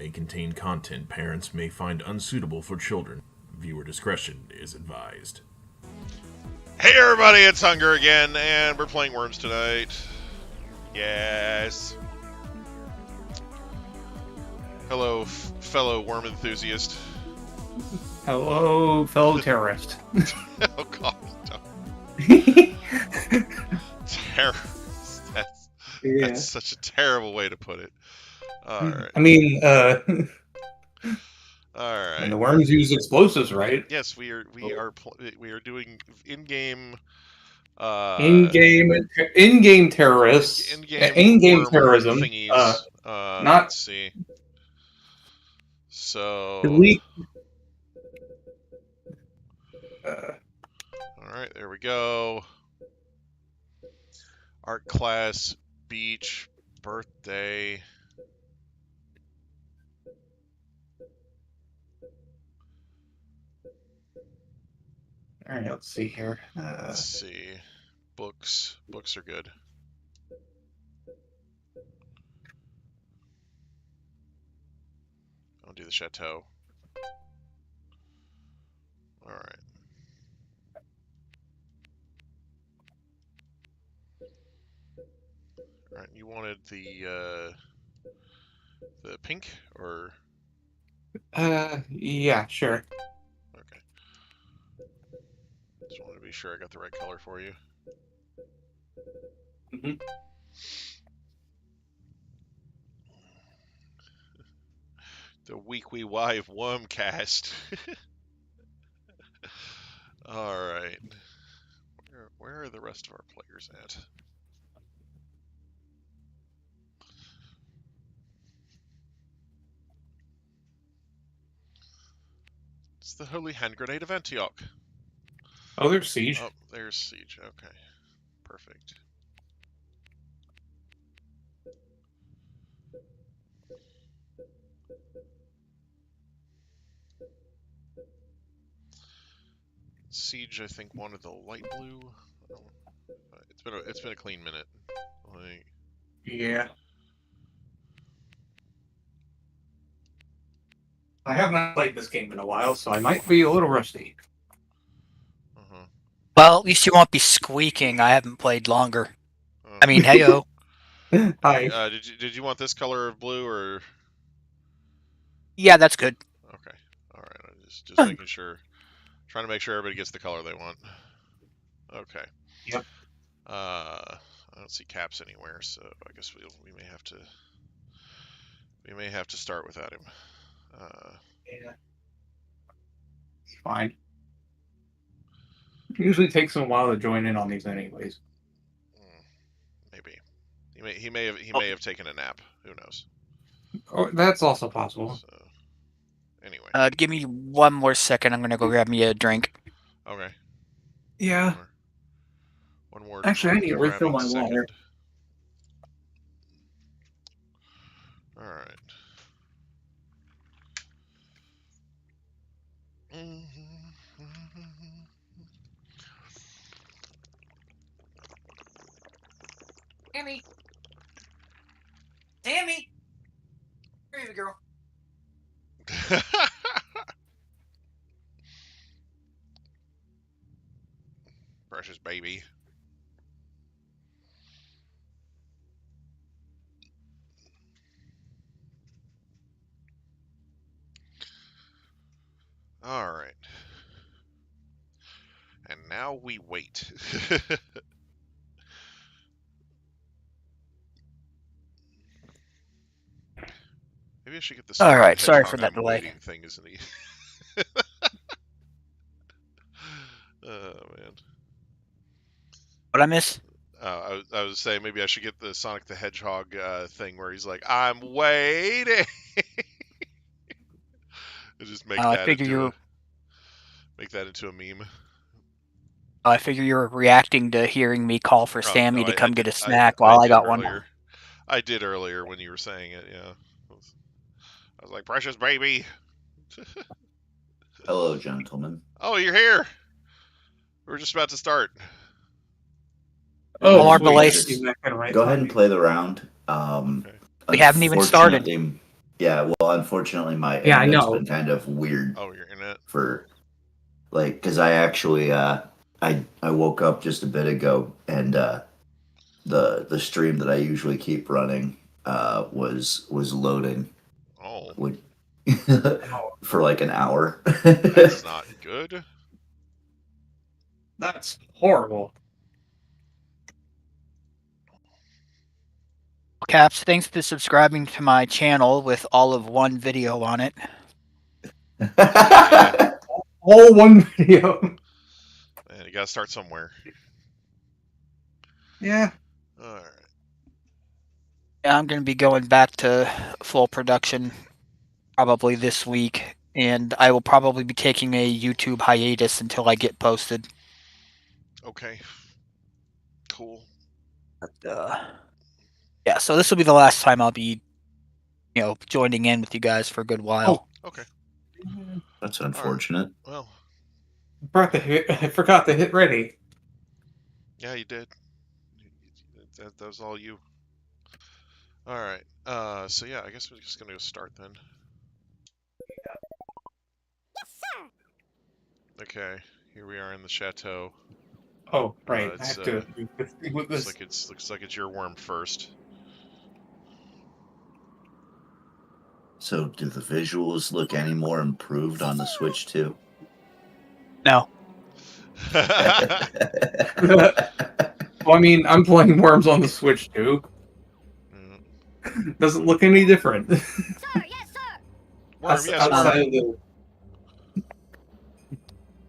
may contain content parents may find unsuitable for children. Viewer discretion is advised. Hey everybody, it's Hunger again, and we're playing Worms tonight. Yes. Hello, fellow worm enthusiast. Hello, fellow terrorist. Oh god, no. Terrorist. That's such a terrible way to put it. Alright. I mean, Alright. and the worms use explosives, right? Yes, we are doing in-game in-game terrorists, in-game terrorism. thingies. Not let's see. So delete. Alright, there we go. Art class, beach, birthday. Alright, let's see here. Let's see. Books. Books are good. I'll do the chateau. Alright. Alright, you wanted the pink, or? Yeah, sure. Okay. Just wanted to be sure I got the right color for you. Mm-hmm. The Weekly Wife Wormcast. Alright. Where are the rest of our players at? It's the Holy Hand Grenade of Antioch. Oh, there's Siege. Oh, there's Siege. Okay. Perfect. Siege, I think, wanted the light blue. Oh, it's been a clean minute. Like, Yeah. I have not played this game in a while, so I might be a little rusty. Well, at least you won't be squeaking. I haven't played longer. I mean, heyo. Hi. Did you want this color of blue, or? Yeah, that's good. Okay. All right. I'm just making sure. Trying to make sure everybody gets the color they want. Okay. Yep. I don't see Caps anywhere, so I guess we may have to start without him. Yeah. It's fine. It usually takes him a while to join in on these, anyways. Maybe. He may have taken a nap. Who knows? Oh, that's also possible. So, anyway. Give me one more second. I'm gonna go grab me a drink. Okay. Yeah. One more. Actually, I need to refill my water. All right. Tammy! Tammy! Here you go. Precious baby. All right. And now we wait. Maybe I should get this. All right, sorry for that delay. Thing, isn't he? Oh man. What I miss? I was saying maybe I should get the Sonic the Hedgehog thing where he's like, "I'm waiting." Just make that into a meme. I figure you're reacting to hearing me call for Sammy to come get a snack while I got earlier. one. I did earlier when you were saying it. Yeah, I was like, "Precious baby." Hello, gentlemen. Oh, you're here. We're just about to start. Oh, more Go ahead and play the round. We haven't even started. Yeah, well, unfortunately, my Yeah, I internet's know. been kind of weird Oh, your internet. for because I actually I woke up just a bit ago and the stream that I usually keep running was loading Oh, would for like an hour. that's not good. That's horrible. Caps, thanks for subscribing to my channel with all of one video on it. All one video. Man, you gotta start somewhere. Yeah. All right. Yeah, I'm going to be going back to full production probably this week, and I will probably be taking a YouTube hiatus until I get posted. Okay. Cool. Yeah, so this will be the last time I'll be, joining in with you guys for a good while. Okay. That's unfortunate. Well, I forgot to hit ready. yeah, you did. That was all you. All right. So yeah, I guess we're just gonna go start then. Okay. Here we are in the chateau. Oh, right. I It's, have to with this. looks like it's your worm first. So, do the visuals look any more improved on the Switch too? No. Well, I mean, I'm playing Worms on the Switch too. Doesn't look any different. Worm, yes, Outside worm. of the,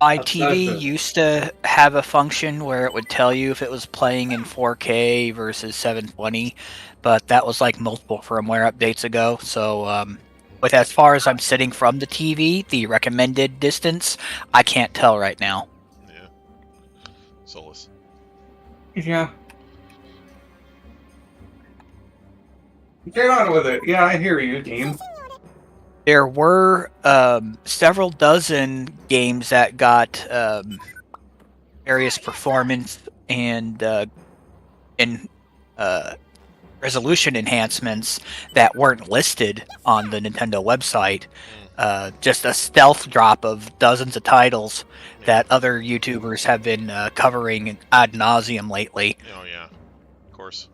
My Outside TV the- used to have a function where it would tell you if it was playing in 4K versus 720, but that was like multiple firmware updates ago. So, with as far as I'm sitting from the TV, the recommended distance, I can't tell right now. Yeah. Solus. yeah. Get on with it. Yeah, I hear you, game. There were several dozen games that got various performance and resolution enhancements that weren't listed on the Nintendo website. Just a stealth drop of dozens of titles that other YouTubers have been covering ad nauseum lately. Oh yeah, of course.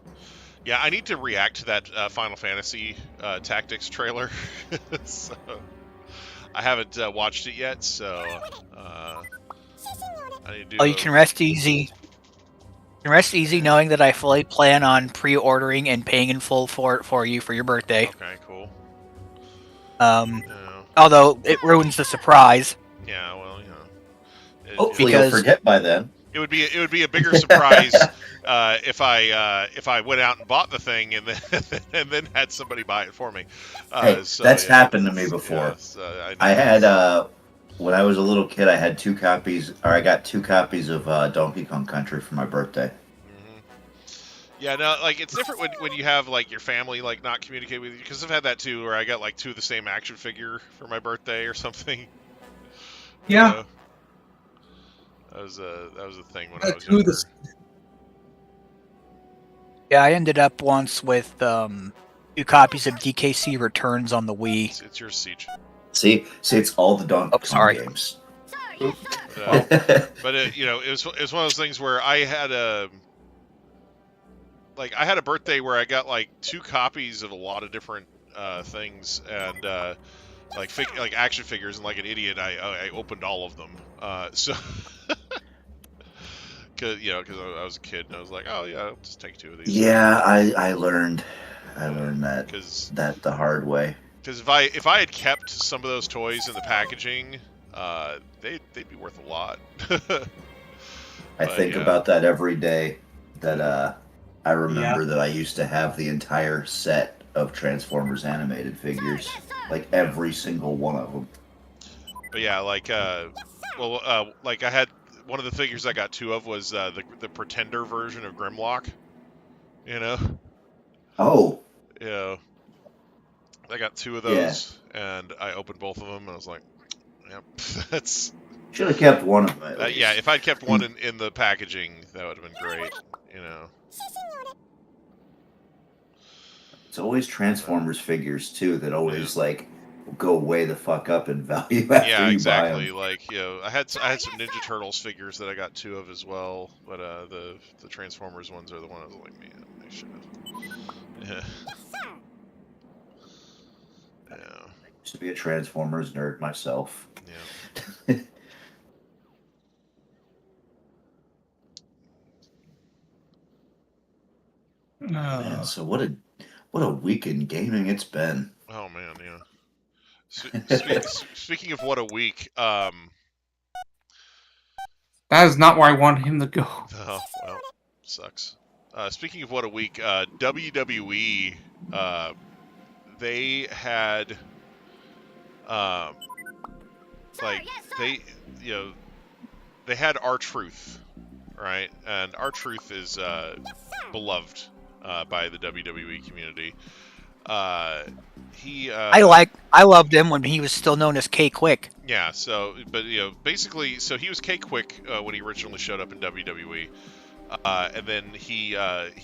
Yeah, I need to react to that Final Fantasy Tactics trailer. So, I haven't watched it yet, so I need to do. Oh, you can rest easy. You can rest easy knowing that I fully plan on pre-ordering and paying in full for it for you for your birthday. Okay, cool. Although it ruins the surprise. Yeah, well, Hopefully, you'll forget by then. It would be a bigger surprise if I went out and bought the thing and then had somebody buy it for me. Hey, that's happened to me before. I had when I was a little kid, I had I got two copies of Donkey Kong Country for my birthday. Yeah, no, like it's different when you have like your family like not communicate with you, because I've had that too, where I got like two of the same action figure for my birthday or something. Yeah. That was a thing when I was younger. Yeah, I ended up once with 2 copies of DKC Returns on the Wii. It's your Siege. See, it's all the Donkey Kong games. But it was one of those things where I had a birthday where I got like 2 copies of a lot of different things, and like action figures, and like an idiot, I opened all of them. So. Because I was a kid and I was like, oh yeah, I'll just take 2 of these. Yeah, I learned that the hard way. Because if I had kept some of those toys in the packaging, they'd be worth a lot. I think about that every day. That I remember that I used to have the entire set of Transformers animated figures, like every single one of them. But yeah, like I had. One of the figures I got 2 of was the Pretender version of Grimlock. Oh. Yeah. I got 2 of those, and I opened both of them, and I was like, "Yep, that's." Should have kept one of them. Yeah, if I'd kept one in the packaging, that would have been great. It's always Transformers figures too that always like go way the fuck up in value after Yeah, you exactly. buy them. Like, I had some Ninja Turtles figures that I got 2 of as well, but the Transformers ones are the one I was like, man, I should have. Yeah. Yeah. Used to be a Transformers nerd myself. Yeah. Man, so what a week in gaming it's been. Oh man, yeah. Speaking of what a week, That is not where I wanted him to go. oh well, sucks. Speaking of what a week, WWE, they had, like they, they had R-Truth, right? And R-Truth is beloved by the WWE community. I loved him when he was still known as K Quick. Yeah, so, but, basically, so he was K-Quick when he originally showed up in WWE, and then he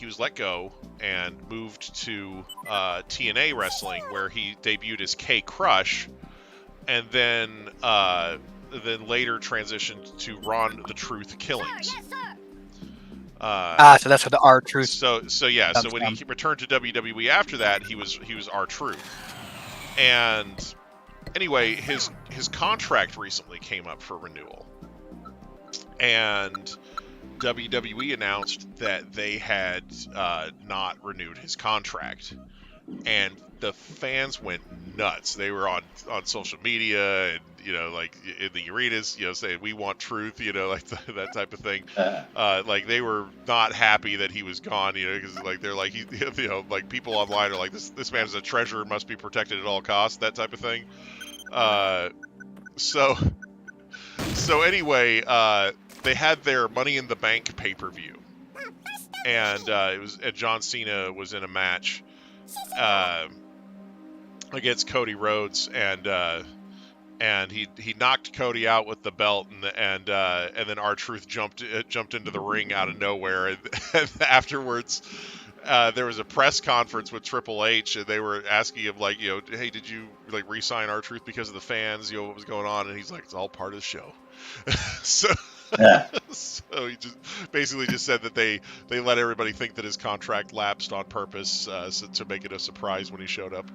was let go and moved to TNA Wrestling, where he debuted as K-Crush, and then later transitioned to Ron the Truth Killings. So that's what the R-Truth. So yeah, so when he returned to WWE after that, he was R-Truth. And anyway, his contract recently came up for renewal, and WWE announced that they had not renewed his contract, and the fans went nuts. They were on social media and like in the arenas, saying we want truth, like that type of thing. Like they were not happy that he was gone, because like they're like like people online are like this man is a treasure, must be protected at all costs, that type of thing. So anyway, they had their Money in the Bank pay-per-view, and John Cena was in a match against Cody Rhodes, and he knocked Cody out with the belt, and then R-Truth jumped into the ring out of nowhere, and afterwards there was a press conference with Triple H, and they were asking him like, hey, did you like re-sign R-Truth because of the fans? What was going on? And he's like, it's all part of the show. So he just basically just said that they let everybody think that his contract lapsed on purpose, to make it a surprise when he showed up.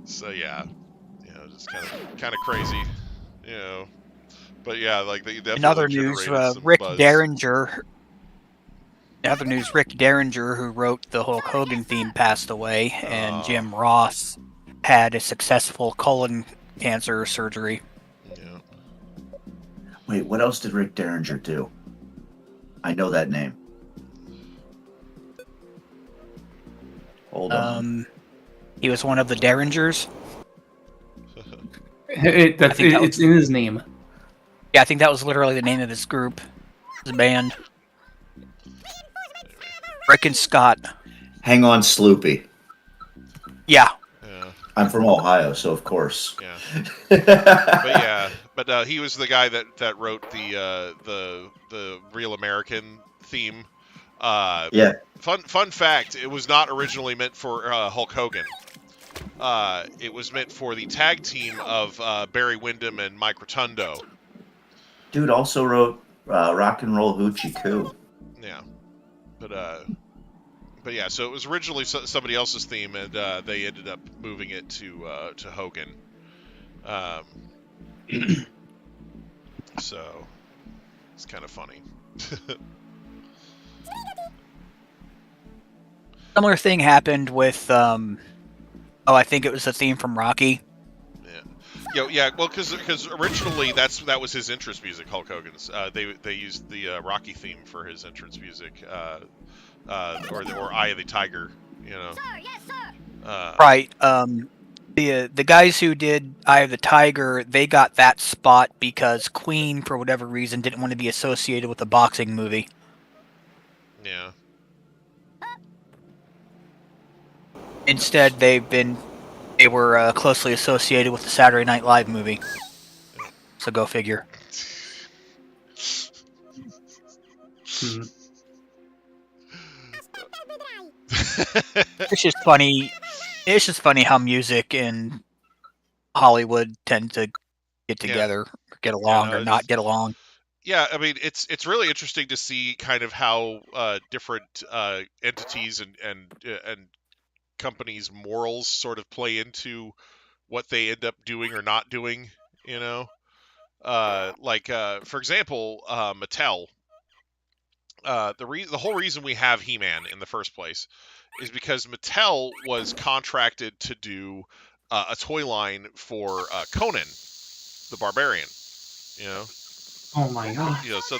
So yeah, just kind of crazy, But yeah, like they definitely In other news, Rick Derringer. In other news, Rick Derringer, who wrote the Hulk Hogan theme, passed away, and Jim Ross had a successful colon cancer surgery. Yeah. Wait, what else did Rick Derringer do? I know that name. Hold on. He was one of the Derringers. It's in his name. Yeah, I think that was literally the name of his group, his band. Rick and Scott. Hang on, Sloopy. Yeah. I'm from Ohio, so of course. Yeah. But he was the guy that wrote the Real American theme. Yeah. Fun fact: it was not originally meant for Hulk Hogan. It was meant for the tag team of Barry Windham and Mike Rotundo. Dude also wrote Rock and Roll Hoochie Coo. Yeah, but yeah, so it was originally somebody else's theme, and they ended up moving it to Hogan. So it's kind of funny. Similar thing happened with I think it was the theme from Rocky. Yeah. Well, because originally that was his entrance music, Hulk Hogan's. They used the Rocky theme for his entrance music, or Eye of the Tiger. Right. The guys who did Eye of the Tiger, they got that spot because Queen, for whatever reason, didn't want to be associated with the boxing movie. Yeah. Instead, they were closely associated with the Saturday Night Live movie. So go figure. It's just funny. It's just funny how music and Hollywood tend to get together, or get along, no, or not get along. Yeah, I mean it's really interesting to see kind of how different entities and companies' morals sort of play into what they end up doing or not doing. You know, for example, Mattel. The whole reason we have He-Man in the first place is because Mattel was contracted to do a toy line for Conan the Barbarian. You know, Oh my god. so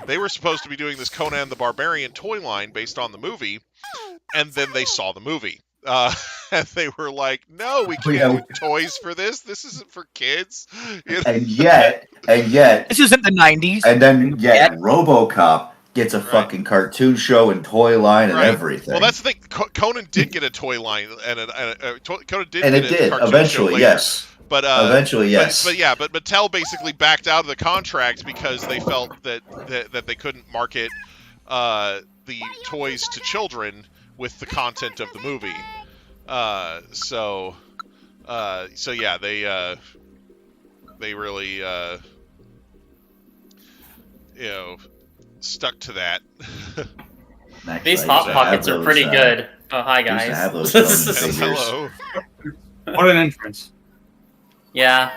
they were supposed to be doing this Conan the Barbarian toy line based on the movie, and then they saw the movie. And they were like, "No, we can't do toys for this. This isn't for kids." You know? And yet, This isn't the '90s. and then yet, RoboCop gets a fucking cartoon show and toy line and everything. Well, that's the thing. Conan did get a toy line, and Conan did and get it a did cartoon eventually, show later. yes. But eventually, yes. But Mattel basically backed out of the contract because they felt that they couldn't market the toys to children with the content of the movie. So yeah, they really stuck to that. Actually, These Hot Pockets are pretty good. Oh, hi I used to have guys. those Conan figures. Hello. What an entrance. Yeah.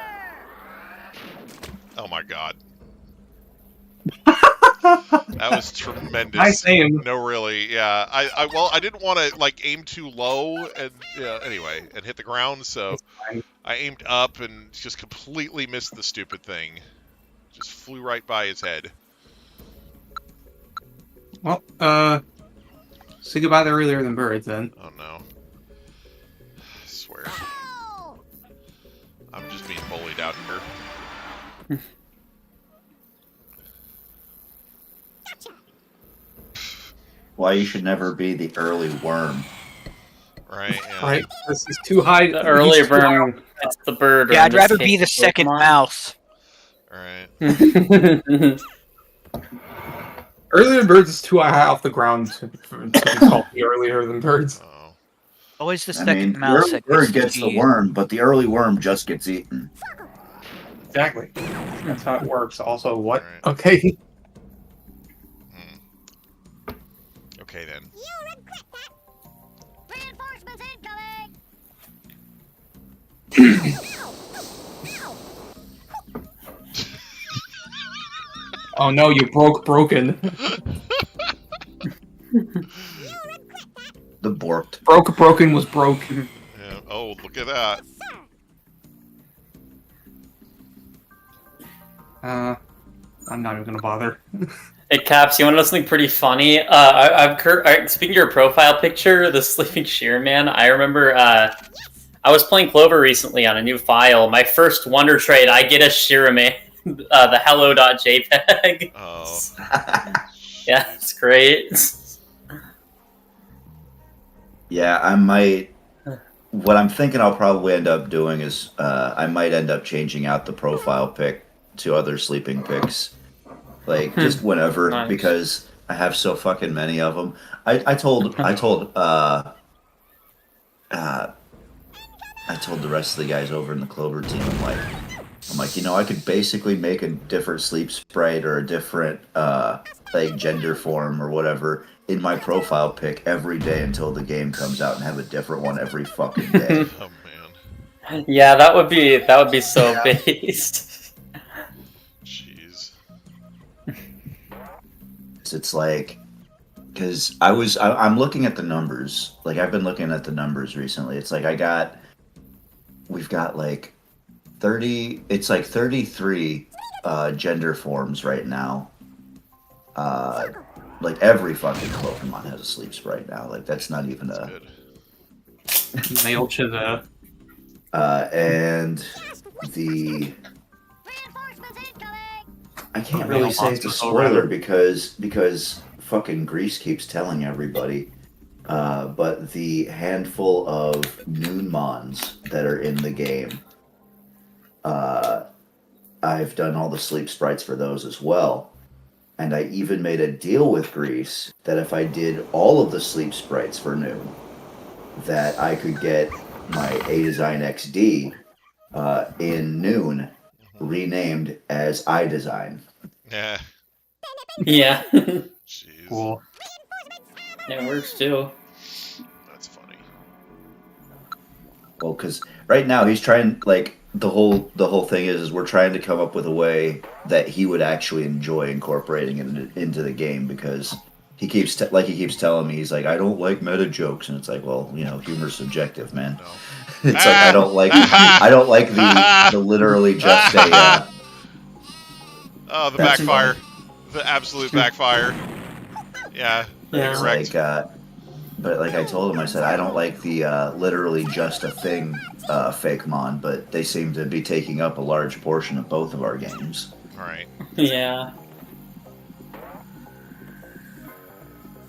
Oh my god. That was tremendous. Nice aim. No, really, yeah. I didn't want to like aim too low and anyway and hit the ground, so I aimed up and just completely missed the stupid thing. Just flew right by his head. Well, say goodbye to Earlier Than Birds then. Oh no. I swear. I'm just being bullied out here. Why you should never be the early worm. Right, yeah. Right, this is too high. The early he's too high. burn, it's the bird. Yeah, or I'd in this rather case, be the second Pokemon. mouse. Alright. Earlier Than Birds is too high off the ground to be called the Earlier Than Birds. Oh. Always the I second mean, the mouse early that bird gets the cheese. worm, but the early worm just gets eaten. Exactly. That's how it works. Also, what? Alright. Okay. Okay then. Reinforcements incoming! Oh no, you broken. The borked. Broken was broken. Yeah. Oh, look at that. I'm not even gonna bother. Hey, Caps, you want to know something pretty funny? Speaking of your profile picture, the sleeping shear man, I remember I was playing Clover recently on a new file. My first Wonder Trade, I get a Shiraman, the hello.jpg. Oh. Yeah, it's great. Yeah, I might. What I'm thinking I'll probably end up doing is I might end up changing out the profile pic to other sleeping pics, like just whenever, Nice. because I have so fucking many of them. I told the rest of the guys over in the Clover team, I'm like, I could basically make a different sleep sprite or a different like gender form or whatever in my profile pic every day until the game comes out and have a different one every fucking day. Oh man. Yeah, that would be so based. Jeez. It's like, because I'm looking at the numbers. Like, I've been looking at the numbers recently. It's like we've got like 33 gender forms right now. Like every fucking Pokemon has a sleep sprite now. Like, that's not even a Good. Male to the. And the Reinforcements incoming! I can't really say it's a spoiler because fucking Grease keeps telling everybody. But the handful of Noonmons that are in the game, I've done all the sleep sprites for those as well. And I even made a deal with Grease that if I did all of the sleep sprites for Noon, that I could get my A Design XD in Noon renamed as iDesign. Yeah. Yeah. Jeez. Cool. It works too. That's funny. Well, because right now he's trying, like, the whole thing is we're trying to come up with a way that he would actually enjoy incorporating it into the game, because he keeps telling me, he's like, I don't like meta jokes, and it's like, well, humor's subjective, man. No. It's like I don't like the literally just a. Oh, the That's backfire. funny. The absolute backfire. Yeah. Yeah. It's Correct. like, but like I told him, I said I don't like the literally just a thing fake mon, but they seem to be taking up a large portion of both of our games. Alright. Yeah.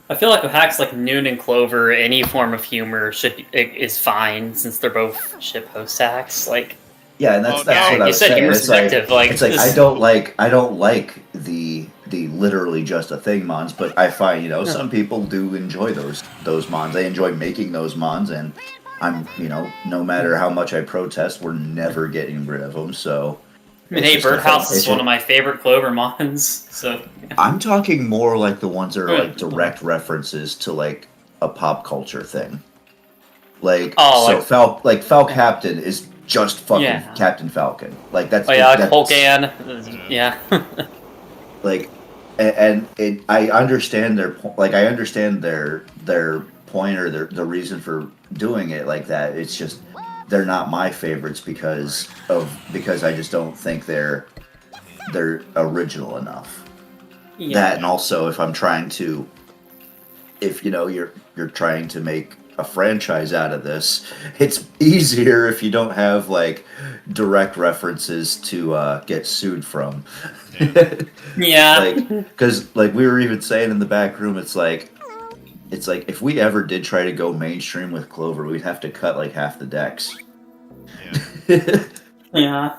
I feel like with hacks like Noon and Clover, any form of humor is fine, since they're both ship host hacks. Like, Yeah, and that's Oh, no. what I you was said saying. humor's It's like, subjective. Like, it's like this- I don't like the literally just a thing mons, but I find some people do enjoy those mons. They enjoy making those mons, and I'm no matter how much I protest, we're never getting rid of them. So. I mean, it's hey, just a Birdhouse thing. is one of my favorite Clover mons. So I'm talking more like the ones that are like direct references to like a pop culture thing. Like, Fal Captain is just fucking Captain Falcon. Like that's. Oh yeah, like that's, Polkan. Yeah. Like, I understand I understand their point or the reason for doing it like that. It's just they're not my favorites because I just don't think they're original enough. Yeah. That, and also if you're trying to make a franchise out of this, it's easier if you don't have like direct references to get sued from. Yeah. Like, because like we were even saying in the back room, it's like if we ever did try to go mainstream with Clover, we'd have to cut like half the decks. Yeah. Yeah.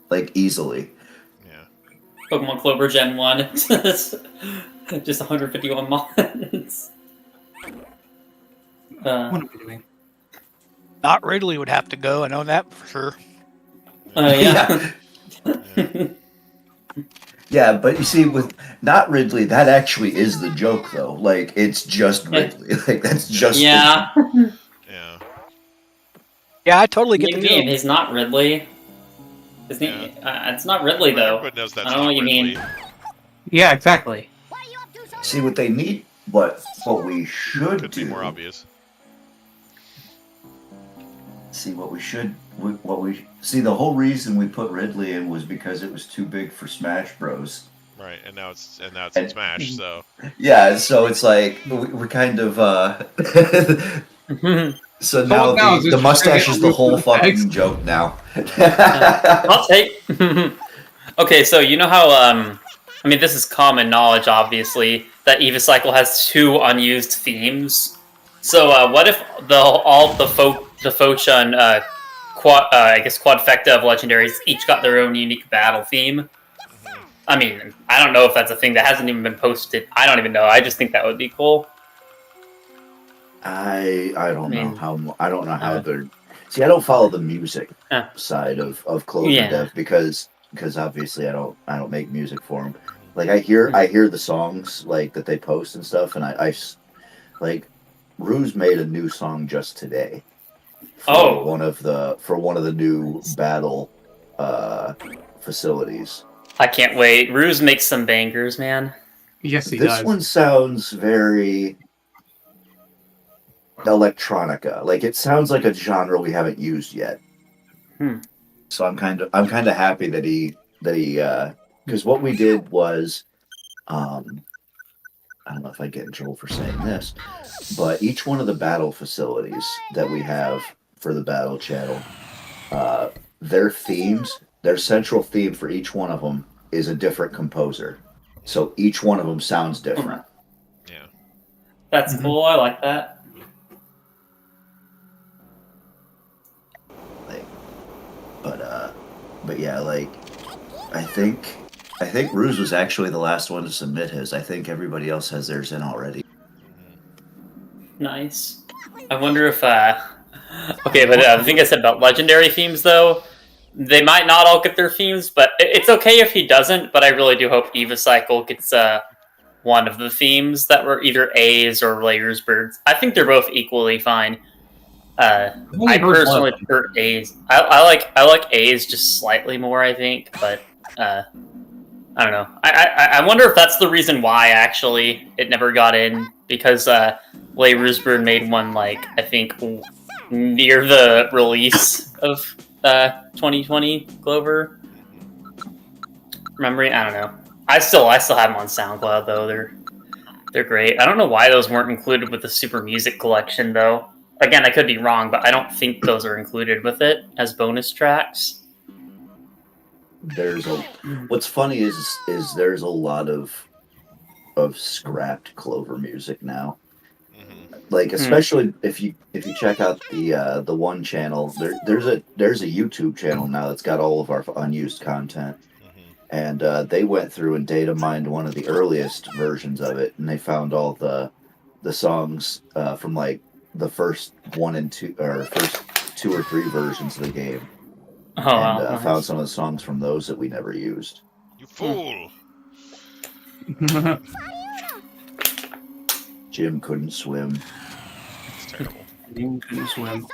Like easily. Yeah. Pokemon Clover Gen 1. Just 151 mods. What are we doing? Not Ridley would have to go. I know that for sure. Yeah. Yeah, but you see, with not Ridley, that actually is the joke, though. Like, it's just Ridley. Like, that's just Yeah. Yeah. Yeah, I totally get What the do you mean? joke. He's not Ridley. His name, it's not Ridley, though. Everybody knows that's I don't know not what you Ridley. mean. Yeah, exactly. What are you up to, son? See what they need. What we should Could do. be more obvious. See what we should. See, the whole reason we put Ridley in was because it was too big for Smash Bros. Right, and now it's in Smash, so Yeah, so it's like we kind of. So now now the just mustache bring it is the over whole the fucking bags. joke now. I'll take. Okay, so you know how I mean, this is common knowledge, obviously, that Eva Cycle has 2 unused themes. So what if all the Focha and I guess Quadfecta of Legendaries each got their own unique battle theme? I mean, I don't know if that's a thing that hasn't even been posted. I don't even know. I just think that would be cool. I don't know how they're. See, I don't follow the music side of Clover Dev because obviously I don't make music for them. Like I hear the songs like that they post and stuff, and I like Ruse made a new song just today. For one of the new battle facilities. I can't wait. Ruse makes some bangers, man. Yes, he This does. one sounds very electronica. Like it sounds like a genre we haven't used yet. So I'm kind of happy that he because what we did was I don't know if I get in trouble for saying this, but each one of the battle facilities that we have for the battle channel, their themes, their central theme for each one of them is a different composer. So each one of them sounds different. yeah. That's cool. I like that. But yeah, like I think I think Ruse was actually the last one to submit his. I think everybody else has theirs in already. Nice. I wonder if okay, but the thing I said about legendary themes, though, they might not all get their themes, but it's okay if he doesn't. But I really do hope Eva Cycle gets one of the themes that were either A's or Layers Birds. I think they're both equally fine. I personally prefer A's. I like A's just slightly more, I think, but I don't know. I wonder if that's the reason why actually it never got in, because Layers Bird made one like I think near the release of 2020 Clover. Memory, I don't know. I still have them on SoundCloud though. They're great. I don't know why those weren't included with the Super Music Collection though. Again, I could be wrong, but I don't think those are included with it as bonus tracks. What's funny is there's a lot of scrapped Clover music now. Like especially if you check out the one channel, there's a YouTube channel now that's got all of our unused content. And they went through and data mined one of the earliest versions of it, and they found all the songs from like the first 1 and 2 or first 2 or 3 versions of the game. And found some of the songs from those that we never used. You fool! Jim couldn't swim. It's terrible. Jim couldn't swim.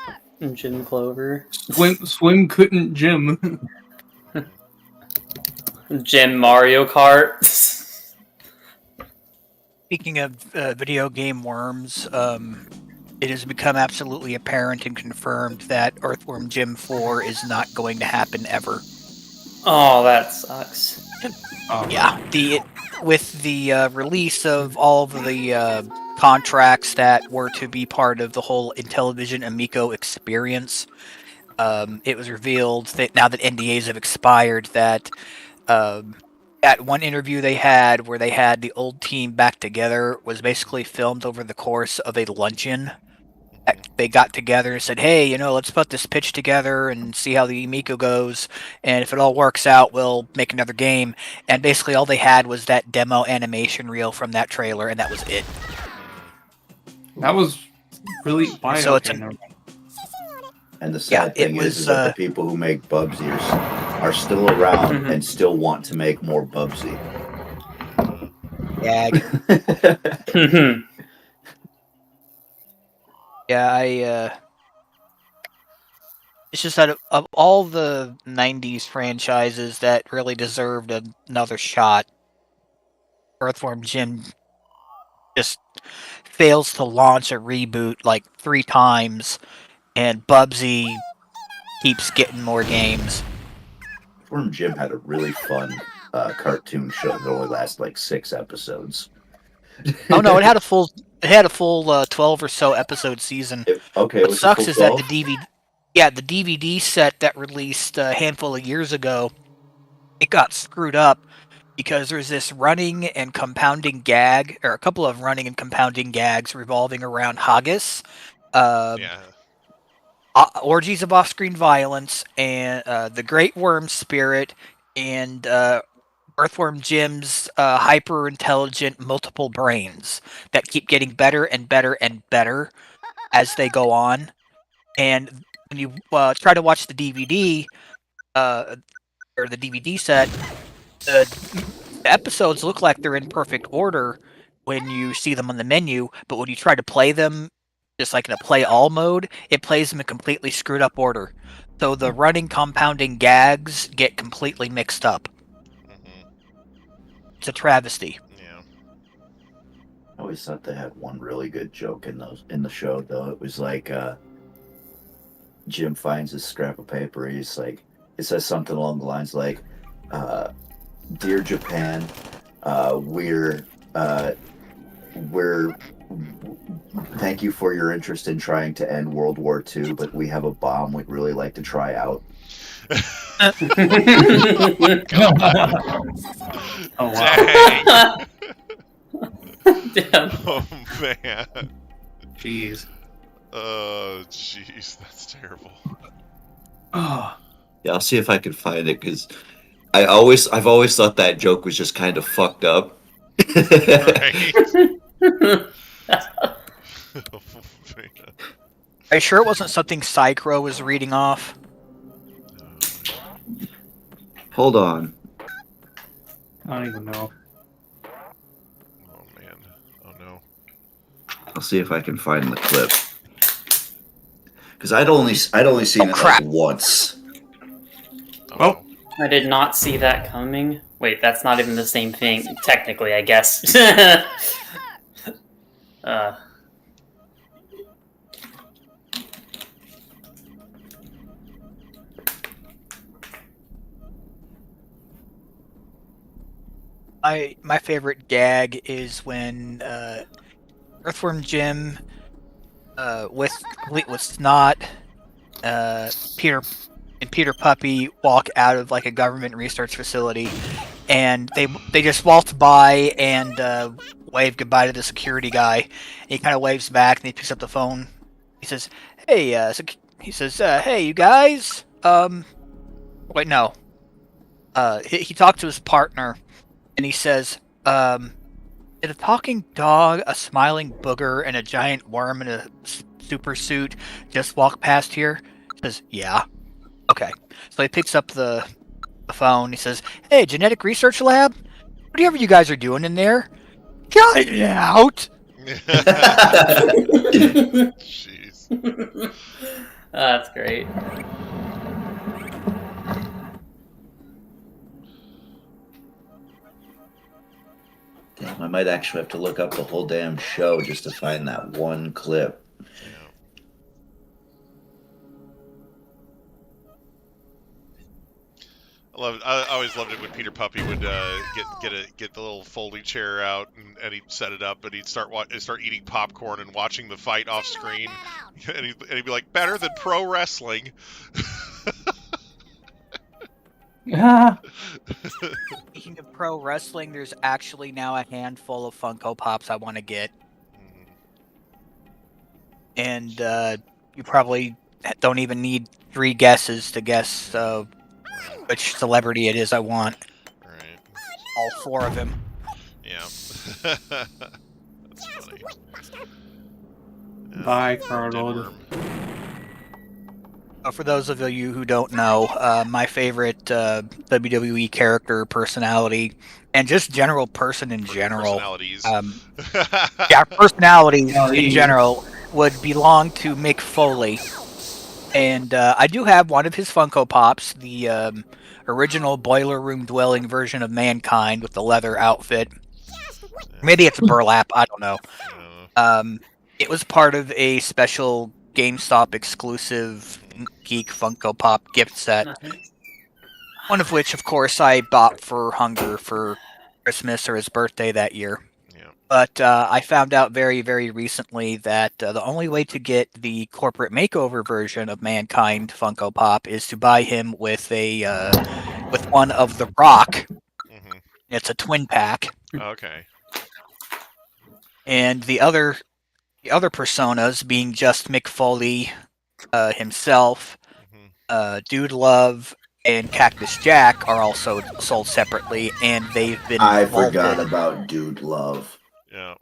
Jim Clover. Swim couldn't Jim. Jim Mario Kart. Speaking of video game worms, it has become absolutely apparent and confirmed that Earthworm Jim 4 is not going to happen ever. Oh, that sucks. Yeah, with the release of all of the contracts that were to be part of the whole Intellivision Amico experience, it was revealed that now that NDAs have expired, that at one interview they had where they had the old team back together was basically filmed over the course of a luncheon. They got together and said, hey, let's put this pitch together and see how the Amico goes, and if it all works out, we'll make another game. And basically all they had was that demo animation reel from that trailer, and that was it. That was really So it's and the sad thing is that the people who make Bubsy are still around and still want to make more Bubsy. Gag. Yeah, it's just that of all the 90s franchises that really deserved another shot, Earthworm Jim just fails to launch a reboot like 3 times, and Bubsy keeps getting more games. Earthworm Jim had a really fun cartoon show that only lasted like 6 episodes. Oh no, it had a full 12 or so episode season. What sucks is that the DVD set that released a handful of years ago, it got screwed up because there's this running and compounding gag, or a couple of running and compounding gags revolving around Haggis, orgies of off-screen violence, and the Great Worm Spirit, and Earthworm Jim's hyper-intelligent multiple brains that keep getting better and better and better as they go on. And when you try to watch the DVD, or the DVD set, the episodes look like they're in perfect order when you see them on the menu, but when you try to play them, just like in a play all mode, it plays them in completely screwed up order. So the running compounding gags get completely mixed up. It's a travesty. Yeah. I always thought they had one really good joke in the show though. It was like Jim finds a scrap of paper. He's like, it says something along the lines like, "Dear Japan, we're thank you for your interest in trying to end World War II, but we have a bomb we'd really like to try out." Oh wow! Damn. Oh man. Jeez. Oh jeez, that's terrible. Oh. Yeah, I'll see if I can find it because I've always thought that joke was just kind of fucked up. Right? Are you sure it wasn't something Psychro was reading off? Hold on. I don't even know. Oh man. Oh no. I'll see if I can find the clip. Because I'd only seen it crap. like once. Oh. I did not see that coming. Wait, that's not even the same thing, technically, I guess. My favorite gag is when Earthworm Jim with Snot, Peter and Peter Puppy walk out of like a government research facility, and they just waltz by and wave goodbye to the security guy. And he kind of waves back and he picks up the phone. He says, "Hey, hey, you guys." Wait, no. He talked to his partner, and he says, "Did a talking dog, a smiling booger, and a giant worm in a super suit just walk past here?" He says, "Yeah." Okay. So he picks up the phone. He says, "Hey, genetic research lab? Whatever you guys are doing in there, cut it out!" Jeez. That's great. Damn, I might actually have to look up the whole damn show just to find that one clip. I always loved it when Peter Puppy would get the little folding chair out and he'd set it up and he'd start eating popcorn and watching the fight off screen, and he'd be like, "Better than pro wrestling." Yeah. Speaking of pro wrestling, there's actually now a handful of Funko Pops I want to get. And you probably don't even need 3 guesses to guess which celebrity it is I want. Right. All 4 of him. Yeah. That's funny. Bye, Dead Carl. worm. For those of you who don't know, my favorite WWE character, personality, and just general person in general, Personalities. personalities in general, would belong to Mick Foley. And I do have one of his Funko Pops, the original boiler room dwelling version of Mankind with the leather outfit. Maybe it's a burlap, I don't know. It was part of a special GameStop exclusive Geek Funko Pop gift set. One of which, of course, I bought for Hunger for Christmas or his birthday that year. Yeah. But I found out very, very recently that the only way to get the corporate makeover version of Mankind Funko Pop is to buy him with with one of The Rock. Mm-hmm. It's a twin pack. Okay. And the other personas being just Mick Foley himself, Dude Love, and Cactus Jack are also sold separately, and they've been I vaulted. forgot about Dude Love. Yeah.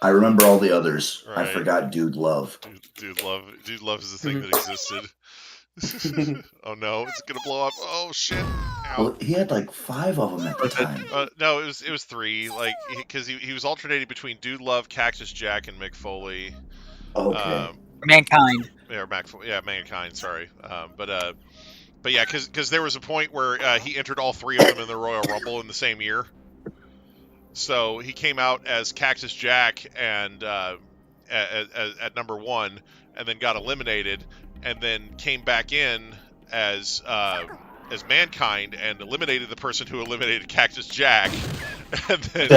I remember all the others. Right. I forgot Dude Love. Dude Love is a thing that existed. Oh no, it's gonna blow up. Oh shit. Ow. Well, he had like 5 of them at the time. No, it was 3. Like, because he was alternating between Dude Love, Cactus Jack, and Mick Foley. Okay. Mankind. Mankind. Sorry, but yeah, because there was a point where he entered all 3 of them in the Royal Rumble in the same year. So he came out as Cactus Jack and at number 1, and then got eliminated, and then came back in as Mankind and eliminated the person who eliminated Cactus Jack, and then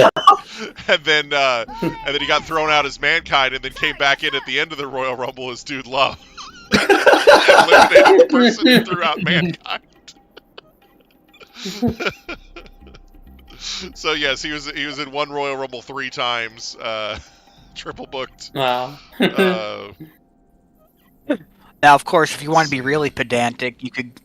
he got thrown out as Mankind, and then came back in at the end of the Royal Rumble as Dude Love, and eliminated the person who threw out Mankind. So yes, he was in one Royal Rumble 3 times, triple booked. Wow. Now, of course, if you want to be really pedantic,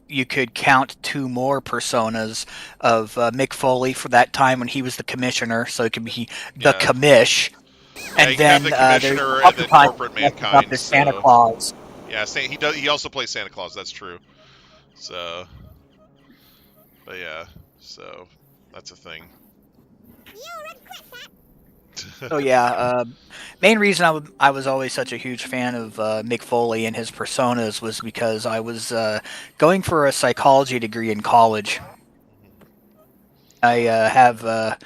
you could count 2 more personas of Mick Foley for that time when he was the commissioner, so it could be the Yeah. commish. Yeah, And you can have then the there's commissioner a couple and then times corporate he dresses up mankind. as Santa So Claus. yeah, he does. He also plays Santa Claus. That's true. So, but yeah, so that's a thing. So yeah, main reason I was always such a huge fan of Mick Foley and his personas was because I was going for a psychology degree in college. I have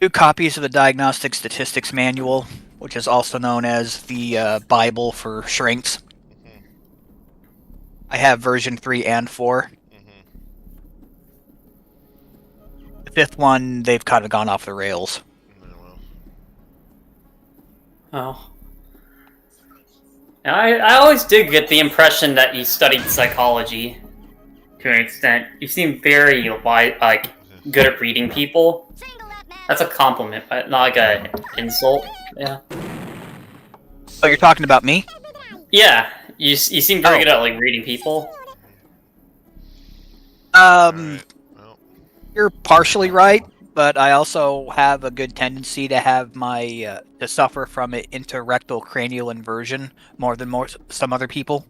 2 copies of the Diagnostic Statistics Manual, which is also known as the Bible for shrinks. Mhm. I have version 3 and 4. Mhm. The 5th one, they've kind of gone off the rails. Yeah, well. Oh. Now, I always did get the impression that you studied psychology to an extent. You seem very like good at reading people. Single that man. That's a compliment, but not like a insult. Yeah. Oh, you're talking about me? Yeah. You seem very Oh. good at like reading people. Alright, well, You're partially right, but I also have a good tendency to have my to suffer from an interrectal cranial inversion more than some other people.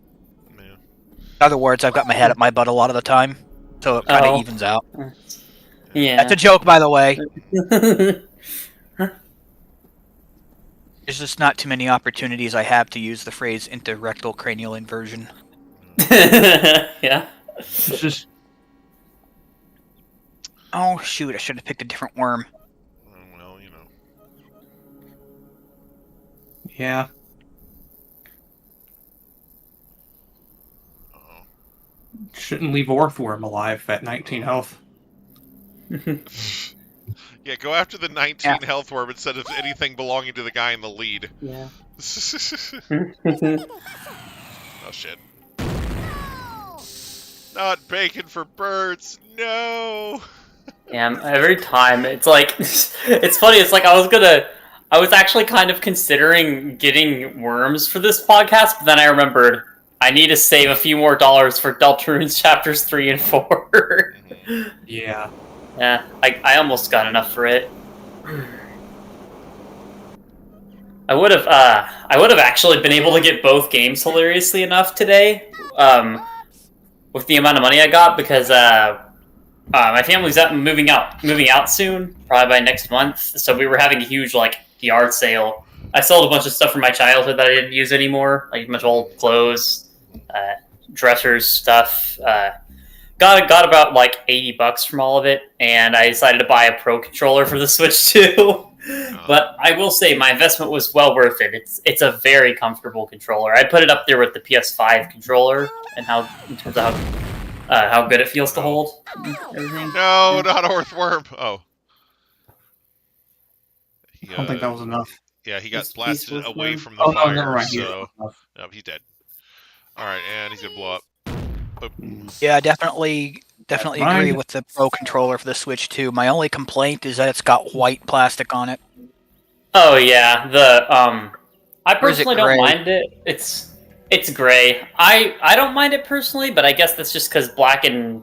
yeah. In other words, I've got my head up my butt a lot of the time, so it kind of Oh. evens out. Yeah. That's a joke, by the way. There's just not too many opportunities I have to use the phrase interrectal cranial inversion. Yeah. It's just Oh shoot! I should have picked a different worm. Well, you know. yeah. Uh-oh. Shouldn't leave Orthworm alive at 19 health. Yeah, go after the 19 Yeah. health worm instead of anything belonging to the guy in the lead. Yeah. Oh shit. Not bacon for birds. No. Yeah, every time it's like it's funny. It's like I was actually kind of considering getting worms for this podcast, but then I remembered I need to save a few more dollars for Deltarunes chapters 3 and 4. Yeah. Yeah, I almost got enough for it. I would have actually been able to get both games hilariously enough today, with the amount of money I got because my family's moving out soon, probably by next month. So we were having a huge like yard sale. I sold a bunch of stuff from my childhood that I didn't use anymore, like a bunch of old clothes, dressers, stuff. Got about like $80 from all of it, and I decided to buy a Pro controller for the Switch too. But I will say my investment was well worth it. It's a very comfortable controller. I put it up there with the PS5 controller, and in terms of how good it feels to hold and everything. No, not Orthworm. Oh. I don't think that was enough. Yeah, he got He's blasted with away them. from the Oh, no, fire, never mind. so no, he's dead. Alright, and he's gonna blow up. Yeah, I definitely Mine- agree with the Pro controller for the Switch too. My only complaint is that it's got white plastic on it. Oh yeah, I Or is it personally don't gray? mind it. It's gray. I don't mind it personally, but I guess that's just because black and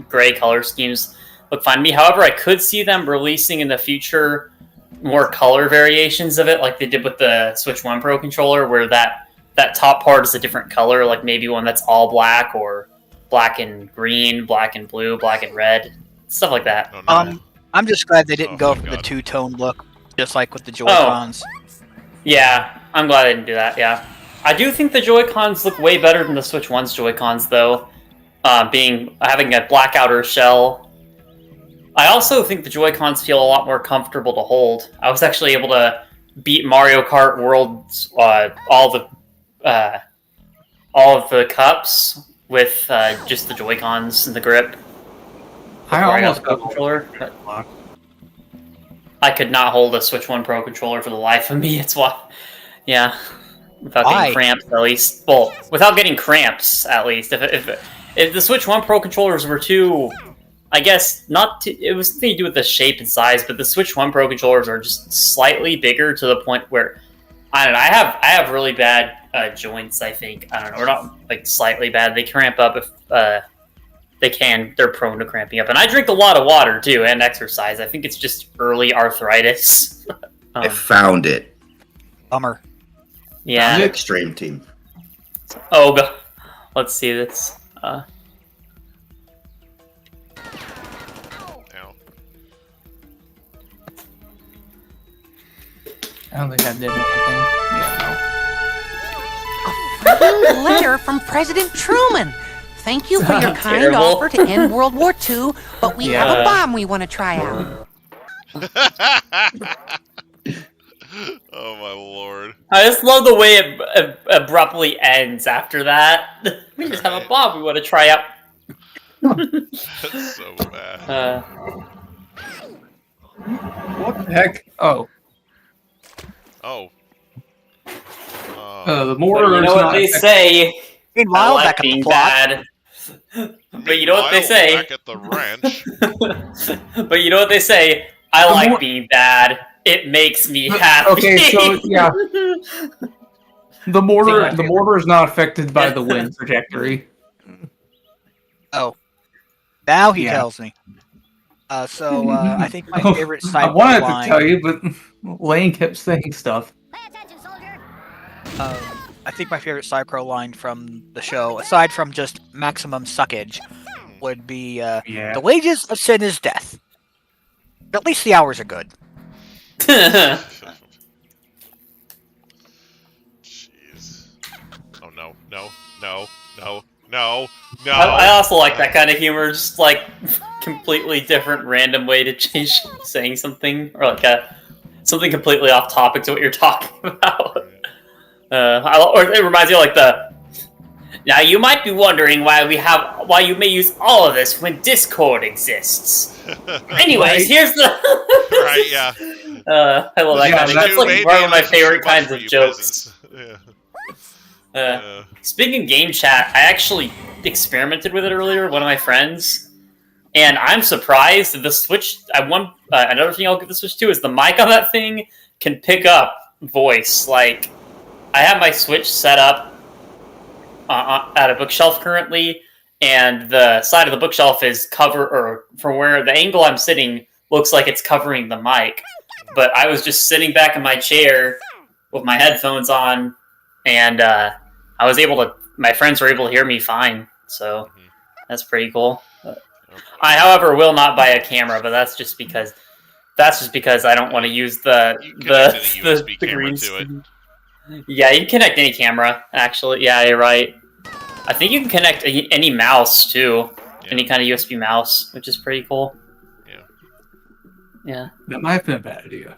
gray color schemes look fine to me. However, I could see them releasing in the future more color variations of it, like they did with the Switch 1 Pro controller, where that top part is a different color, like maybe one that's all black or black and green, black and blue, black and red, stuff like that. Oh, no. I'm just glad they didn't Oh, go my for the God. two-tone look, just like with the Joy-Cons. Yeah, I'm glad I didn't do that, yeah. I do think the Joy-Cons look way better than the Switch 1's Joy-Cons, though. Having a black outer shell. I also think the Joy-Cons feel a lot more comfortable to hold. I was actually able to beat Mario Kart World's all of the cups with just the Joy-Cons and the grip. I Before got almost the Pro got controller. locked. I could not hold a Switch 1 Pro controller for the life of me. It's what, yeah, without Why? getting cramps at least. Well, without getting cramps at least. If the Switch 1 Pro controllers were too, I guess not. It was nothing to do with the shape and size, but the Switch 1 Pro controllers are just slightly bigger to the point where I don't know. I have really bad joints. I think I don't know, or not like slightly bad. They cramp up if they can. They're prone to cramping up, and I drink a lot of water too and exercise. I think it's just early arthritis. I found it. Bummer. Yeah. Extreme team. Oh god. Let's see this. Ow. I don't think I did anything. Yeah, Letter from President Truman. Thank you for your kind Terrible. offer to end World War II, but we have Yeah. a bomb we want to try out. Oh my lord. I just love the way it abruptly ends after that. We just have a bomb we want to try out. That's so bad. What the heck? Oh, Oh. the mortar But you know is what not they effective. say. I Meanwhile, like back at the being plot. bad. But you know what they Meanwhile, say. Back at the ranch. But you know what they say. I The like mor- being bad. It makes me happy. Okay, so yeah, the mortar is not affected by the wind trajectory. Oh, now he Yeah. tells me. So I think my favorite I side wanted line. to tell you, but Lane kept saying stuff. Pay attention, soldier. I think my favorite Cypro line from the show, aside from just maximum suckage, would be Yeah. the wages of sin is death. But at least the hours are good. Jeez. Oh no, no, no, no, no, no. I also like that kind of humor, just like completely different, random way to change saying something, or like something completely off topic to what you're talking about. Or it reminds me of like the. Now you might be wondering why you may use all of this when Discord exists. Anyways, Right. here's the. Right, yeah. I love that Yeah, kind of. that's That's like Maybe one of my that's too favorite much kinds for of you jokes. peasants. Yeah. Speaking of game chat, I actually experimented with it earlier with one of my friends, and I'm surprised that the Switch. Another thing I'll give the Switch to is the mic on that thing can pick up voice. Like, I have my Switch set up at a bookshelf currently, and the side of the bookshelf is from where the angle I'm sitting looks like it's covering the mic. But I was just sitting back in my chair with my headphones on, and my friends were able to hear me fine, so that's pretty cool. I, however, will not buy a camera, but that's just because I don't want to use the USB camera green to it. screen. Yeah, you can connect any camera, actually. Yeah, you're right. I think you can connect any mouse, too. Yeah. Any kind of USB mouse, which is pretty cool. Yeah. Yeah. That might have been a bad idea.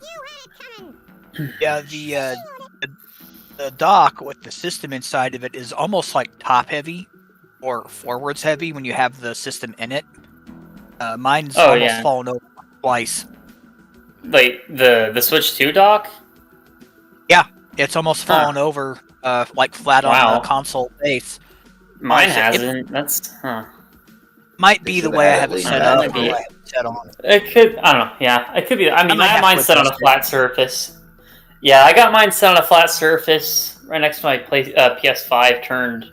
Yeah, the dock with the system inside of it is almost like top heavy or forwards heavy when you have the system in it. Mine's almost fallen over twice. Like, the Switch 2 dock? Yeah, it's almost fallen over, like flat on the console base. Mine It hasn't. might be the way I have it set up. Might or be. the way I have it set on. It could, I don't know, yeah. It could be, I mean, might I have have mine to set on a adjust it. flat surface. Yeah, I got mine set on a flat surface right next to my PS5 turned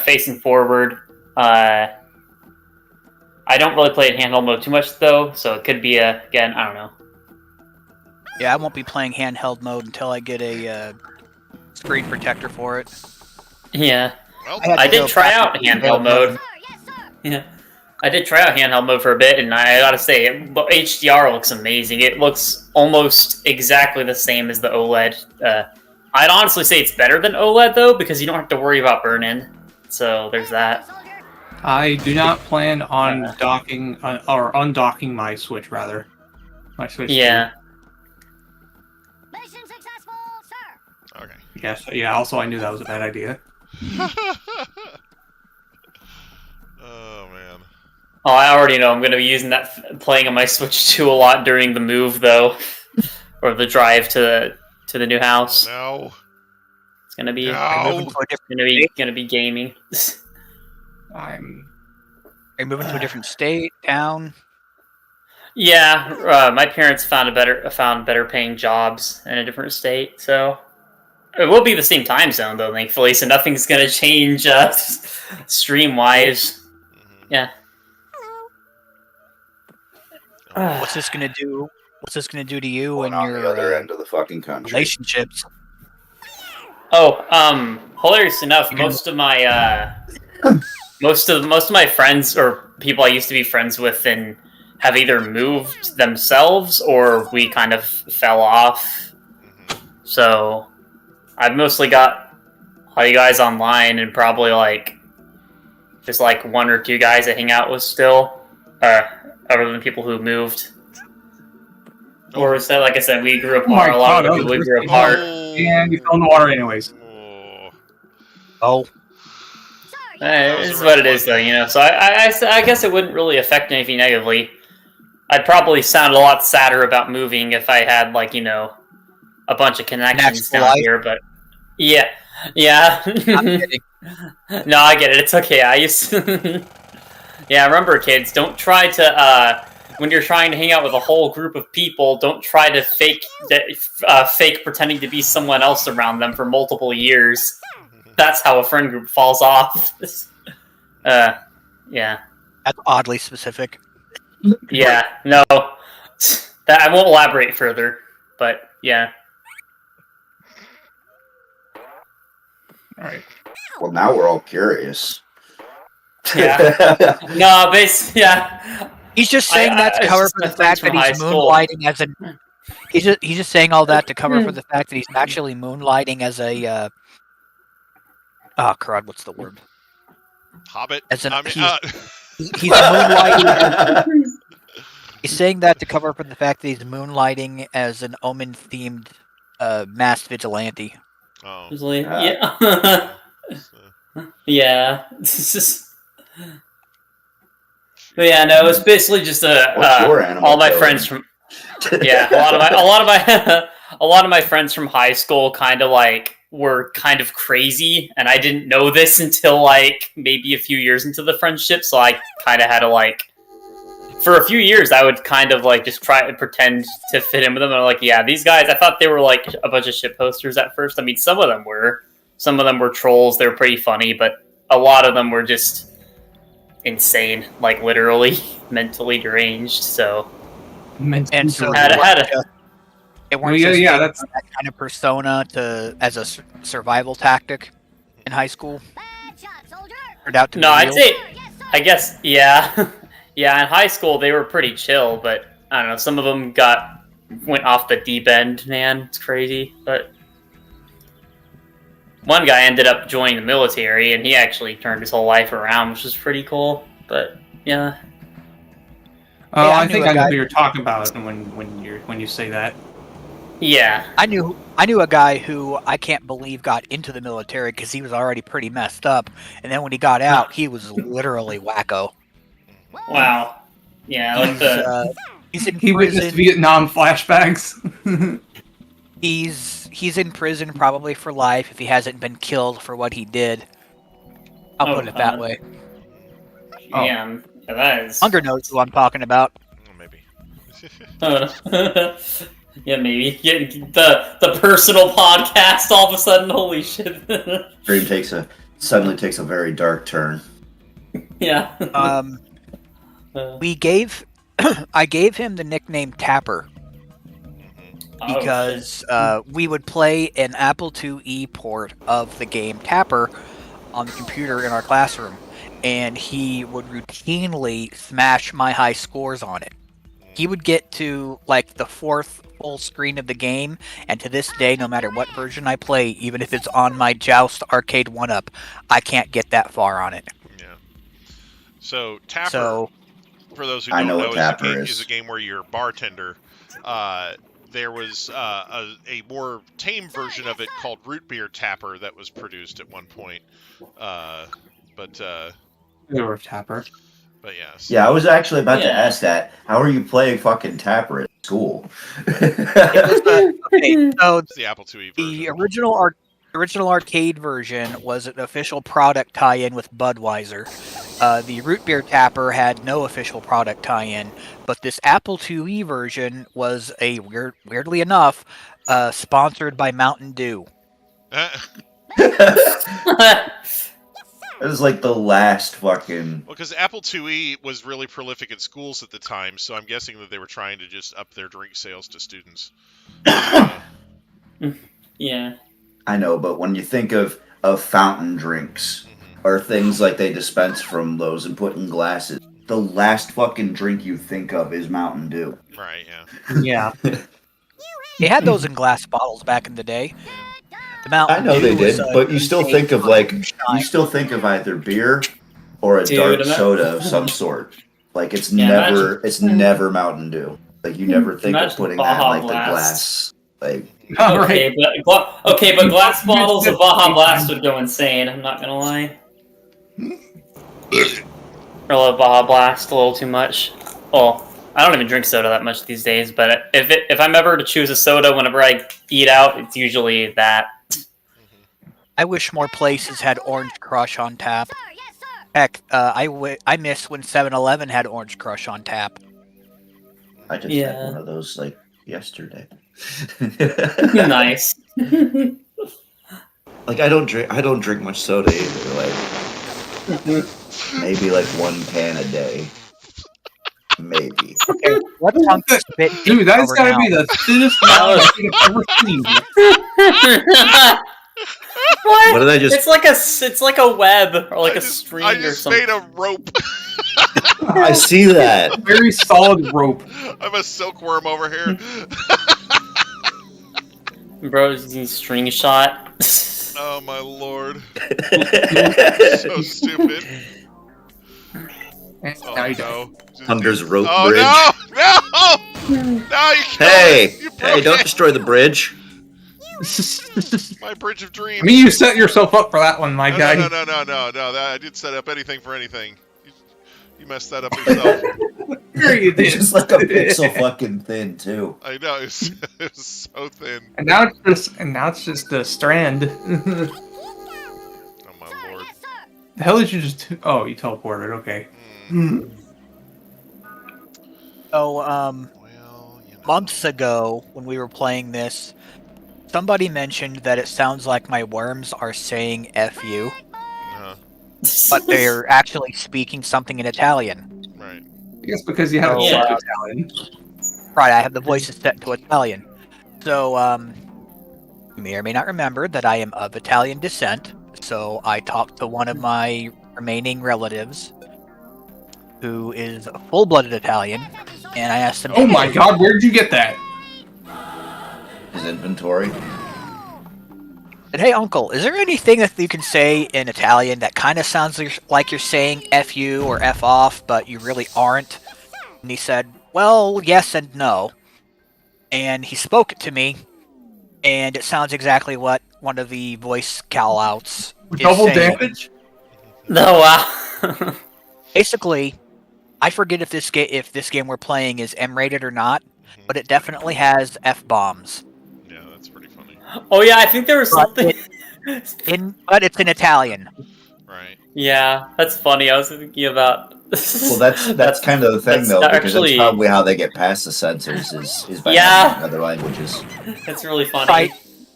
facing forward. I don't really play in handheld mode too much, though, so it could be, again, I don't know. Yeah, I won't be playing handheld mode until I get a screen protector for it. Yeah. Well, I had I to did go try back out to handheld mode. Sir, yes, sir. Yeah. I did try out handheld mode for a bit, and I gotta say, HDR looks amazing. It looks almost exactly the same as the OLED. I'd honestly say it's better than OLED, though, because you don't have to worry about burn-in. So there's that. Soldier. I do not plan on docking or undocking my Switch, rather. My Switch. Yeah. Mission successful, sir. okay. Yes. Yeah. Also, I knew that was a bad idea. Oh man. Oh, I already know I'm going to be using that playing on my Switch 2 a lot during the move, though, or the drive to the new house. No. It's going to be No. going to be gaming. I'm. Are you moving to a different state, town? Yeah, my parents found better paying jobs in a different state, so It will be the same time zone though, thankfully, so nothing's gonna change stream wise. Yeah. What's this gonna do? What's this gonna do to you and on your the other end of the fucking country. relationships? Oh, hilarious enough, most of my friends or people I used to be friends with and have either moved themselves or we kind of fell off. So I've mostly got all you guys online and probably just one or two guys I hang out with still, other than people who moved. Or so, like I said, we grew apart. A lot of the people we grew apart. And you fell in the water anyways. Oh. It's what it is, though, you know. So I guess it wouldn't really affect anything negatively. I'd probably sound a lot sadder about moving if I had, a bunch of connections down here, but yeah. I'm kidding. No, I get it. It's okay. I used to... Yeah, remember, kids, don't try to, when you're trying to hang out with a whole group of people, don't try to fake pretending to be someone else around them for multiple years. That's how a friend group falls off. Yeah. That's oddly specific. Yeah, no. That I won't elaborate further, but yeah. Alright. Well, now we're all curious. Yeah. No, yeah. He's just saying that to cover for the fact that he's moonlighting as a. He's just saying all that to cover for the fact that he's actually moonlighting as a. Oh crud! What's the word? Hobbit. As an, he's he's moonlighting. He's saying that to cover for the fact that he's moonlighting as an omen-themed masked vigilante. Oh. Yeah. Yeah. It's just. But yeah, no, it's basically just all my friends from. Yeah, a lot of my friends from high school kind of were kind of crazy, and I didn't know this until maybe a few years into the friendship. So I kind of had to for a few years, I would kind of just try to pretend to fit in with them. And yeah, these guys, I thought they were a bunch of shit posters at first. I mean, some of them were trolls. They were pretty funny, but a lot of them were just insane, literally mentally deranged. So, And so had a it weren't that's that kind of persona as a survival tactic in high school. Bad shot, soldier. I guess, yeah. Yeah, in high school, they were pretty chill, but I don't know, some of them went off the deep end, man. It's crazy, but one guy ended up joining the military, and he actually turned his whole life around, which was pretty cool, but yeah. Oh, I think I know who you're talking about when you say that. Yeah. I knew a guy who I can't believe got into the military because he was already pretty messed up, and then when he got out, he was literally wacko. Wow. Yeah, he's in He witnessed Vietnam flashbacks. He's in prison probably for life if he hasn't been killed for what he did. I'll put it that way. Damn. Yeah, that is... Hunger knows who I'm talking about. Maybe. Yeah, maybe. The personal podcast all of a sudden, holy shit. Dream suddenly takes a very dark turn. Yeah. I gave him the nickname Tapper because we would play an Apple IIe port of the game Tapper on the computer in our classroom, and he would routinely smash my high scores on it. He would get to the fourth full screen of the game, and to this day, no matter what version I play, even if it's on my Joust Arcade 1-Up, I can't get that far on it. Yeah. So Tapper, for those who don't know is a game where you're a bartender. There was a more tame version of it called Root Beer Tapper that was produced at one point. Tapper. But yes. Yeah, I was actually about to ask that. How are you playing fucking Tapper at school? Okay, so it's the Apple IIe version. The original arcade version was an official product tie-in with Budweiser. The Root Beer Tapper had no official product tie-in, but this Apple IIe version was weirdly enough, sponsored by Mountain Dew. It was like the last fucking. Well, because Apple IIe was really prolific at schools at the time, so I'm guessing that they were trying to just up their drink sales to students. Yeah. I know, but when you think of fountain drinks or things like they dispense from those and put in glasses, the last fucking drink you think of is Mountain Dew. Right, yeah. Yeah. They had those in glass bottles back in the day. The Mountain I know they Dew was, did, but you still think of either beer or a Dude, dark ima- soda of some sort. Like it's Yeah, never Mountain Dew. Like you never think of Imagine putting that in Baja like the Blast. glass. Like All Okay, right. but glass bottles of Baja Blast would go insane. I'm not gonna lie. I love Baja Blast a little too much. Well, I don't even drink soda that much these days. But if I'm ever to choose a soda whenever I eat out, it's usually that. I wish more places had Orange Crush on tap. Sir, yes, sir. Heck, I miss when 7-Eleven had Orange Crush on tap. I just Yeah. had one of those like yesterday. Nice. Like I don't drink much soda either. Like maybe like 1 can a day. Maybe. Okay, what chunk of spit Dude, that's over gotta now? be the thinnest mountain I've ever seen. What did I just? It's like a web or like a string I or just something. made a rope. I see that. Very solid rope. I'm a silkworm over here. Bro, using string shot. Oh my lord. So stupid. Oh Now you no. Hunter's rope Oh bridge. no! No! No, you killed Hey, it! You broke hey! Don't it! destroy the bridge. My bridge of dreams. I mean, you set yourself up for that one, my no, guy. no, no, no, no, no, no. I didn't set up anything for anything. You messed that up yourself. Sure you It's did. just like a pixel fucking thin too. I know, it was so thin. And now it's just a strand. The Oh my lord. Yes, sir. hell did you just? Oh, you teleported. Okay. So, Well, you know. months ago, when we were playing this, somebody mentioned that it sounds like my worms are saying F you, Uh-huh. but they're actually speaking something in Italian. Right. I guess because you have Oh, a yeah. set Italian. Right, I have the voices set to Italian. So, you may or may not remember that I am of Italian descent, so I talked to one of my remaining relatives, who is full-blooded Italian, and I asked him, Oh my God, where did you get that? His inventory. "Hey, uncle, is there anything that you can say in Italian that kind of sounds like you're saying F you or F off, but you really aren't?" And he said, "Well, yes and no." And he spoke it to me, and it sounds exactly what one of the voice call-outs is Double saying. damage? No, wow. Basically, I forget if this game we're playing is M-rated or not, but it definitely has F-bombs. Yeah, that's pretty funny. Oh yeah, I think there was something. But it's in Italian. Right. Yeah, that's funny. I was thinking about. Well, that's kind of the thing that's though, because actually- that's probably how they get past the censors is by Yeah. having other languages. That's really funny. Right.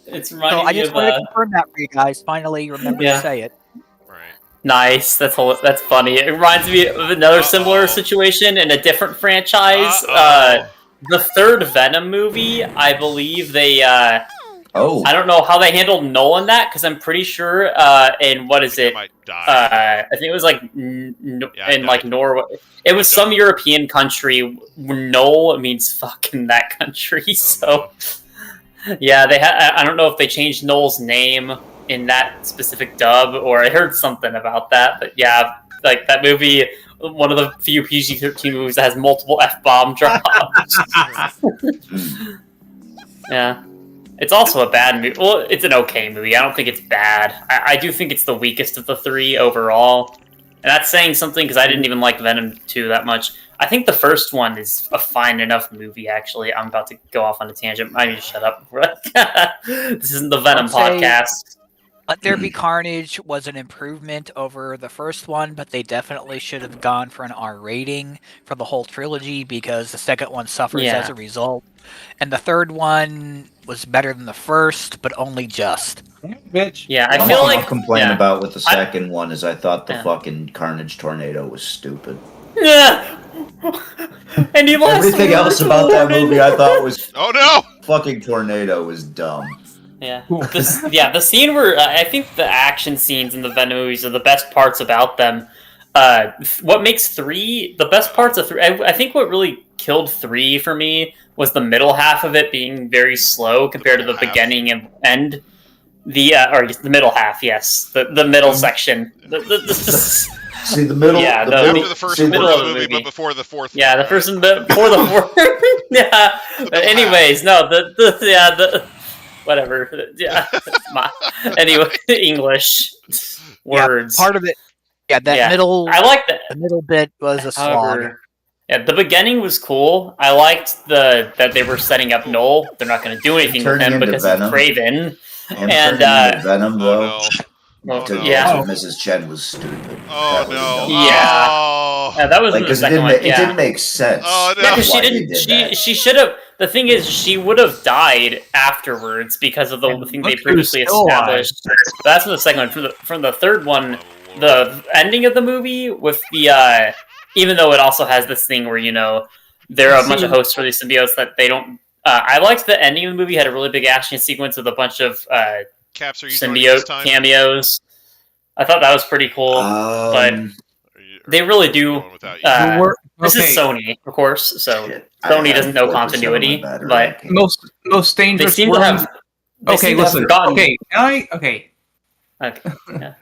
It's So reminding I me just of. wanted to confirm that for you guys. Finally, remember Yeah. to say it. Right. Nice. That's funny. It reminds me of another similar situation in a different franchise. Uh-oh. The third Venom movie, I believe they. Oh, I don't know how they handled Null in that because I'm pretty sure. In what is I it? might die. I think it was like I in like died. Norway. It was some European country. Null means fucking that country. So yeah, they had. I don't know if they changed Null's name in that specific dub, or I heard something about that. But yeah, like that movie, one of the few PG-13 movies that has multiple F-bomb drops. Yeah. It's also a bad movie. Well, it's an okay movie. I don't think it's bad. I do think it's the weakest of the three overall. And that's saying something because I didn't even like Venom 2 that much. I think the first one is a fine enough movie, actually. I'm about to go off on a tangent. I need to shut up. This isn't the Venom podcast. Let There Be Carnage was an improvement over the first one, but they definitely should have gone for an R rating for the whole trilogy because the second one suffers as a result. And the third one was better than the first, but only just. Bitch. Yeah, I All feel I'm like gonna complain about with the second one is I thought the fucking Carnage tornado was stupid. Yeah. And he lost Everything else about that movie I thought was Oh no! fucking tornado was dumb. Yeah, the scene where I think the action scenes in the Venom movies are the best parts about them. What makes 3 the best parts of 3? I think what really killed 3 for me was the middle half of it being very slow compared to the beginning and end. Or the middle half, yes, the middle section. See the middle. Yeah, After the first middle of of the the movie, movie. but before the fourth. Yeah, the first one before the fourth. Yeah. But anyways, no, the whatever. Yeah. Anyway, English words. Yeah, part of it. Yeah, that middle. I like that. The middle bit was a slog. Yeah, the beginning was cool. I liked that they were setting up Noel. They're not going to do anything with him because of Craven. And Venom though. Yeah. Mrs. Chen was stupid. Oh no! Yeah, that was like, the second one. It didn't make sense. Oh no! Yeah, because she didn't. She should have. The thing is, she would have died afterwards because of the thing they previously established. That's from the second one. From the third one, the ending of the movie with the even though it also has this thing where there are a bunch of hosts for these symbiotes that they don't. I liked the ending of the movie. Had a really big action sequence with a bunch of Caps are symbiote cameos. I thought that was pretty cool, but they really do. This is Sony, of course, so Sony doesn't know continuity. But most dangerous. They seem to have. Okay, listen. Okay, Okay. Yeah.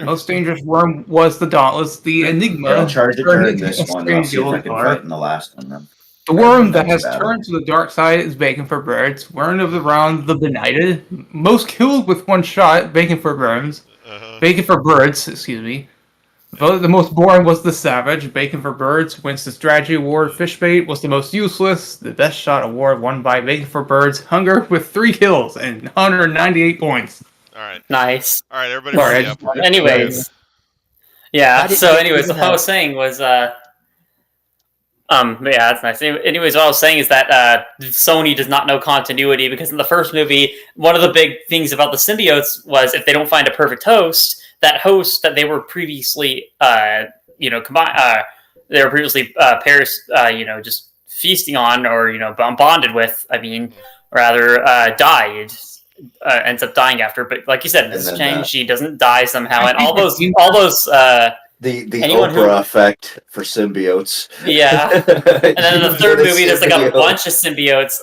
Most dangerous worm was the Dauntless, the Enigma. I'll charge it during this one. I'll see if I can fight in the last one. Then. The worm that has turned to the dark side is Bacon for Birds. Worm of the Round, the Benighted. Most killed with one shot, Bacon for Birds. Bacon for Birds, excuse me. The most boring was the Savage. Bacon for Birds wins the Strategy Award. Fishbait was the most useless. The Best Shot Award won by Bacon for Birds. Hunger with 3 kills and 198 points. All right. Nice. All right, everybody. Anyways. Yeah, so anyways, what I was saying was... yeah, that's nice. Anyways, what I was saying is that Sony does not know continuity because in the first movie, one of the big things about the symbiotes was if they don't find a perfect host, that host that they were previously, combined, they were previously pairs, just feasting on or bonded with. I mean, rather died. Ends up dying after, but like you said, Mrs. Chang, she doesn't die somehow, and all those. The Oprah effect for symbiotes. Yeah. And then in the third movie, there's like a bunch of symbiotes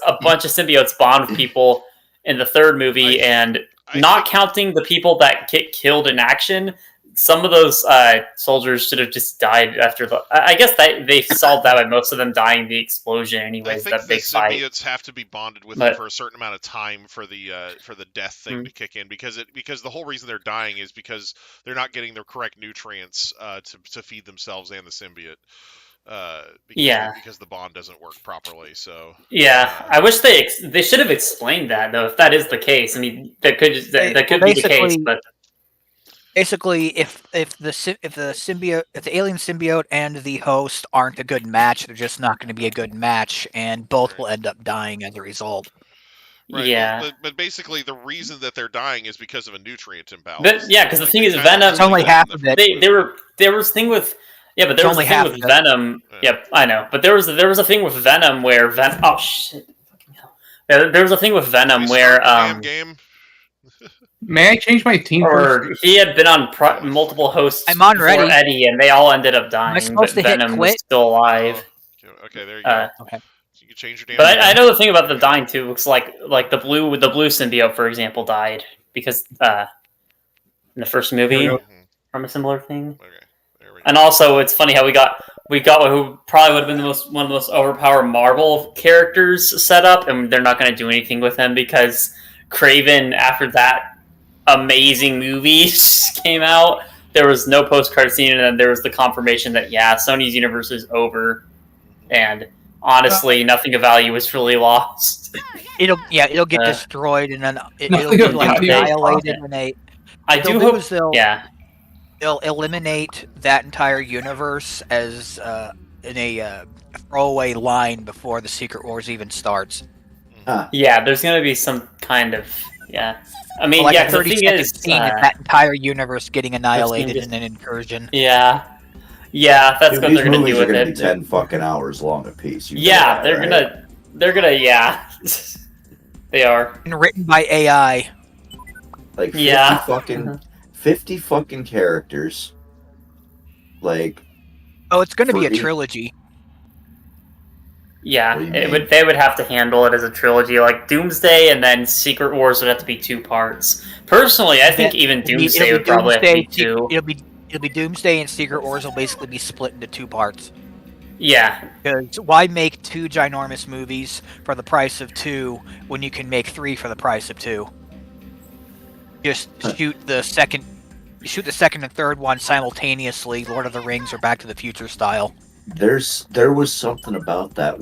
bond with people in the third movie, and not counting the people that get killed in action, some of those soldiers should have just died after the... I guess that they solved that by most of them dying in the explosion anyways, that big fight. I think the symbiotes have to be bonded with them for a certain amount of time for the death thing to kick in, because the whole reason they're dying is because they're not getting the correct nutrients to feed themselves and the symbiote. Because the bond doesn't work properly. So I wish they should have explained that though. If that is the case, I mean, that could be the case, but... Basically, if the alien symbiote and the host aren't a good match, they're just not going to be a good match, and both will end up dying as a result. Right. Yeah, but basically, the reason that they're dying is because of a nutrient imbalance. But, yeah, because the thing is, Venom. It's only half of it. There was a thing with. Yeah, but there was a thing with Venom. Yep, I know. But there was a thing with Venom where Venom. Oh shit! Fucking hell. Yeah, there was a thing with Venom where game. May I change my team? Or he had been on multiple hosts I'm on ready. before Eddie, and they all ended up dying. Am I supposed to Venom hit was quit? still alive. Oh, okay, there you go. Okay. So you can change your damn. But I know the thing about the dying too. Looks like the blue symbiote, for example, died because in the first movie from a similar thing. Okay, there we go. And also, it's funny how we got who probably would have been one of the most overpowered Marvel characters set up, and they're not going to do anything with him because Craven, after that amazing movie came out, there was no post-credit scene, and then there was the confirmation that Sony's universe is over, and honestly, nothing of value was really lost. It'll get destroyed, and then it'll be like annihilated when they I They'll do do hope. is they'll Yeah. they'll eliminate that entire universe as in a throwaway line before the Secret Wars even starts. Yeah, there's gonna be some kind of I mean, So like yeah, a 'cause the thing 30-second is, scene of that entire universe getting annihilated just- in an incursion. yeah, that's Dude, what these they're gonna movies do are with gonna be it. 10 fucking hours long a piece. You know Yeah, that, they're right? gonna, they are. And written by AI. Like 50 Yeah. fucking 50 fucking characters. Like, Oh, it's going to be a Free. trilogy. Yeah, What do you mean? they would have to handle it as a trilogy, like Doomsday, and then Secret Wars would have to be 2 parts. Personally, I think even Doomsday would probably have to be 2. It'll be Doomsday and Secret Wars will basically be split into 2 parts. Yeah, Because why make 2 ginormous movies for the price of 2 when you can make 3 for the price of 2? Just shoot the second and third one simultaneously, Lord of the Rings or Back to the Future style. there was something about that.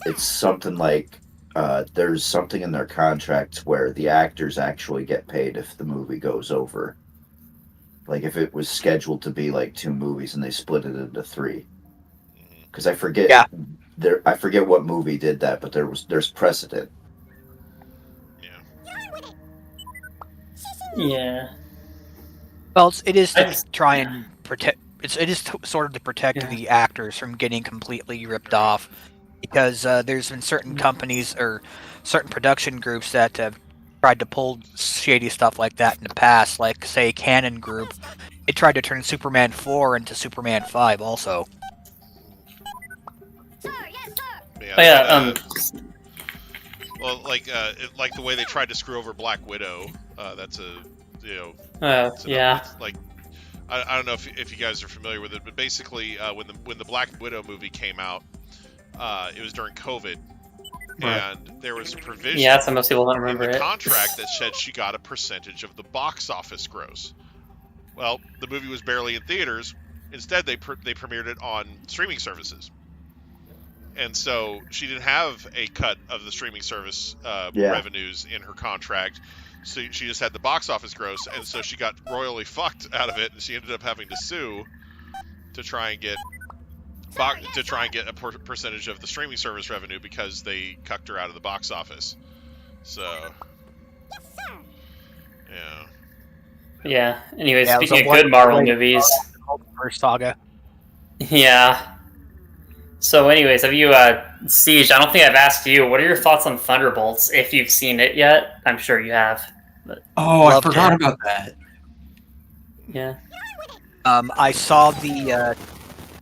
It's something like there's something in their contracts where the actors actually get paid if the movie goes over. Like if it was scheduled to be like 2 movies and they split it into 3. Because I forget. Yeah. I forget what movie did that, but there's precedent. yeah. Well, it is to I- try and protect. It is sort of to protect the actors from getting completely ripped off, because there's been certain companies or certain production groups that have tried to pull shady stuff like that in the past. Like say Canon Group, it tried to turn Superman 4 into Superman 5 also. Sir, yes, sir. Yeah, Oh, well, like the way they tried to screw over Black Widow. That's a it's yeah. I don't know if you guys are familiar with it, but basically when the Black Widow movie came out, it was during COVID, and there was a provision Yeah, so most people don't in remember the it. contract that said she got a percentage of the box office gross. Well, the movie was barely in theaters. Instead, they premiered it on streaming services, and so she didn't have a cut of the streaming service revenues in her contract. So she just had the box office gross, and so she got royally fucked out of it, and she ended up having to sue to try and get a percentage of the streaming service revenue because they cucked her out of the box office. So, yeah. Yeah. Anyway, Yeah, it was speaking a of good wonderful Marvel way to movies. First saga. Yeah. So, anyways, have you, Siege, I don't think I've asked you, what are your thoughts on Thunderbolts, if you've seen it yet? I'm sure you have. But, Oh, I Loved forgot it. about that. yeah. I saw the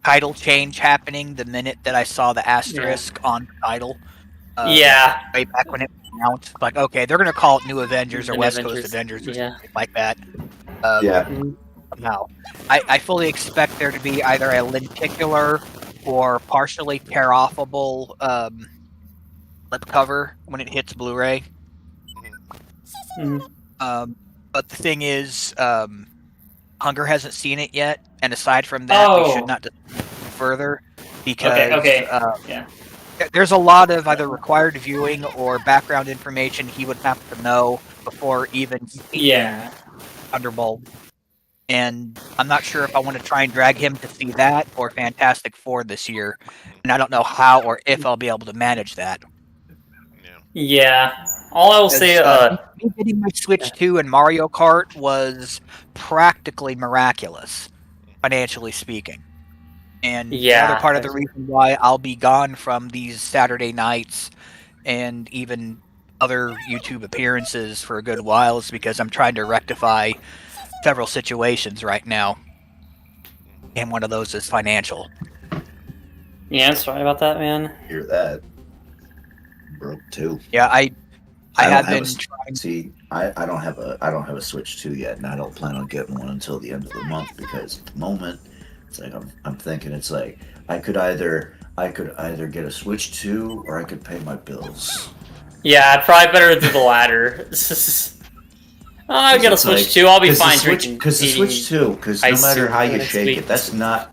title change happening the minute that I saw the asterisk on the title. Yeah. Way back when it was announced. Like, okay, they're going to call it New Avengers or New West Avengers, Coast Avengers or yeah. something like that. Yeah. Somehow. I fully expect there to be either a lenticular or partially tear-offable lip cover when it hits Blu-ray. Mhm. But the thing is, Hunger hasn't seen it yet, and aside from that, we should not discuss further because Okay. Yeah. there's a lot of either required viewing or background information he would have to know before even seeing Yeah. Thunderbolt. And I'm not sure if I want to try and drag him to see that or Fantastic Four this year, and I don't know how or if I'll be able to manage that. Yeah. All I will say, Me getting my Switch 2 and Mario Kart was practically miraculous, financially speaking. And Yeah, another part of the reason why I'll be gone from these Saturday nights and even other YouTube appearances for a good while is because I'm trying to rectify several situations right now. And one of those is financial. yeah, I'm sorry about that, man. Hear that? Broke too. Yeah, I don't have have been a- trying. See, I don't have a Switch 2 yet, and I don't plan on getting one until the end of the month because at the moment, it's like I'm thinking it's like I could either get a Switch 2 or I could pay my bills. Yeah, I'd probably better do the latter. I'll get a It's Switch like- cause2. I'll be the fine Switch- drinking. Because the eating Switch 2, because no ice matter soup how you next shake week. it, that's not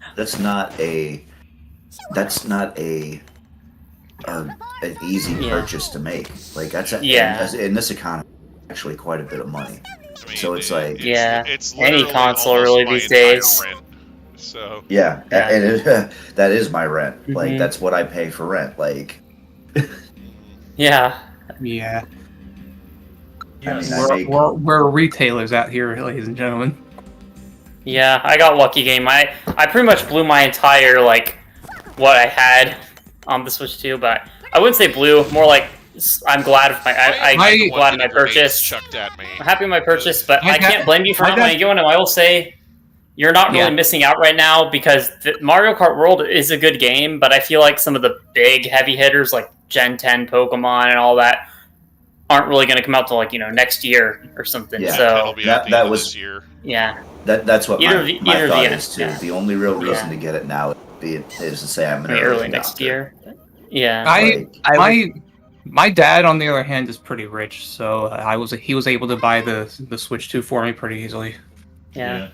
an easy Yeah. purchase to make. Like that's Yeah. in this economy, actually quite a bit of money. I mean, So it's like it's any literally console almost really my these entire days. rent. So yeah, and that is my rent. Like Mhm. that's what I pay for rent. Like Yeah. Yeah. I mean, We're retailers out here, ladies and gentlemen. Yeah, I got lucky game. I pretty much blew my entire like what I had on the Switch 2, but I wouldn't say blew. More like I'm glad of I'm glad of my purchase. Chucked at me. I'm happy with my purchase, but I I can't blame you for not wanting to get one. And I will say you're not really missing out right now because Mario Kart World is a good game, but I feel like some of the big heavy hitters like Gen 10 Pokemon and all that aren't really going to come out till next year or something. Yeah, so that was this year. Yeah. That's what my thought is too. Yeah. The only real reason to get it now is to say I'm an early next year. Yeah. My dad, on the other hand, is pretty rich, so he was able to buy the Switch 2 for me pretty easily. Yeah.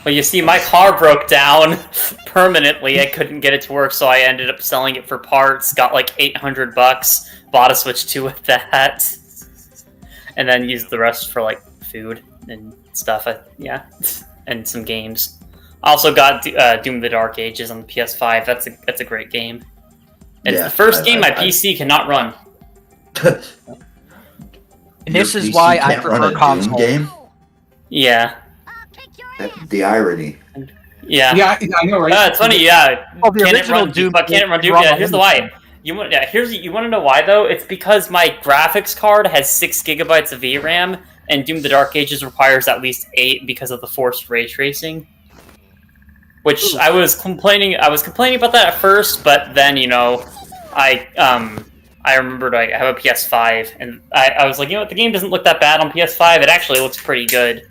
Well, you see, my car broke down permanently. I couldn't get it to work, so I ended up selling it for parts. Got like $800. Bought a Switch 2 with that, and then used the rest for like food and stuff. And some games. Also got Doom of the Dark Ages on the PS5. That's a great game. It's the first game my PC cannot run. And this is why I prefer console. Game? Yeah. The irony. Yeah. Yeah, I know, right? It's funny. Yeah. Well, the original Doom. But can't it run Doom? Yeah. Here's the why. You want to know why though? It's because my graphics card has 6 gigabytes of VRAM, and Doom: The Dark Ages requires at least 8 because of the forced ray tracing. Which I was complaining about that at first, but then I remembered I have a PS5, and I was like, the game doesn't look that bad on PS5. It actually looks pretty good.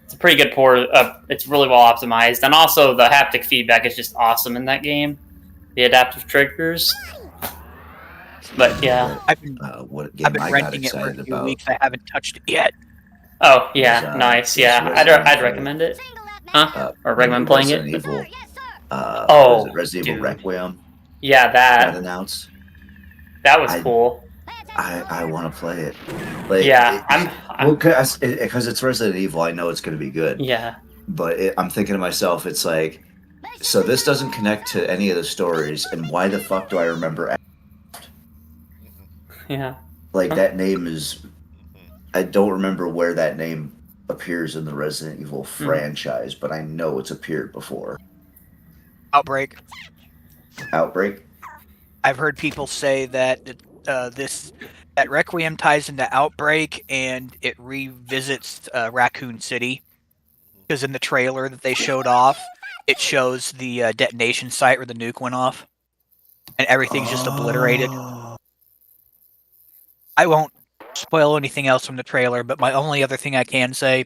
It's a pretty good port. It's really well optimized, and also the haptic feedback is just awesome in that game. The adaptive triggers. But yeah, I've been renting it for a few weeks. I haven't touched it yet. Oh yeah, nice. Yeah, I'd recommend it. Huh? Or recommend playing it. Evil. Resident Evil Requiem. Yeah, that announced. That was cool. I want to play it. Like, because it's Resident Evil, I know it's going to be good. Yeah. But I'm thinking to myself, it's like, so this doesn't connect to any of the stories, and why the fuck do I remember? Yeah. Like that name is, I don't remember where that name appears in the Resident Evil franchise, but I know it's appeared before. Outbreak. I've heard people say that that Requiem ties into Outbreak and it revisits Raccoon City, because in the trailer that they showed off, it shows the detonation site where the nuke went off, and everything's just obliterated. I won't spoil anything else from the trailer, but my only other thing I can say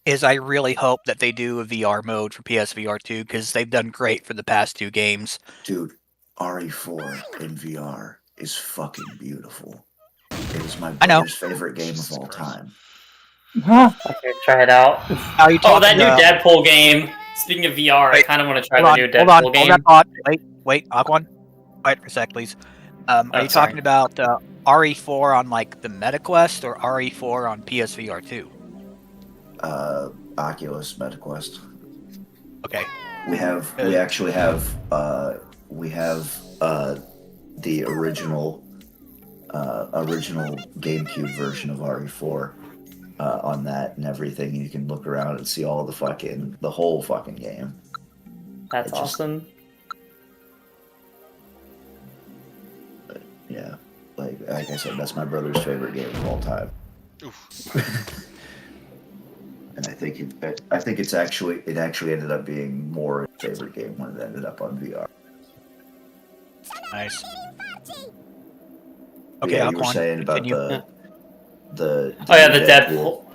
is I really hope that they do a VR mode for PSVR 2, because they've done great for the past 2 games. Dude, RE4 in VR is fucking beautiful. It is my brother's favorite game of all time. Okay, try it out. That new Deadpool game. Speaking of VR, I kind of want to try the new Deadpool game. Hold on. Wait, Aquan. Quiet for a sec, please. Are you talking about RE4 on like the MetaQuest or RE4 on PSVR 2? Oculus MetaQuest. Okay. We actually have the original GameCube version of RE4 on that and everything. You can look around and see all the whole fucking game. That's awesome. Yeah, like I said, that's my brother's favorite game of all time. And I think it actually ended up being more his favorite game when it ended up on VR. Nice. Okay, you were saying about the Deadpool.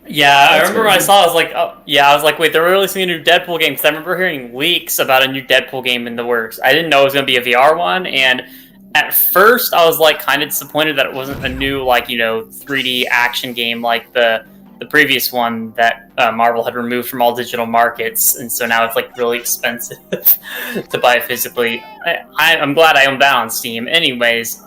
Yeah, I remember when I saw it, I was like, wait, they're releasing a new Deadpool game, because I remember hearing leaks about a new Deadpool game in the works. I didn't know it was going to be a VR one, and at first I was like kind of disappointed that it wasn't a new 3D action game like the previous one that Marvel had removed from all digital markets, and so now it's like really expensive to buy it physically. I'm glad I own that on Steam. Anyways,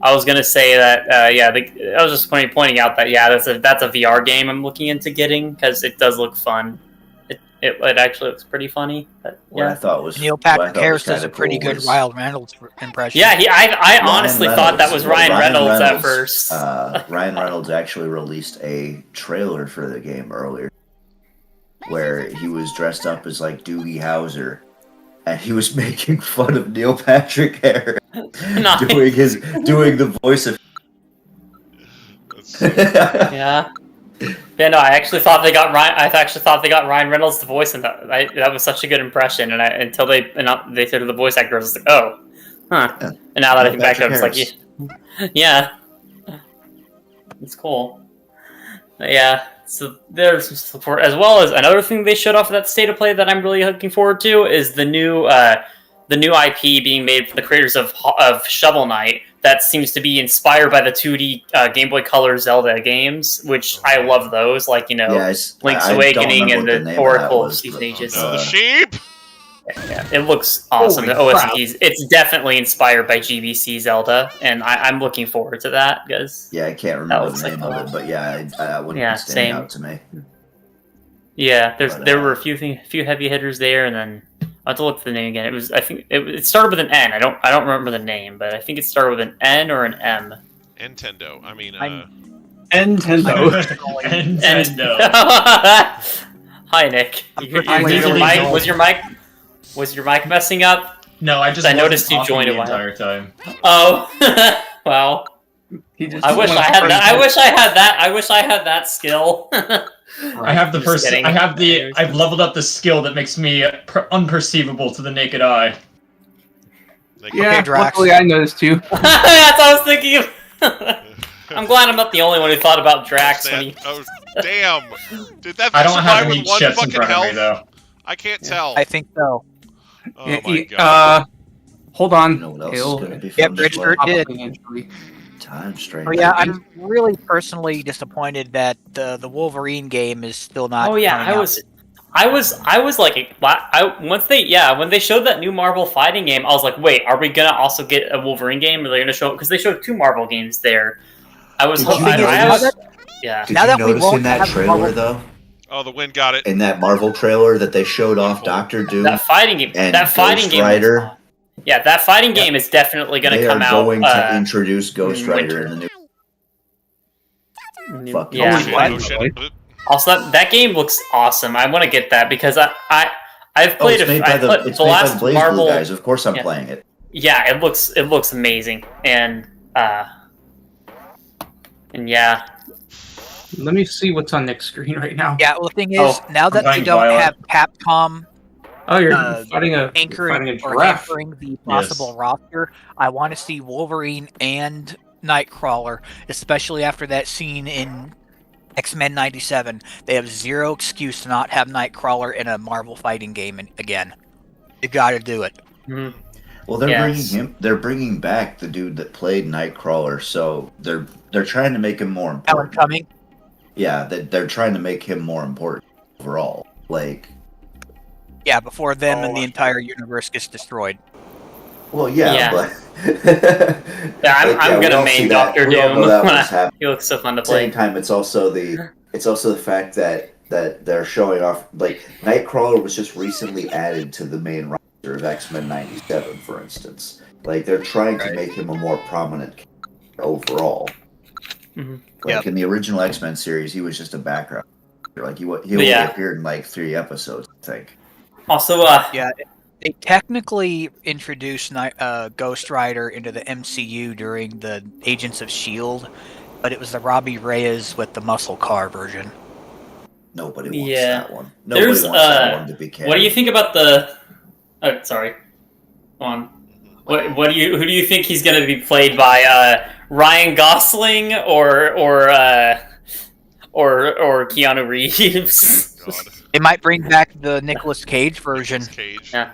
I was gonna say that, I was just pointing out that that's a VR game I'm looking into getting because it does look fun. It actually looks pretty funny. But, What I thought was Neil what I Patrick thought Harris was does a kinda pretty cool good was Ryan Reynolds impression. Yeah, I honestly thought that was Ryan Ryan Reynolds at first. Ryan Reynolds actually released a trailer for the game earlier, where he was dressed up as like Doogie Howser, and he was making fun of Neil Patrick Harris doing the voice of. Yeah. Yeah, no, I actually thought they got Ryan Reynolds the voice, and that was such a good impression. And until they said the voice actor, I was like, oh, huh. Yeah. And now that I think back Patrick to it, it's like, yeah, it's cool. Yeah, so there's some support as well as another thing they showed off of that state of play that I'm really looking forward to is the new IP being made from the creators of Shovel Knight. That seems to be inspired by the 2D Game Boy Color Zelda games, which I love those, like, Link's Awakening and the Oracle of Season Ages. The sheep! Yeah, it looks awesome. The Holy crap. OSTs, it's definitely inspired by GBC Zelda, and I'm looking forward to that, because... Yeah, I can't remember the name of it, but I wouldn't be standing out to me. Yeah, there were a few heavy hitters there, and then I'll have to look for the name again. It started with an N. I don't remember the name, but I think it started with an N or an M. Nintendo. I mean, Nintendo. Nintendo. Hi, Nick. Was your mic messing up? No, I noticed you joined the a while. entire time. Oh, well. I wish I had that. I wish I had that skill. I have I've leveled up the skill that makes me unperceivable to the naked eye. Yeah, Drax. luckily I noticed too. That's what I was thinking of. I'm glad I'm not the only one who thought about Drax when he... Oh, damn! Did that I don't have any with one chips in fucking front health? of me, though. I can't tell. I think so. Oh my god. Hold on. You know what else is gonna be fun Yep, as Richard well? did. Time Strain. Oh yeah, I'm really personally disappointed that the Wolverine game is still not. Oh yeah, coming I was like, when they showed that new Marvel fighting game, I was like, wait, are we gonna also get a Wolverine game? Are they gonna show? Because they showed 2 Marvel games there. I was hoping. Yeah. Did Now you that we notice won't in that have trailer Marvel- though? Oh, the wind got it. In that Marvel trailer that they showed off Doctor Doom That fighting game. and That fighting Ghost game. Rider. Yeah, that fighting game is definitely gonna They come are out. going to introduce Ghost Rider winter. in the new. Fuck Yeah. Shit, what? oh shit. Also, that game looks awesome. I want to get that because I've played it's made by the last Blaze Marvel Blue guys. Of course, I'm Yeah. playing it. Yeah, it looks amazing, and yeah. Let me see what's on Nick's screen right now. Yeah, well, the thing is, Oh, now that I'm they don't Violet. have Capcom Oh, you're fighting you're anchoring fighting a or giraffe. anchoring the possible roster, I want to see Wolverine and Nightcrawler, especially after that scene in X-Men '97. They have zero excuse to not have Nightcrawler in a Marvel fighting game again. You got to do it. Mm-hmm. Well, they're Yes. bringing him. They're bringing back the dude that played Nightcrawler, so they're trying to make him more Alan important. Cumming. Yeah, they're trying to make him more important overall. Like, Yeah, before them and the Oh. entire universe gets destroyed. well, yeah, Yeah. but Yeah, I'm we gonna all main see that. Doctor We all know that Doom. was happening. He looks so fun to At the same play. time, it's also the fact that they're showing off, like, Nightcrawler was just recently added to the main roster of X-Men '97, for instance. Like, they're trying to make him a more prominent character overall. Mhm. Like, Yep. in the original X-Men series, he was just a background. Like, he only Yeah. appeared in, like, 3 episodes, I think. Also, Yeah, they technically introduced Ghost Rider into the MCU during the Agents of S.H.I.E.L.D., but it was the Robbie Reyes with the muscle car version. Nobody wants Yeah. that one. Nobody There's, wants that one to be canon. what do you think about the? Oh, sorry. Go on. Who do you think he's gonna be played by? Ryan Gosling or Keanu Reeves? God. They might bring back the Nicolas Cage version. Cage. Yeah.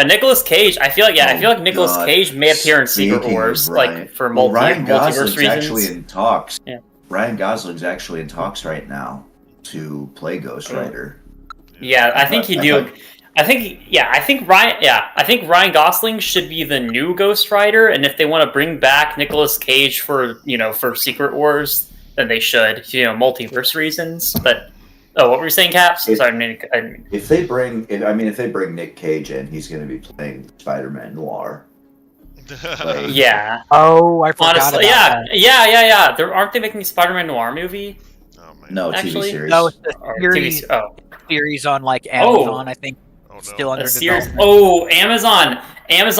Nicolas Cage. I feel like Nicolas God. Cage may appear in Secret Speaking Wars, of Ryan- like for Well, Ryan multiverse Gosling's reasons. actually in talks. Yeah. Ryan Gosling's actually in talks right now to play Ghost Rider. Yeah, I think But he'd do. I think Ryan Gosling should be the new Ghost Rider, and if they want to bring back Nicolas Cage for Secret Wars, then they should, multiverse reasons. But what were you saying, Caps? Sorry, if they bring Nick Cage in, he's going to be playing Spider-Man Noir. Like, yeah. Oh, I forgot. Honestly, about that. yeah. Aren't they making a Spider-Man Noir movie? Oh, man. No, Actually? TV series. No, it's a series on like Amazon, I think. Oh, no. Still under Series? development. Oh, Amazon has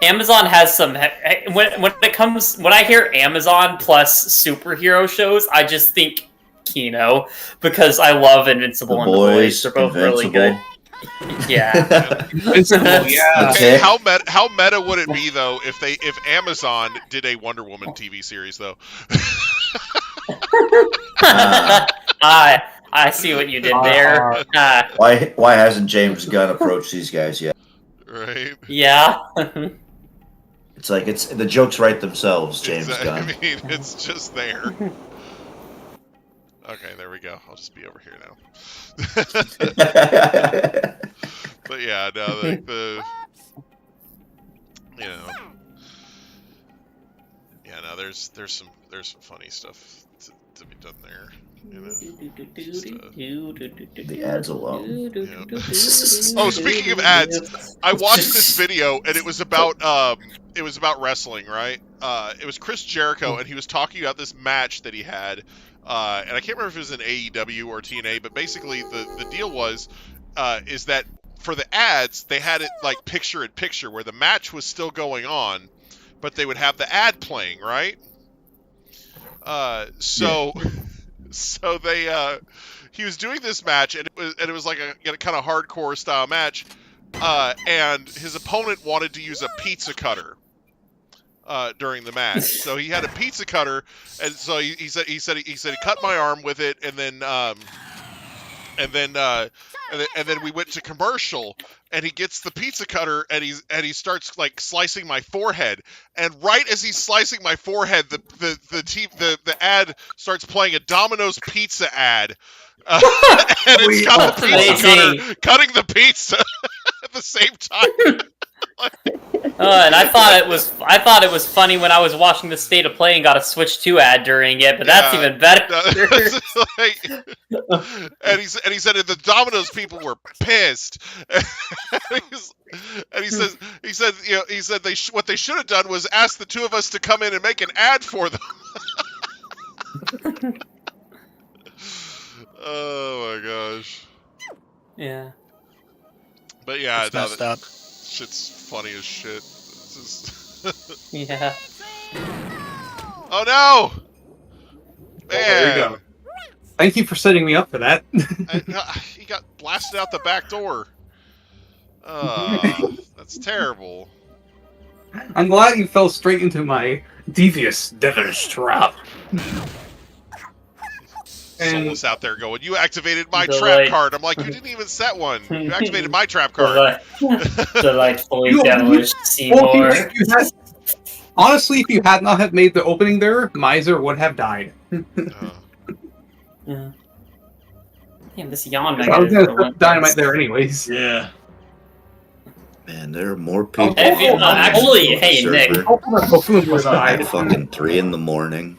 Amazon has some. When I hear Amazon plus superhero shows, I just think Kino, because I love Invincible and The Boys. They're both really good. Yeah. Yeah. Okay, how meta would it be though if Amazon did a Wonder Woman TV series though? I see what you did there. Why hasn't James Gunn approached these guys yet? Right. Yeah. It's like the jokes write themselves, James Gunn. I mean, it's just there. Okay, there we go. I'll just be over here now. But yeah, no, there's some funny stuff to be done there. The ads alone. Yeah. Oh, speaking of ads, I watched this video and it was about wrestling, right? It was Chris Jericho and he was talking about this match that he had, and I can't remember if it was in AEW or TNA, but basically the deal was is that for the ads they had it like picture in picture where the match was still going on, but they would have the ad playing, right? So they he was doing this match and it was like a kind of hardcore style match, and his opponent wanted to use a pizza cutter during the match. So he had a pizza cutter, and so he said he cut my arm with it, and then we went to commercial, and he gets the pizza cutter and he starts like slicing my forehead, and right as he's slicing my forehead, the ad starts playing a Domino's pizza ad, and it's got the pizza cutter cutting the pizza at the same time. And I thought it was funny when I was watching the State of Play and got a Switch 2 ad during it, but that's even better. And he said the Domino's people were pissed. And he said what they should have done was ask the two of us to come in and make an ad for them. Oh my gosh. Yeah. But yeah, messed up. Shit's funny as shit. Just... Yeah. Oh no! Man, there you go. Thank you for setting me up for that. He got blasted out the back door. That's terrible. I'm glad you fell straight into my devilish trap. Soulless out there going, you activated my trap card. I'm like, you didn't even set one. You activated my trap card. Delightfully devilish Seymour. Honestly, if you had not have made the opening there, Miser would have died. Yeah. Damn, this yawn. I was gonna put dynamite there anyways. Yeah. Man, there are more people. Actually, hey Nick. At fucking 3 a.m.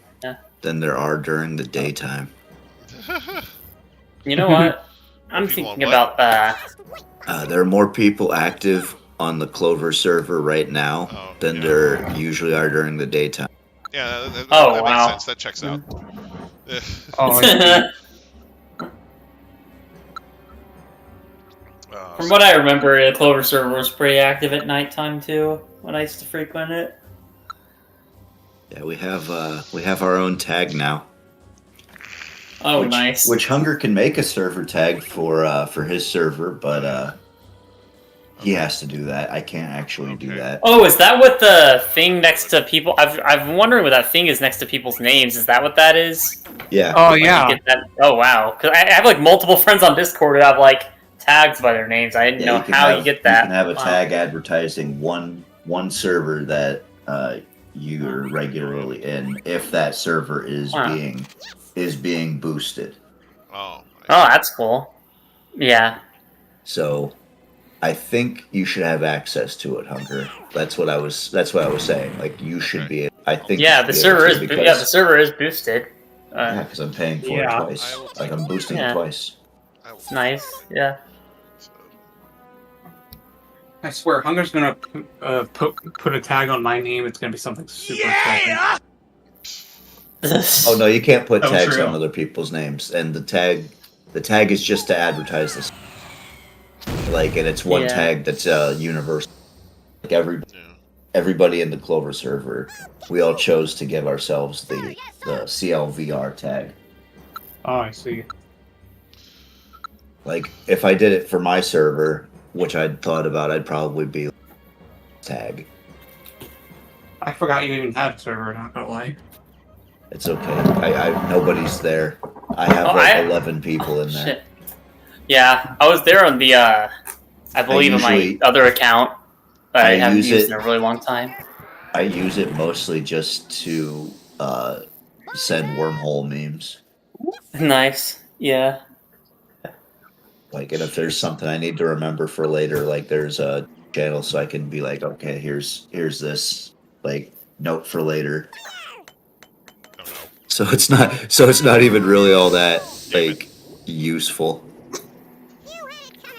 than there are during the daytime. You know what? I'm thinking about there are more people active on the Clover server right now than there usually are during the daytime. Yeah, that wow. makes sense. That checks out. From what I remember, the Clover server was pretty active at nighttime too, when I used to frequent it. Yeah, we have our own tag now. Oh, nice. Which Hunger can make a server tag for his server, but he has to do that. I can't actually do that. Oh, is that what the thing next to people? I've been wondering what that thing is next to people's names. Is that what that is? Yeah. Oh like, yeah. Oh wow. Because I have like multiple friends on Discord who have like tags by their names. I didn't know how you get that. You can have a tag advertising one server that you're regularly in, if that server is being boosted. Oh, that's cool. Yeah. So I think you should have access to it, Hunter. That's what I was saying. Like you should be. I think. Yeah, the server is boosted. Yeah, because I'm paying for it twice. Like I'm boosting it twice. Nice. Yeah. I swear, Hunger's gonna put a tag on my name. It's gonna be something super exciting. Oh no, you can't put Oh, tags true. on other people's names, and the tag is just to advertise this. Like, and it's one tag that's universal. Like everybody in the Clover server, we all chose to give ourselves the CLVR tag. Oh, I see. Like, if I did it for my server, which I'd thought about, I'd probably be tag. I forgot you even had a server. Not gonna lie. It's okay. I nobody's there. I have 11 people in there. Shit. Yeah, I was there on the, I believe on my other account, but I haven't used it in a really long time. I use it mostly just to send wormhole memes. Nice. Yeah. Like, and if there's something I need to remember for later, like there's a channel so I can be like, okay, here's this like note for later. So it's not even really all that like useful.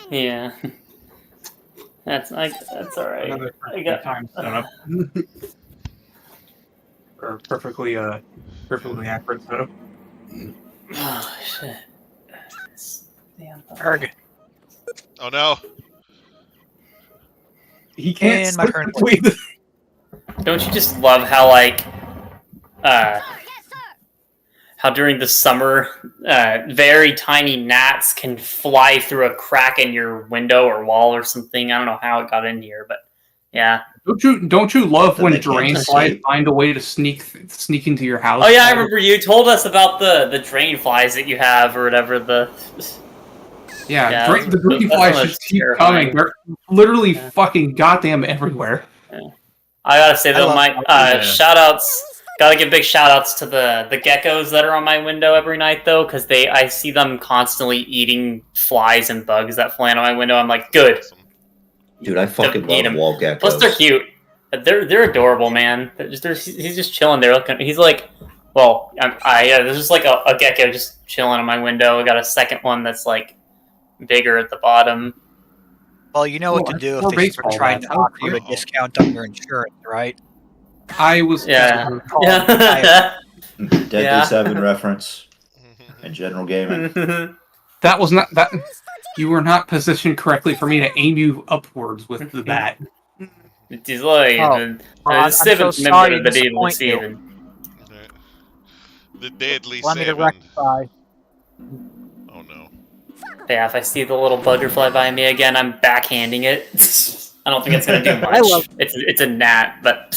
Yeah. That's all right. Another I got time setup. Or perfectly accurate setup. Oh shit. Damn. Arg. Oh no. He can't And my slip turn. between the... Don't you just love how like how during the summer very tiny gnats can fly through a crack in your window or wall or something? I don't know how it got in here, but yeah. Don't you love Then when they can't dragonflies escape. find a way to sneak into your house? Oh yeah, I remember you told us about the drain flies that you have or whatever. Yeah, Yeah, the dragonflies that's just keep terrifying. coming. They're literally fucking goddamn everywhere. I gotta say though, love my yeah. shout outs. Gotta give big shout outs to the geckos that are on my window every night though, because I see them constantly eating flies and bugs that fly on my window. I'm like, good. Dude, I fucking Eat love 'em. wall geckos. Plus they're cute. They're adorable, man. He's just chilling there looking. He's like, well, there's just like a gecko just chilling on my window. I got a second one that's like bigger at the bottom. Well, you know what to Well, do for if they start baseball trying bats, to I don't offer you a care. discount on your insurance, right? I was Yeah. yeah. Deadly Yeah. 7 reference and general gaming. That was not that. You were not positioned correctly for me to aim you upwards with the bat. He's like Oh. the I'm seventh so sorry member to of the Evil disappoint you. Seven. The deadly Want me to seven. rectify? Oh no. Yeah, if I see the little bugger fly by me again, I'm backhanding it. I don't think it's gonna do much. I love- It's a gnat, but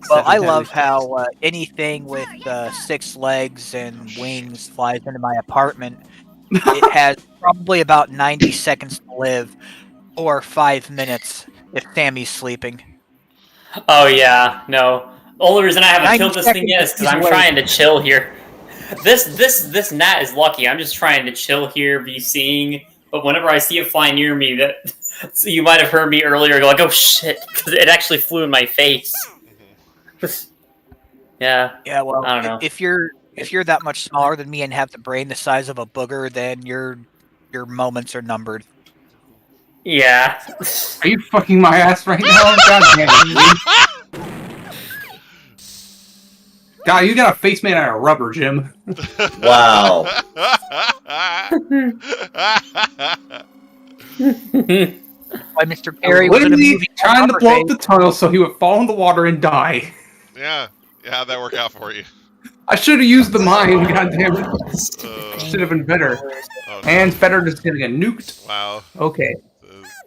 Well, I love how anything with 6 legs and wings flies into my apartment. It has probably about 90 seconds to live, or 5 minutes if Sammy's sleeping. oh yeah, no. The only reason I haven't 90 killed this thing yet is because I'm seconds trying to chill here. This gnat is lucky. I'm just trying to chill here, be seeing. But whenever I see it fly near me, so you might have heard me earlier go like, "Oh shit!" because it actually flew in my face. Yeah. Yeah, well, I don't know. if you're that much smaller than me and have the brain the size of a booger, then your moments are numbered. Yeah. Are you fucking my ass right now? God damn it, dude. God, you got a face made out of rubber, Jim. Wow. Why Mr. Perry was in a Literally movie trying to Rubber blow up Face. the tunnel so he would fall in the water and die. Yeah. How'd that work out for you? I should have used the mine, goddammit. Uh, Should have been better. oh, no. And Federer is gonna get nuked. Wow. Okay.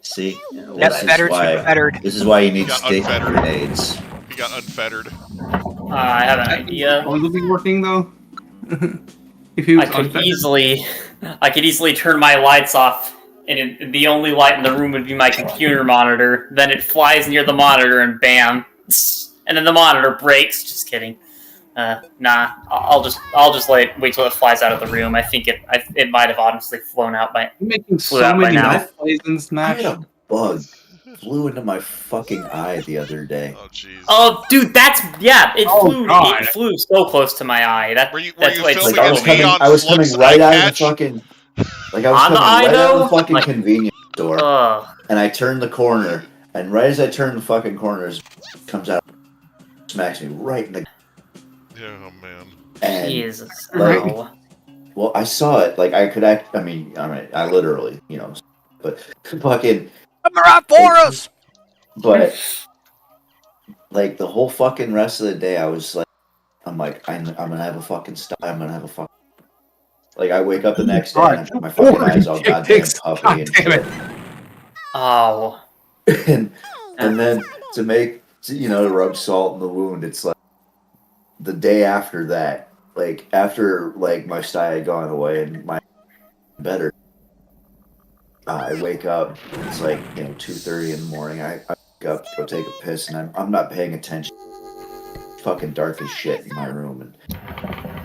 See? Well, That's this is better why- to fettered. This is why you need Got stick unfettered. grenades. He got unfettered. I have an idea. Will it be working though? If he was I could unfettered. easily turn my lights off, and the only light in the room would be my computer monitor. Then it flies near the monitor, and bam, and then the monitor breaks. Just kidding. Nah. I'll just wait till it flies out of the room. I think it might have honestly flown out by. You're making Flew so out by many now. misplays in I Smash. had a bug flew into my fucking eye the other day. Oh jeez. Oh, dude, it flew so close to my eye. That's were you why filming it's Like I was a coming, neon I was flux coming right eye out of the patch? fucking, like I was On the coming eye, right out of the though? fucking Like- convenience store, Ugh. and I turned the corner, and right as I turned the fucking corner, this comes out, smacks me right in the, Oh man. and Jesus. like, No. well, I saw it, like I could act. I mean, I literally, but fucking, Boros! but like the whole fucking rest of the day, I was like, I'm gonna have a fucking stop. I'm gonna have a fucking. Like I wake up the next day and my fucking eyes all goddamn puffy and shit. Oh. and then to rub salt in the wound, it's like the day after that, like after like my sty had gone away and my better, I wake up. It's like 2:30 in the morning. I wake up to go take a piss and I'm not paying attention. It's fucking dark as shit in my room, and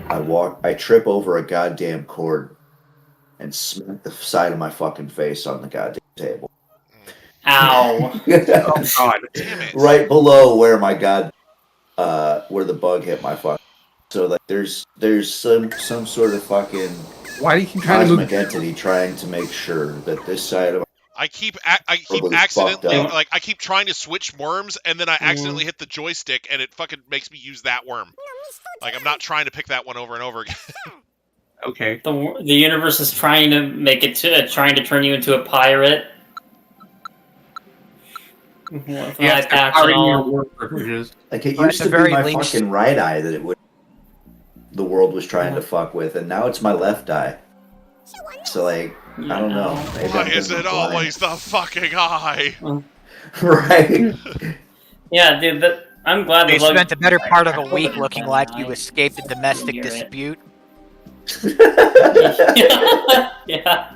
I trip over a goddamn cord and smack the side of my fucking face on the goddamn table. Ow. Oh god. Damn it. Right below where my where the bug hit my fucking. So like there's some sort of fucking Why do you keep trying to move? cosmic entity trying to make sure that this side of I keep Probably accidentally fucked up. like I keep trying to switch worms and then I accidentally hit the joystick and it fucking makes me use that worm. Like I'm not trying to pick that one over and over again. Okay. The universe is trying to trying to turn you into a pirate. With my Yeah, patch powering and your all. work privileges. like it But used at to the be very my least- fucking right eye that the world was trying to fuck with, and now it's my left eye. So like I don't know. Maybe Why I'm is just it blind. always the fucking eye? Right. Yeah, dude. I'm glad They the bug. spent the better part of a week looking like you escaped a domestic dispute. Yeah.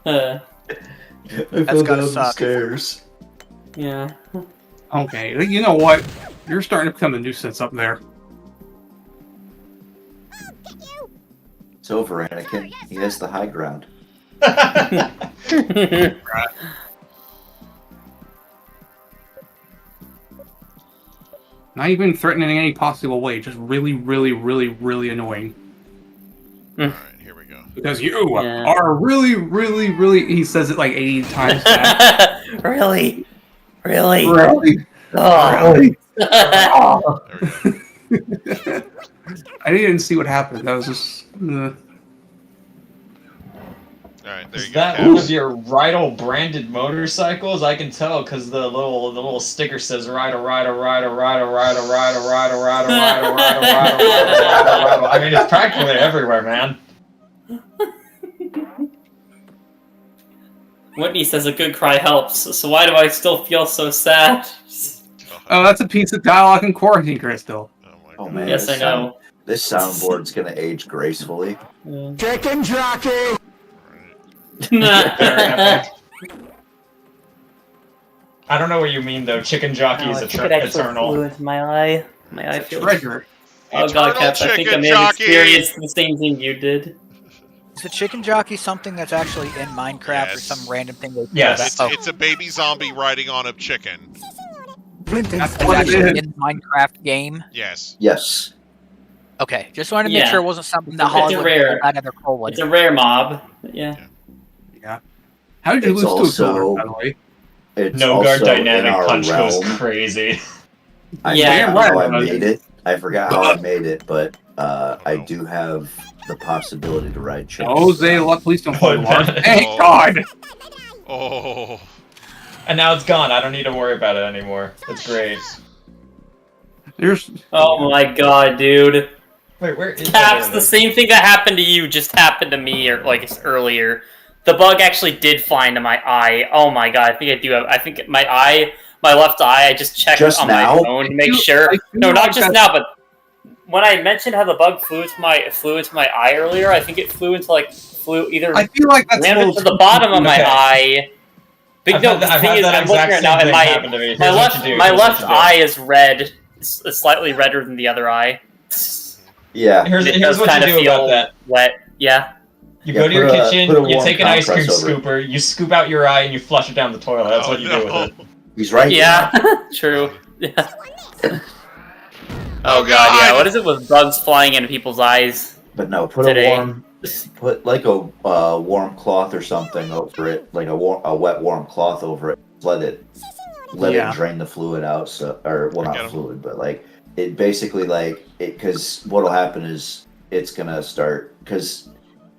I fell gotta down the suck. stairs. Yeah. Okay, you know what? You're starting to become a nuisance up there. It's over, Anakin. He has the high ground. Not even threatening in any possible way, just really, really, really, really annoying. Alright, here we go. Because you Yeah. are really, really, really. He says it like 80 times fast. Really? Really? Really? Oh. Really? There we go. I didn't even see what happened. That was just. Alright, there Is you go. that Caps. one of your Rydal branded motorcycles? I can tell because the little sticker says Rydal. I mean, it's practically everywhere, man. Whitney says a good cry helps, so why do I still feel so sad? Oh, that's a piece of dialogue in quarantine, Crystal. Oh my Oh god. man, Yes, I know. This soundboard's gonna age gracefully. Chicken jockey! I don't know what you mean though. Chicken jockey is eternal. flew into my eye. My eye feels. Treasure. Oh god, Eternal Caps, I think I chicken may have jockey! experienced the same thing you did. Is the chicken jockey something that's actually in Minecraft or Yes. some random thing they Yes. It's a baby zombie riding on a chicken. That's It's what it actually is. in the Minecraft game? Yes. Yes. Okay, just wanted to make Yeah. sure it wasn't something that It's a Hollywood rare- pulled out of their colon. It's a rare mob. Yeah. How did you It's lose to a also- killer, by the way? It's No guard also in dynamic our punch goes realm. crazy. I Yeah. forgot how I Right. made it. I forgot how I made it, but I do have the possibility to ride chickens. Jose, please don't play Oh, War. no. Thank God! Oh. And now it's gone. I don't need to worry about it anymore. It's great. There's. Oh my god, dude. Wait, where is Caps, that? the same thing that happened to you just happened to me, or like earlier. The bug actually did fly into my eye. Oh my god, I think I do have. I think my left eye. I just checked Just on now? my phone to make sure. I feel No, not like just that's- now, but when I mentioned how the bug flew into my eye earlier, I think it flew either I feel like that's landed little to the bottom of my Okay. eye. But I've no, had the that- thing I've is, had that I'm looking exact right now, same and thing my happen to me. Here's my what left you do. my Here's what left you do. eye is red, slightly redder than the other eye. Yeah. Here's It does what kind you of do about feel that. wet. Yeah. You Yeah, go to your put a kitchen, you warm take an ice cream compress over it. scooper, you scoop out your eye, and you flush it down the toilet. That's what you do with it. He's right. Yeah. True. Yeah. Oh, Oh god, yeah. God. What is it with bugs flying into people's eyes? But no, put Today. put like a warm cloth or something over it, like a wet warm cloth over it. Let it drain the fluid out. So, or well, not fluid, but like it basically because what'll happen is it's gonna start because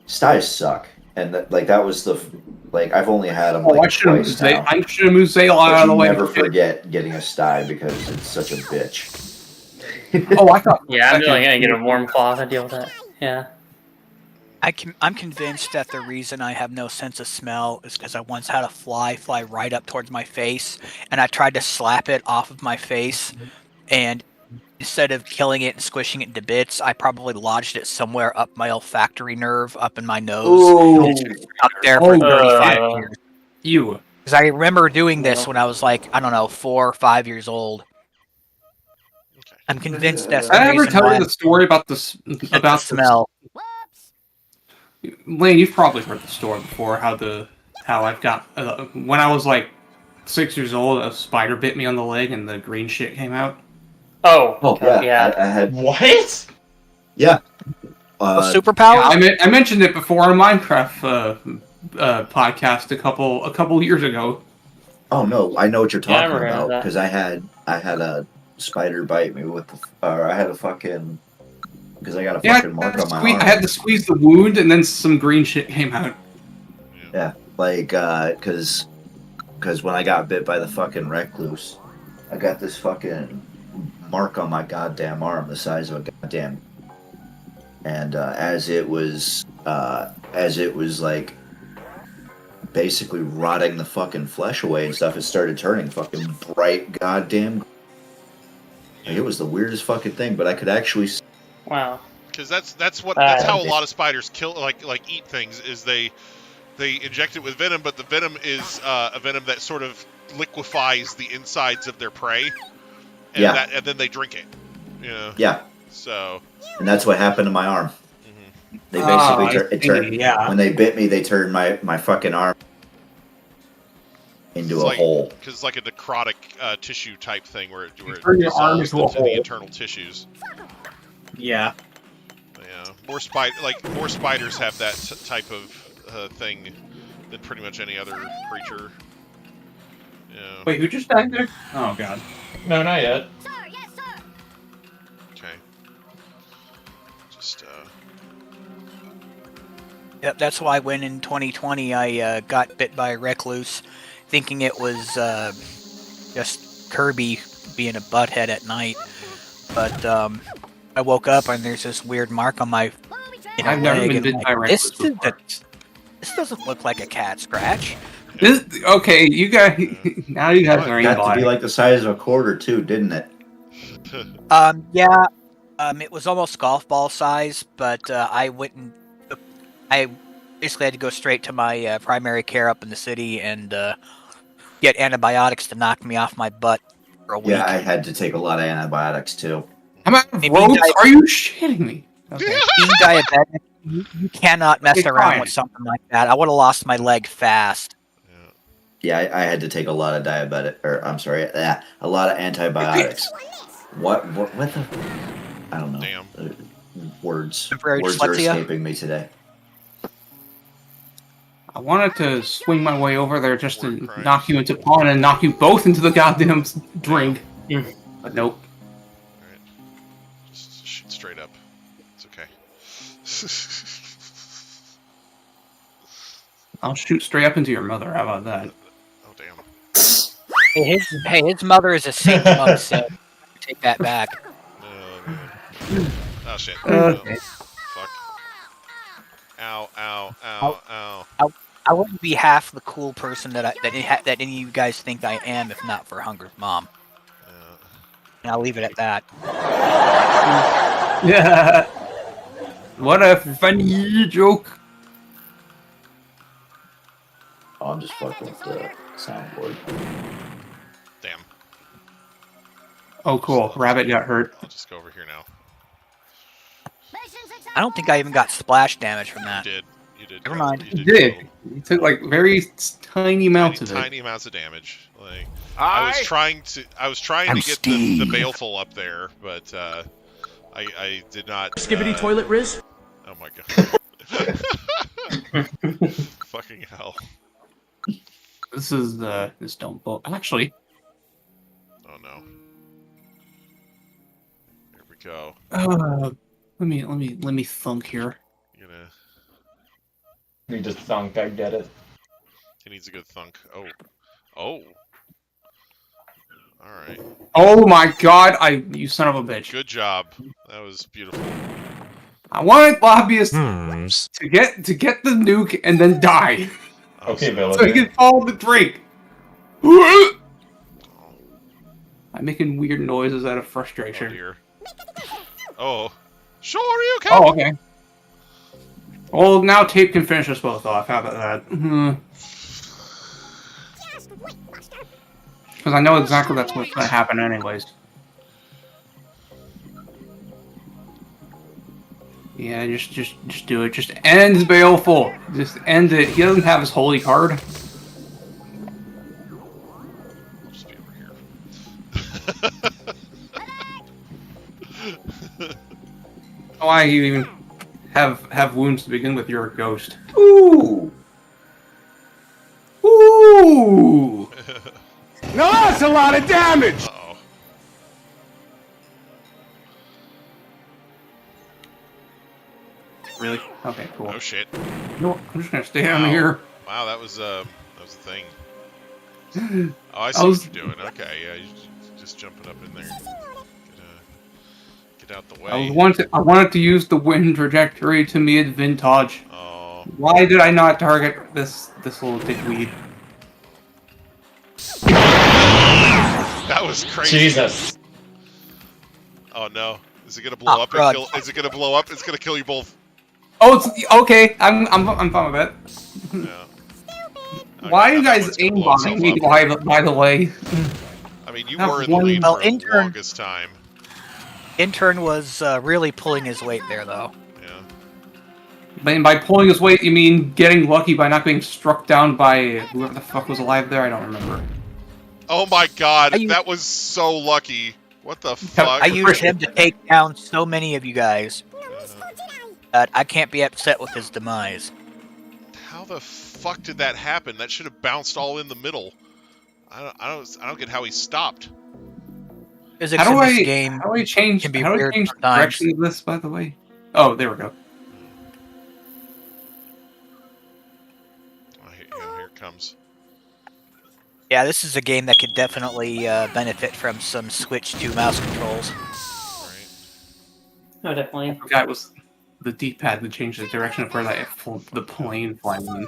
styes suck, and that was I've only had them I should twice now. I should have moved Zale But out of the you way. never forget getting a sty because it's such a bitch. Oh, I thought. Yeah, I'm really gonna get a warm cloth and deal with that. Yeah. I'm convinced that the reason I have no sense of smell is because I once had a fly fly right up towards my face, and I tried to slap it off of my face, and instead of killing it and squishing it into bits, I probably lodged it somewhere up my olfactory nerve, up in my nose. Ooh. And it's been stuck there for 35 years. You. Because I remember doing this when I was like, I don't know, 4 or 5 years old. I'm convinced that's the Did I ever reason tell why you the story about this? About the smell. Lane, you've probably heard the story before. How I've got when I was like 6 years old, a spider bit me on the leg and the green shit came out. Oh yeah. I had What? Yeah. Superpowers? Yeah, I mentioned it before on a Minecraft podcast a couple years ago. Oh no, I know what you're talking remember about that. because I had a spider bite me with I had a fucking because I got a fucking mark on my arm. I had to squeeze the wound and then some green shit came out. Yeah, because when I got bit by the fucking recluse, I got this fucking mark on my goddamn arm the size of a goddamn. And as it was like basically rotting the fucking flesh away and stuff, it started turning fucking bright goddamn. Like, it was the weirdest fucking thing, but I could actually. Wow. Because that's how a lot of spiders kill eat things is they inject it with venom, but the venom is a venom that sort of liquefies the insides of their prey, and and then they drink it. You know? Yeah. So. And that's what happened to my arm. They basically when they bit me, they turned my fucking arm into a hole. Because it's like a necrotic tissue type thing where it turn your arm into a hole. the internal tissues. Yeah. Yeah, more spiders have that type of thing than pretty much any other creature. Yeah. Wait, who just died there? Oh god. No, not yet. Okay. Just Yep, that's why when in 2020 I got bit by a recluse, thinking it was just Kirby being a butthead at night. But I woke up and there's this weird mark on my inner I've never leg. been And bit I'm by a like, recluse before. this doesn't look like a cat scratch. Okay, you guys. Now you guys are It got to be like the size of a quarter too, didn't it? Yeah. It was almost golf ball size, but I basically had to go straight to my primary care up in the city and get antibiotics to knock me off my butt for a week. Yeah, I had to take a lot of antibiotics too. I'm out of ropes? Are you shitting me? Okay. Being diabetic, you cannot mess Okay, around fine. with something like that. I would have lost my leg fast. Yeah, I had to take a lot of a lot of antibiotics. What the? I don't know. Damn. Words Temporary are dyslexia? escaping me today. I wanted to swing my way over there just to knock you into pawn and knock you both into the goddamn drink. But nope. Alright. Just shoot straight up. It's okay. I'll shoot straight up into your mother. How about that? Oh damn. His mother is a saint among sin. Take that back. Oh shit. Okay. Fuck. Ow, ow, ow, ow. I wouldn't be half the cool person that any of you guys think I am if not for Hunger's mom. And I'll leave it at that. Yeah. What a funny joke. Oh, I'm just fucking with the soundboard. Damn. Oh, cool. Rabbit got hurt. I'll just go over here now. I don't think I even got splash damage from that. You did. You did. Never mind. You did. You took like very tiny amounts of it. Tiny amounts of damage. Like I was trying to get the baleful up there, but I did not. Skibbity toilet Riz. Oh my god. Fucking hell. This is this don't vote. Actually. Oh no. Here we go. Let me thunk here. You gonna. You just thunk. I get it. He needs a good thunk. Oh. Oh. All right. Oh my god! You son of a bitch. Good job. That was beautiful. I wanted Lobbyist to get the nuke and then die. Okay, Bill. So he can follow the drink. I'm making weird noises out of Oh frustration. dear. Oh. Sure you can. Oh, okay. Well, now tape can finish us both off. How about that? Because I know exactly that's what's going to happen anyways. Yeah, just do it. Just end Baleful. Just end it. He doesn't have his holy card. I'll just be over here. Why you even have wounds to begin with? You're a ghost. Ooh. Ooh. Now that's a lot of damage. Uh-oh. Really? Okay, cool. Oh shit. No, I'm just gonna stay down here. Wow, that was a thing. Oh, I see what you're doing. Okay, yeah, you're just jumping up in there. Get out the way. I wanted to use the wind trajectory to me advantage. Oh. Why did I not target this little dickweed? That was crazy. Jesus. Oh no. Is it gonna blow up and kill? Is it gonna blow up? It's gonna kill you both. Oh, it's okay. I'm fine with it. Yeah. Why are you now that guys one's gonna blow aimbombing me? itself up. By the way. I mean, you Have were in the one- lead Well, for the intern- longest time. Intern was really pulling his weight there, though. Yeah. By pulling his weight, you mean getting lucky by not being struck down by whoever the fuck was alive there? I don't remember. Oh my god, I used- that was so lucky. What the fuck? I used him to take down so many of you guys that I can't be upset with his demise. How the fuck did that happen? That should have bounced all in the middle. I don't get how he stopped. Physics in this game how do I change can be how do I weird change the sometimes. direction of this, by the way? Oh, there we go. Oh, here it comes. Yeah, this is a game that could definitely benefit from some switch to mouse controls. Alright. Oh, definitely. I forgot it was the D-pad that changed the direction of where the plane flying in.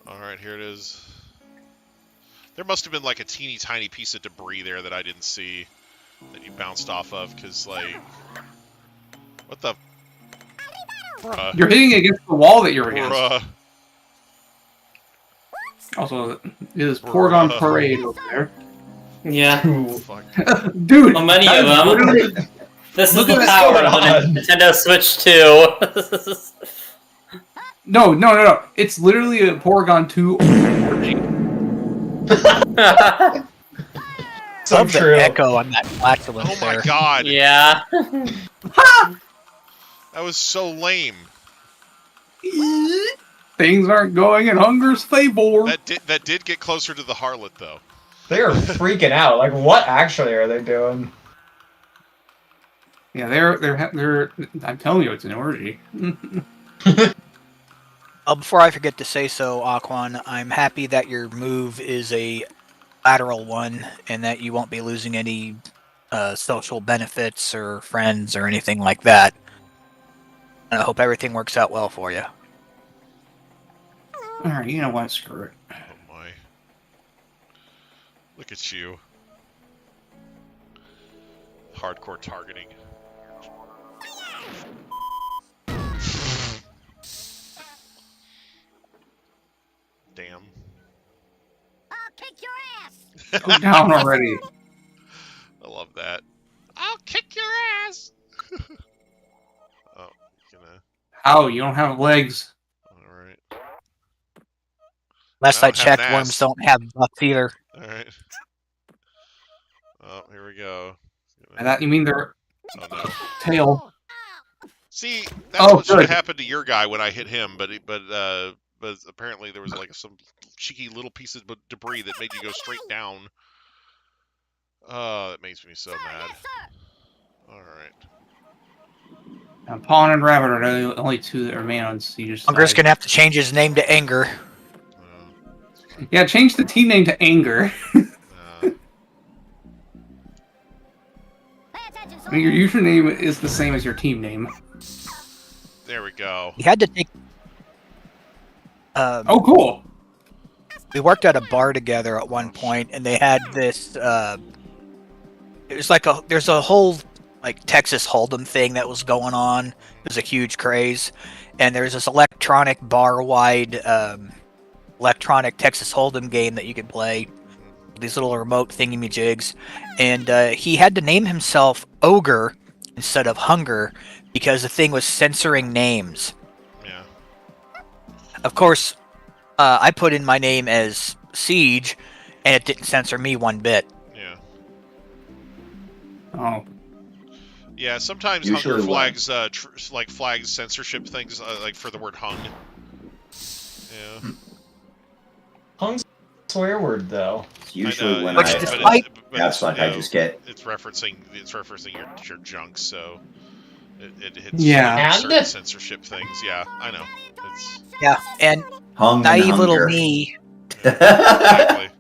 Alright, here it is. There must have been like a teeny tiny piece of debris there that I didn't see that you bounced off of, because like... What the... Bruh. You're hitting against the wall that you're against. Bruh. Also, it is Porygon Parade over there. Yeah. Fuck. Dude! So many that of is them. literally- This is Look the at this power of going the Nintendo Switch 2. No. It's literally a Porygon 2 So Love the true. echo on that flatulence Oh my there. god! Yeah. That was so lame. Things aren't going in Hunger's favor. That did get closer to the Harlot, though. They are freaking out. Like, what actually are they doing? Yeah, they're. I'm telling you, it's an orgy. Before I forget to say so, Aquan, I'm happy that your move is a lateral one and that you won't be losing any social benefits or friends or anything like that. And I hope everything works out well for you. Alright, you know what? Screw it. Oh my. Look at you. Hardcore targeting. Damn. I'll kick your ass. Go down already. I love that. I'll kick your ass! Oh, Oh, you don't have legs. Alright. Last I I don't have an checked, worms ass. don't have butts either. Alright. Oh, here we go. And that you mean their Oh no. tail? See, that's Oh, what should have good. happened to your guy when I hit him, but apparently there was like some cheeky little piece of debris that made you go straight down. Oh, that makes me so mad. Alright. Pawn and Rabbit are the only two that remain on Siege's Hunger's side. gonna have to change his name to Anger. Yeah, change the team name to Anger. I mean, your username is the same as your team name. There we go. He had to take. Oh, cool. We worked at a bar together at one point, and they had this. It was like there's a whole like Texas Hold'em thing that was going on. It was a huge craze, and there's this electronic bar-wide electronic Texas Hold'em game that you could play. These little remote thingy-majigs, and he had to name himself Ogre instead of Hunger because the thing was censoring names. Yeah. Of course, I put in my name as Siege, and it didn't censor me one bit. Yeah. Oh. Yeah, sometimes Usually Hunger flags, like flags censorship things, like for the word hung. Yeah. Hung's a swear word, though. It's usually when Which I despite- have fun, I just get. It's referencing your junk, so it hits Yeah. certain And- censorship things. Yeah, I know. It's Yeah, and Hung naive and little hunger. me. exactly.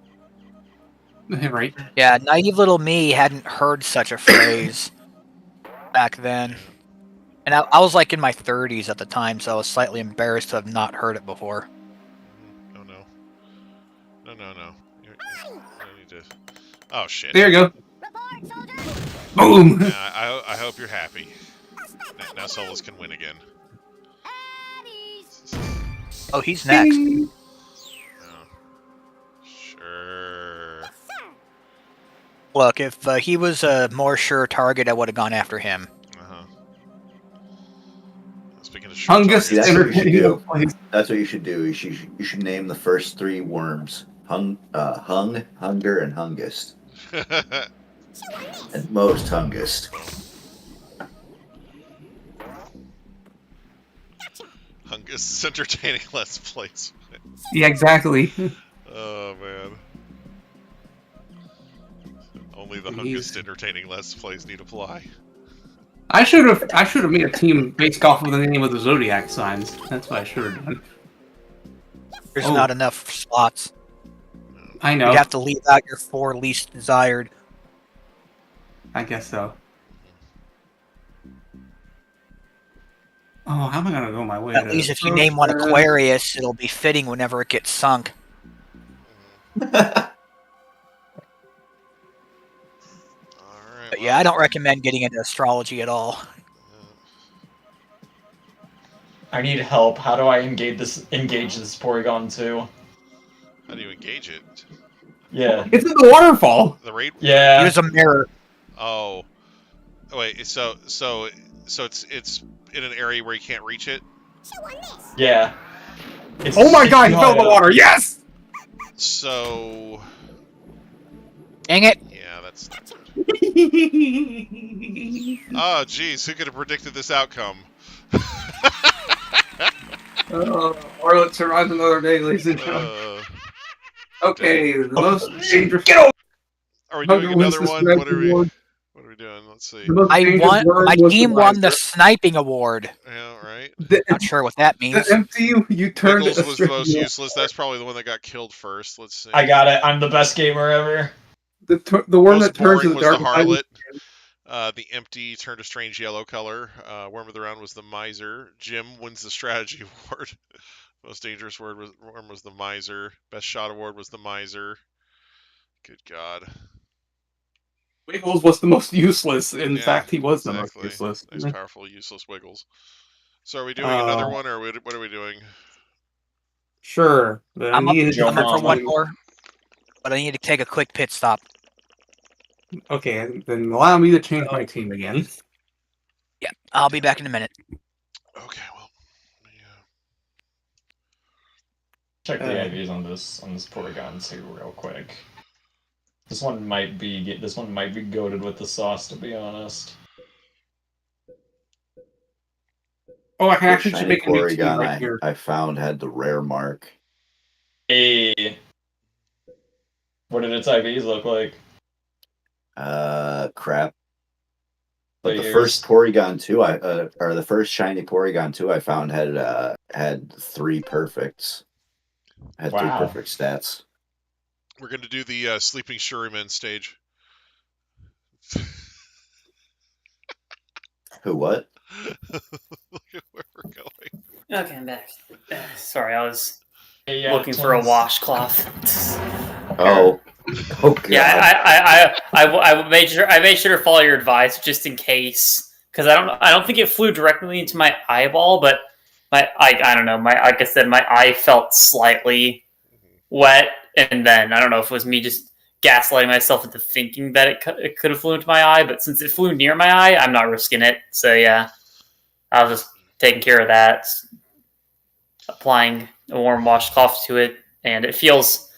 Right. Yeah, naive little me hadn't heard such a phrase back then. And I was like in my 30s at the time, so I was slightly embarrassed to have not heard it before. Oh no. No. You need to. Oh shit. There you go. Boom. Yeah, I hope you're happy. Now Solus can win again. Oh, he's next. Ding. Oh. Sure. Look, if he was a more sure target, I would have gone after him. Uh-huh. Speaking of short Hungus That's targets, what you should do. entertaining. That's what you should do. You should name the first three worms: hung, hunger, and hungest, and most hungest. Hungus entertaining Let's Plays. Yeah, exactly. Oh man. Only the Jeez. Hungus entertaining Let's Plays need apply. I should have made a team based off of the name of the zodiac signs. That's what I should have done. There's Oh. not enough slots. I know. You'd have to leave out your 4 least desired. I guess so. Oh, how am I gonna go my way? At least if you name one Aquarius, it'll be fitting whenever it gets sunk. Alright. But yeah, I don't recommend getting into astrology at all. I need help. How do I engage this Porygon 2? How do you engage it? Yeah. It's in the waterfall. The raid? Yeah. Use a mirror. Oh. Wait, so it's in an area where you can't reach it? Yeah. It's Oh my god, he fell in the high up. water. Yes. So Dang it. yeah, that's not good. Oh jeez, who could have predicted this outcome? Orlet survives another day, ladies and gentlemen. Okay, the most dangerous. Are we Hunter doing wins another the one? sniper What are we award. doing? Let's see. The most I dangerous won. word My was team won the miser. sniping award. Yeah, right. Not sure what that means. The empty you turned Wiggles a was the straight most wheel. useless. That's probably the one that got killed first. Let's see. I got it. I'm the best gamer ever. The worm Most that turns to boring the was the dark side. harlot. The empty turned a strange yellow color. Worm of the round was the miser. Jim wins the strategy award. Most dangerous worm was the miser. Best shot award was the miser. Good God. Wiggles was the most useless. In Yeah, fact, he was the exactly. most useless. Nice, powerful, useless Wiggles. So are we doing another one, or what are we doing? Sure. But I'm up, Joe I'm up for Mama. one more, but I need to take a quick pit stop. Okay, then allow me to change my team again. Yeah, I'll be back in a minute. Okay, well. Check the IVs on this Porygon too, real quick. This one might be goated with the sauce, to be honest. Oh, I can The actually just shiny make a new team Porygon right here. I found had the rare mark. Hey. What did its IVs look like? Crap. But the Players. first Porygon 2, or the first shiny Porygon 2 I found had 3 perfects. Had 3 Wow. perfect stats. We're going to do the Sleeping Shuriman stage. Who, what? Look at where we're going. Okay, I'm back. Sorry, I was Hey, looking for a washcloth. Oh. Oh, God. Yeah, I made sure to follow your advice just in case, because I don't think it flew directly into my eyeball, but I don't know, like I said, my eye felt slightly wet, and then I don't know if it was me just gaslighting myself into thinking that it could have flew into my eye, but since it flew near my eye, I'm not risking it. So yeah, I was just taking care of that, applying a warm washcloth to it, and it feels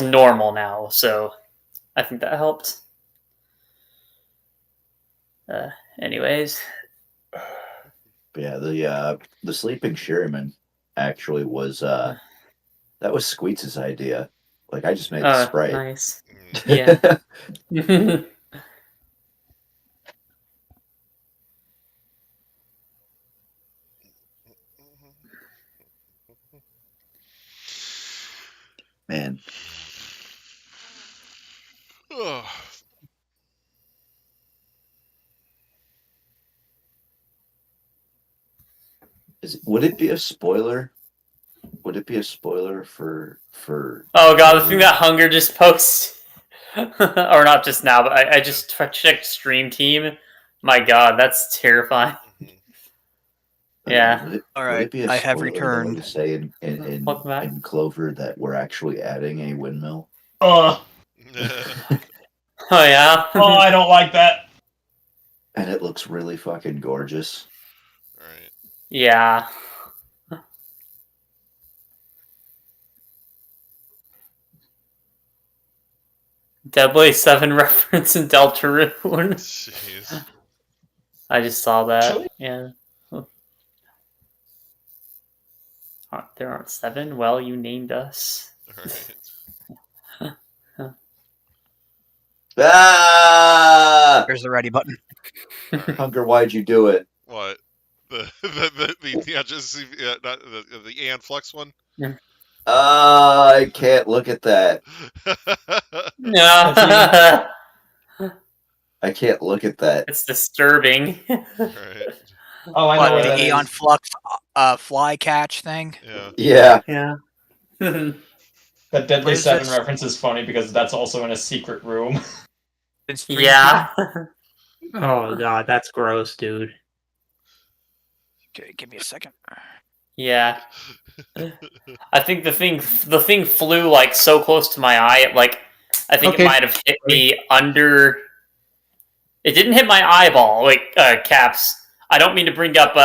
normal now, so I think that helped. Anyways. Yeah, the Sleeping Shuriman actually was that was Squeets' idea. Like, I just made the sprite. Nice. Yeah. Man. Would it be a spoiler? Would it be a spoiler for? Oh god, the thing that Hunger just posted, or not just now, but I just checked Stream Team. My god, that's terrifying. Yeah. All right, I have returned. To say in Clover that we're actually adding a windmill. Oh yeah. Oh, I don't like that. And it looks really fucking gorgeous. Right. Yeah. Deadly 7 reference in Deltarune. Jeez. I just saw that. Yeah. There aren't 7? Well, you named us. Right. Ah! There's the ready button. Hunger, why'd you do it? What? The Aeon Flux one? I can't look at that. Yeah. I can't look at that. It's disturbing. Right. Oh, I know what the that Aeon is. Flux fly catch thing. Yeah. Yeah. Yeah. That Deadly What is 7 this? reference is funny because that's also in a secret room. Yeah. Oh god, that's gross, dude. Okay, give me a second. Yeah. I think the thing flew like so close to my eye, I think it might have hit me under. It didn't hit my eyeball, Caps. I don't mean to bring up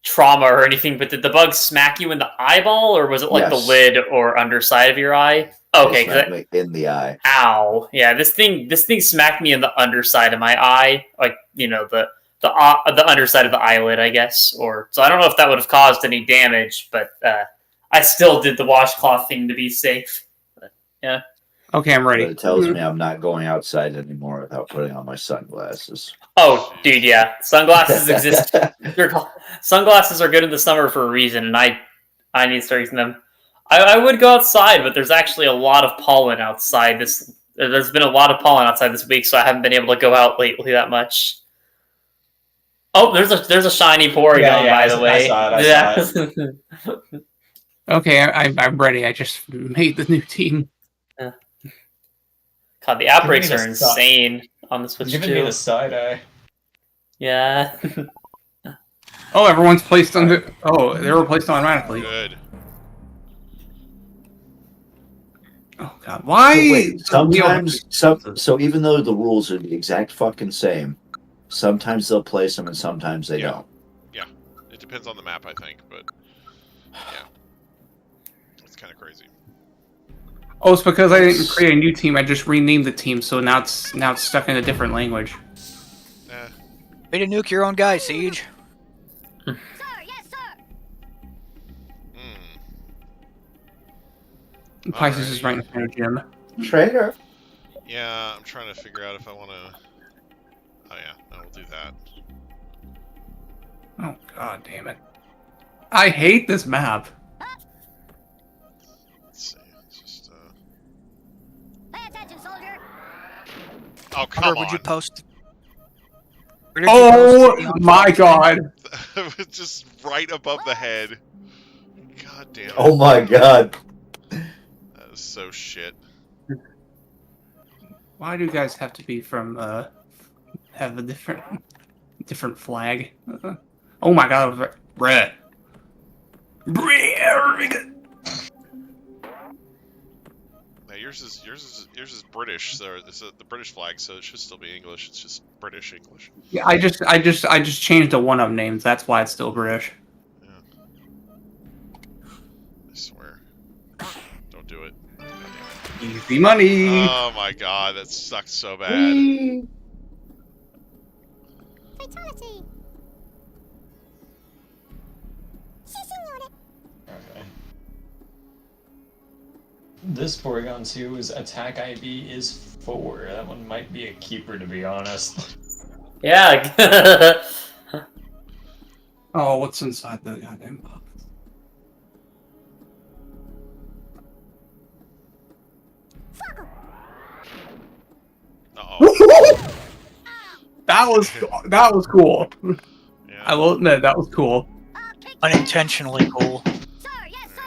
trauma or anything, but did the bug smack you in the eyeball, or was it like the lid or underside of your eye? Okay, in the eye. Ow! Yeah, this thing smacked me in the underside of my eye, the underside of the eyelid, I guess. So I don't know if that would have caused any damage, but I still did the washcloth thing to be safe. But, yeah. Okay, I'm ready. But it tells me I'm not going outside anymore without putting on my sunglasses. Oh, dude, yeah. Sunglasses exist. Sunglasses are good in the summer for a reason, and I need to start using them. I would go outside, but there's actually a lot of pollen outside. There's been a lot of pollen outside this week, so I haven't been able to go out lately that much. Oh, there's a shiny Porygon, by the way. I saw it. Okay, I'm ready. I just made the new team. Yeah. God, the outbreaks are insane on the Switch Giving too. me the side eye. Yeah. Oh, everyone's placed on the. Oh, they were placed automatically. Good. Oh god, why? So wait, sometimes, so even though the rules are the exact fucking same, sometimes they'll place them and sometimes they don't. Yeah, it depends on the map, I think, but yeah. kind of crazy. Oh, it's because I didn't create a new team. I just renamed the team, so now it's stuck in a different language. Way to nuke your own guy, Siege. Pisces is right in front of Jim. Traitor. Yeah, I'm trying to figure out if I want to... Oh yeah, no, we'll do that. Oh, god damn it. I hate this map. Let's see, it's just, Pay attention, soldier! Oh, come Hunter, on! would you post? Oh my god. Just right above the head. God damn it. Oh my god. That is so shit. Why do you guys have to be from, have a different flag? Oh my god, red. Now yours is British, so it's the British flag, so it should still be English. It's just British English. Yeah, I just changed the one-up names. That's why it's still British. Yeah. I swear. Don't do it. Easy money. Oh my god, that sucks so bad. Fatality. Okay. This Porygon 2's attack IV is 4. That one might be a keeper, to be honest. Yeah. Oh, what's inside the goddamn box? Uh-oh. That was cool. Yeah. I will admit that was cool. Unintentionally cool.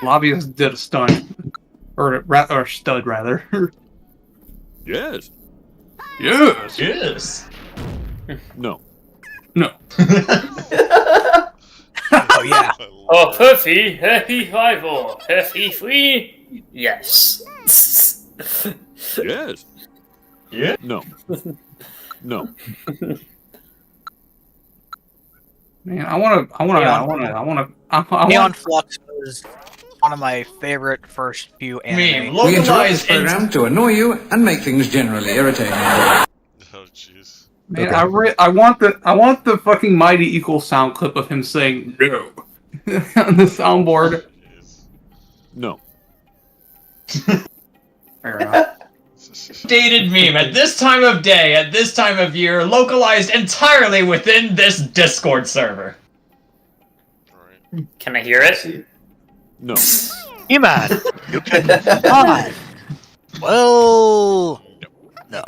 Lobbyist did a stunt, or stud rather. Yes. Yes. Yes! No. No. Oh yeah. Oh, Puffy, happy rival, happy free. Yes. Yes. Yeah? No. No. Man, I want to. Neon Flux was one of my favorite first few anime. We interrupt this program to annoy you and make things generally irritating. Oh jeez. Man, I want the fucking Mighty Equal sound clip of him saying no on the soundboard. Jeez. No. Fair enough. Dated meme at this time of day, at this time of year, localized entirely within this Discord server. Alright. Can I hear it? No. Human, you can fly. Well, no.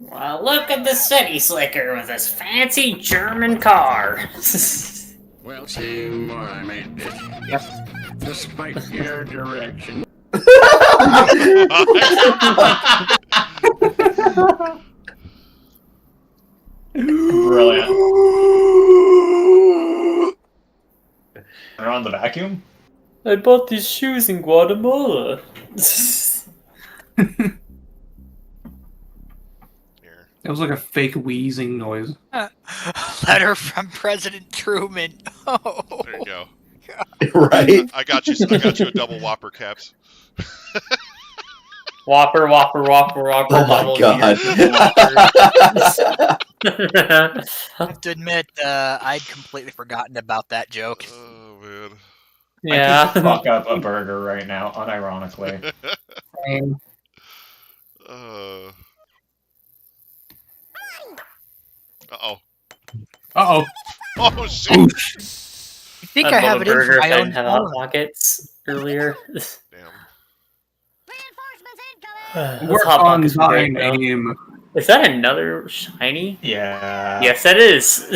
Well, look at the city slicker with his fancy German car. Well, see more I made this. Yep. Despite your direction. Brilliant. Turn on the vacuum? I bought these shoes in Guatemala. Here. It was like a fake wheezing noise. Letter from President Truman. Oh. There you go. Right? I got you a double Whopper, Caps. Whopper, Whopper, Whopper, Whopper. Oh my god. I have to admit, I'd completely forgotten about that joke. Oh man. Yeah. I could fuck up a burger right now, unironically. Uh-oh. Uh-oh. Oh shit. You think I have it in for burger my if I own didn't have hot phone. pockets earlier. Damn. Those Work hot on pockets were great, thine though. aim. Is that another shiny? Yeah. Yes, that is.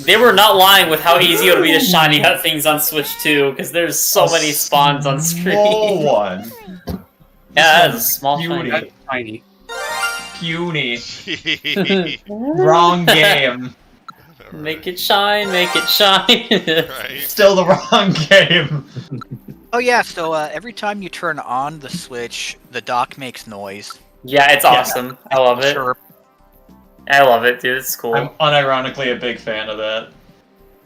They were not lying with how easy it would be to shiny hunt things on Switch 2, because there's so many spawns on Small screen. one. Yeah, that's a small Beauty. shiny. Tiny. Puny. Wrong game. Make it shine, make it shine. Right. Still the wrong game. Oh yeah, so every time you turn on the Switch, the dock makes noise. Yeah, it's awesome. I love it. Sure. I love it, dude. It's cool. I'm unironically a big fan of that.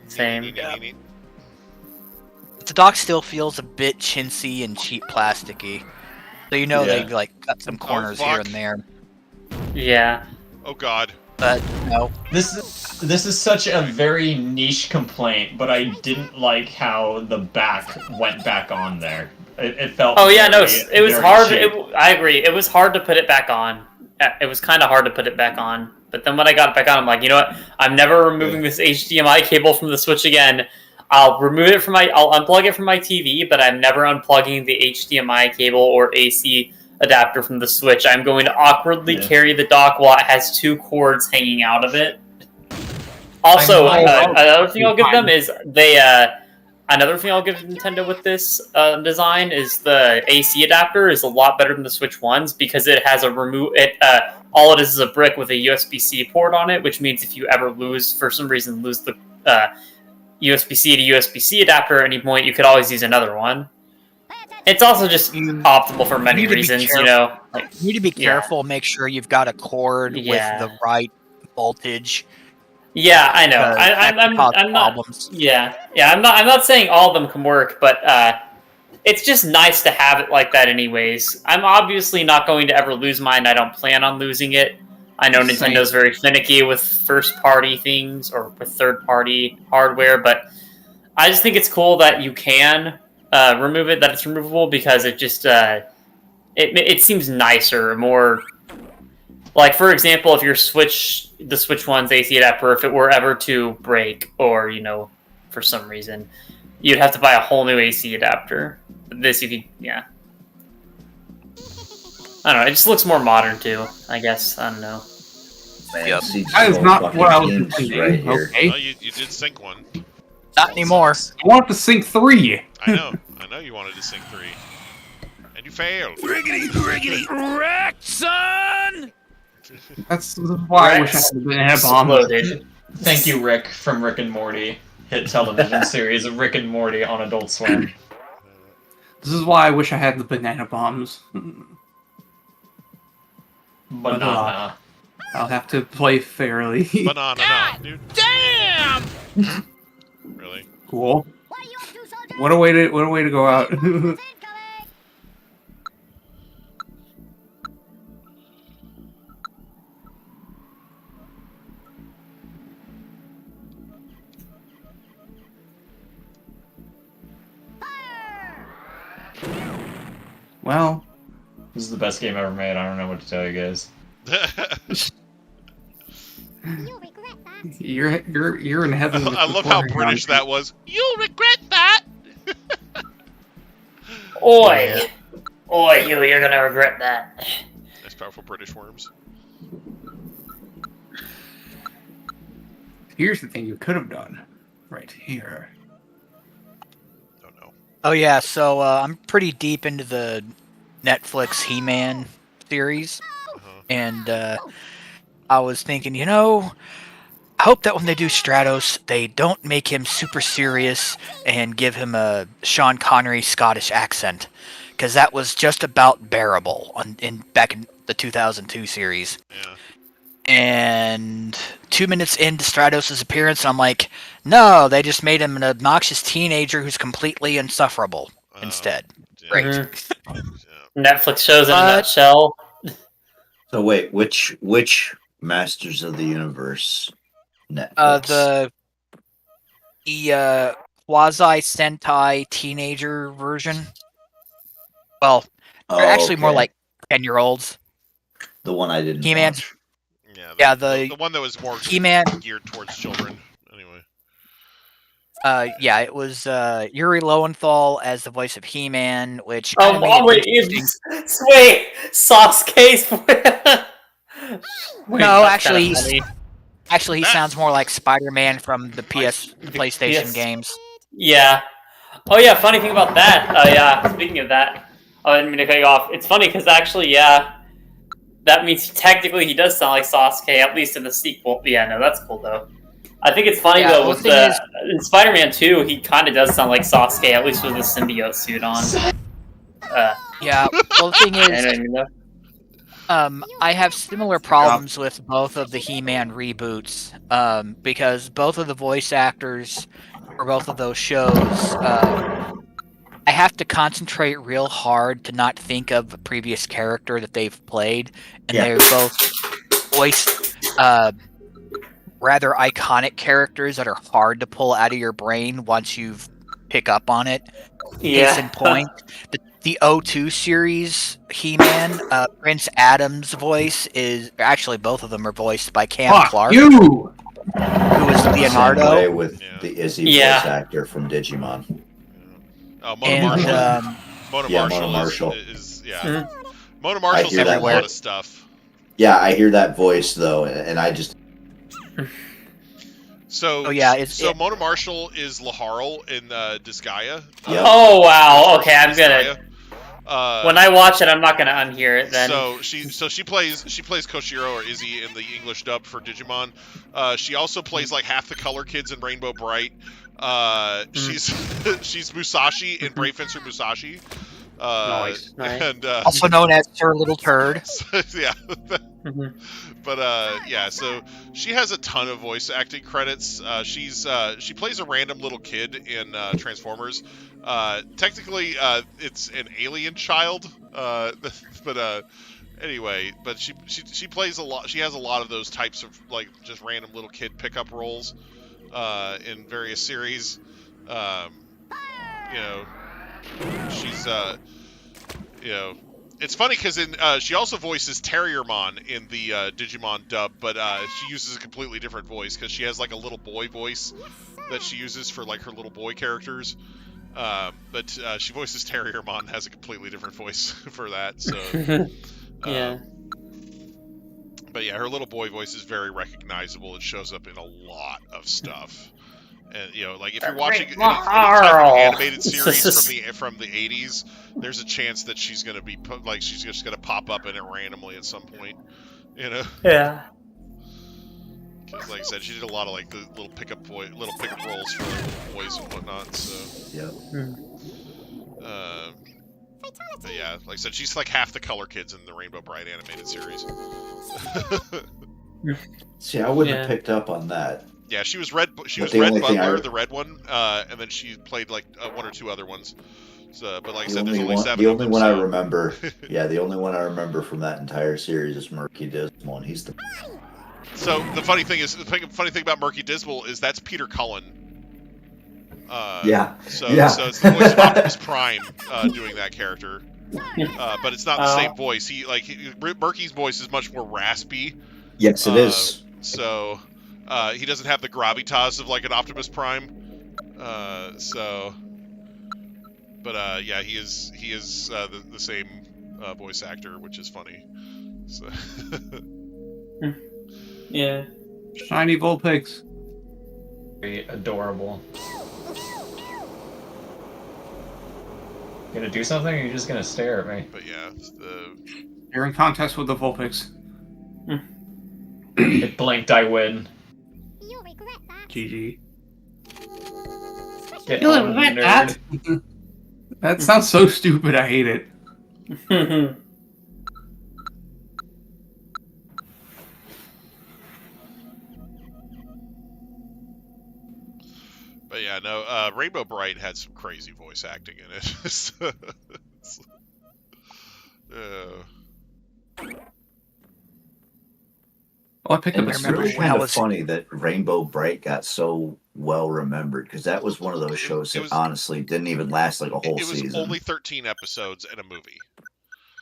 Same. the dock still feels a bit chintzy and cheap plasticky. So you know Yeah. they've like cut some corners here fuck. and there. Yeah. Oh God. But no. This is such a very niche complaint, but I didn't like how the back went back on there. It felt. Oh yeah, no, very- it was very hard. cheap. I agree. It was hard to put it back on. It was kind of hard to put it back on. But then when I got it back on, I'm like, you know what? I'm never removing this HDMI cable from the Switch again. I'll remove it from I'll unplug it from my TV, but I'm never unplugging the HDMI cable or AC adapter from the Switch. I'm going to awkwardly carry the dock while it has two cords hanging out of it. Also, another thing I'll give them is another thing I'll give Nintendo with this design is the AC adapter is a lot better than the Switch ones because it has all it is a brick with a USB-C port on it, which means if you ever lose the USB-C to USB-C adapter at any point, you could always use another one. It's also just optimal for many reasons, you know. Like, You need to be careful. Make sure you've got a cord with the right voltage. Yeah, I know. I'm not. problems. Yeah. I'm not saying all of them can work, but it's just nice to have it like that. Anyways, I'm obviously not going to ever lose mine. I don't plan on losing it. I know Nintendo's very finicky with first-party things or with third-party hardware, but I just think it's cool that you can remove it. That it's removable because it just it seems nicer, more. Like, for example, if the Switch one's AC adapter, if it were ever to break or, you know, for some reason, you'd have to buy a whole new AC adapter. This, you could, yeah. I don't know, it just looks more modern, too, I guess. I don't know. Man, Yep. That is not what I was intending. right here. Okay. Oh, you did sync one. Not anymore. I want to sync 3. I know you wanted to sync 3. And you failed. Riggedy wreck, son! That's why I wish I had the banana bomb. Exploded. Thank you, Rick from Rick and Morty hit television series of Rick and Morty on Adult Swim. This is why I wish I had the banana bombs. Banana. I'll have to play fairly. Banana, no, dude. Damn! Really? Cool. What a way to go out. Well, This is the best game ever made. I don't know what to tell you guys. you're in heaven. With I the love how Porygon. British that was. You'll regret that. Oi! Oi, you're gonna regret that. Nice, powerful British worms. Here's the thing you could have done, right here. Oh no. Oh yeah, so I'm pretty deep into the Netflix He-Man series, and I was thinking, you know, I hope that when they do Stratos, they don't make him super serious and give him a Sean Connery Scottish accent, because that was just about bearable back in the 2002 series. Yeah. And 2 minutes into Stratos' appearance, I'm like, no, they just made him an obnoxious teenager who's completely insufferable instead. Yeah. Great. Yeah. Netflix shows in a nutshell. So wait, which Masters of the Universe Netflix? The quasi Sentai teenager version. Well, they're actually more like 10-year-olds. The one I didn't He-Man's. watch. Yeah, the one that was more He-Man. geared towards children. Anyway. Yeah, it was Yuri Lowenthal as the voice of He-Man, which. Oh, wait, Sasuke's. No, actually, he sounds more like Spider-Man from the PlayStation games. Yeah. Oh yeah. Funny thing about that. Yeah. Speaking of that, I didn't mean to cut you off. It's funny because actually, yeah, that means technically he does sound like Sasuke, at least in the sequel. Yeah. No, that's cool though. I think it's funny though with in Spider-Man 2, he kind of does sound like Sasuke, at least with the symbiote suit on. Yeah. Well, the thing is. I have similar problems with both of the He-Man reboots, because both of the voice actors for both of those shows, I have to concentrate real hard to not think of a previous character that they've played, and Yeah. they're both voiced rather iconic characters that are hard to pull out of your brain once you've pick up on it. Case in point, the O2 series He-Man, Prince Adam's voice is actually both of them are voiced by Cam Clark, You! who is Same way Leonardo. with Yeah. the Izzy Yeah. voice actor from Digimon. Mona And Marshall. Mona Yeah, Marshall, Mona Marshall. is yeah. Mhm. Mona Marshall's hear in a that lot word. of stuff. Yeah, I hear that voice though, and I just So Mona Marshall is Laharl in Disgaea. Yep. Oh wow. Okay, I'm gonna. Disgaea. When I watch it, I'm not gonna unhear it then. So she plays Koshiro or Izzy in the English dub for Digimon. She also plays like half the color kids in Rainbow Bright. She's Musashi in Brave Fencer Musashi. Nice. And Also known as Sir Little Turd. yeah. Mhm. But yeah, so she has a ton of voice acting credits. She plays a random little kid in Transformers. Technically, it's an alien child. But anyway, but she plays a lot. She has a lot of those types of like just random little kid pickup roles in various series. You know, she's you know. It's funny because she also voices Terriermon in the Digimon dub, but she uses a completely different voice because she has like a little boy voice that she uses for like her little boy characters. But she voices Terriermon, has a completely different voice for that. So Yeah. But yeah, her little boy voice is very recognizable. It shows up in a lot of stuff. And you know, like if you're watching any type of animated series from the 80s, there's a chance that she's gonna be she's just gonna pop up in it randomly at some point. You know? Yeah. Because like I said, she did a lot of like the little pickup roles for like, little boys and whatnot. So. Yep. But yeah, like I said, she's like half the color kids in the Rainbow Bright animated series. See, I wouldn't have picked up on that. Yeah, she was Red. She But was the Red only thing Butler, the red one, and then she played like one or two other ones. So, but like I said, there's only 7. The only one I so. remember, yeah, the only one I remember from that entire series is Murky Dismal, and he's the. So the funny thing about Murky Dismal is that's Peter Cullen. Yeah. So Yeah. so it's the voice of Optimus Prime doing that character, but it's not the same voice. Murky's voice is much more raspy. Yes, it is. So he doesn't have the gravitas of like an Optimus Prime. But yeah, he is the same voice actor, which is funny. So. Yeah. Shiny Vulpix. Very adorable. Gonna do something, or are you just gonna stare at me? But yeah, You're in contest with the Vulpix. It blinked, I win. You'll regret that. GG. Get You'll on, regret nerd. that. That sounds so stupid, I hate it. But yeah, no. Rainbow Bright had some crazy voice acting in it. Well, I picked up a It's remember really when I kind of was- funny that Rainbow Bright got so well remembered because that was one of those shows that honestly didn't even last like a whole it was season. only 13 episodes and a movie.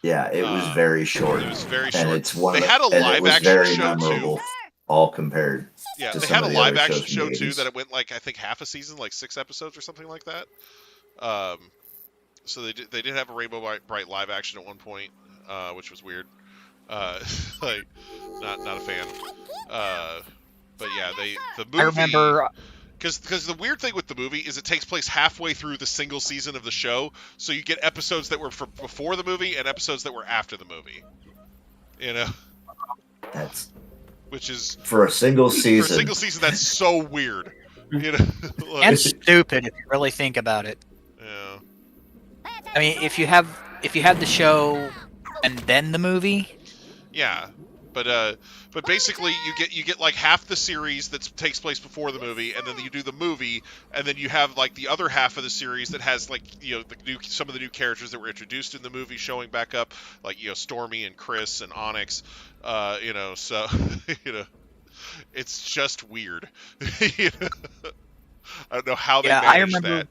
Yeah, it was very short. It was very short. And it's one They of had a and it live was action very show memorable, too. all compared. Yeah, to they some had a of the live other action shows show from the too 80s. that it went like I think half a season, like 6 episodes or something like that. So they did have a Rainbow Bright live action at one point, which was weird. Like not a fan. But yeah, the movie. I remember. Because the weird thing with the movie is it takes place halfway through the single season of the show, so you get episodes that were from before the movie and episodes that were after the movie. You know, which is for a single season. For a single season, that's so weird. You know, like, And stupid if you really think about it. Yeah. I mean, if you have the show and then the movie, Yeah. But basically you get like half the series that takes place before the movie, and then you do the movie, and then you have like the other half of the series that has like some of the new characters that were introduced in the movie showing back up, like Stormy and Chris and Onyx, so it's just weird. I don't know how they managed that.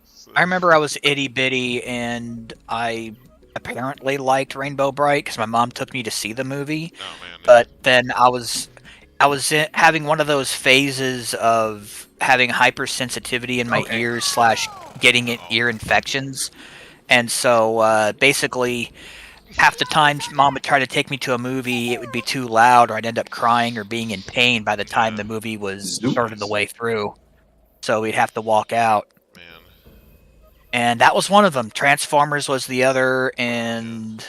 So. I remember I was itty bitty and I apparently liked Rainbow Bright because my mom took me to see the movie. Oh, man, but then I was having one of those phases of having hypersensitivity in my ears / getting ear infections, and so basically half the time mom would try to take me to a movie, it would be too loud, or I'd end up crying or being in pain by the time the movie was started the way through. So we'd have to walk out. And that was one of them. Transformers was the other, and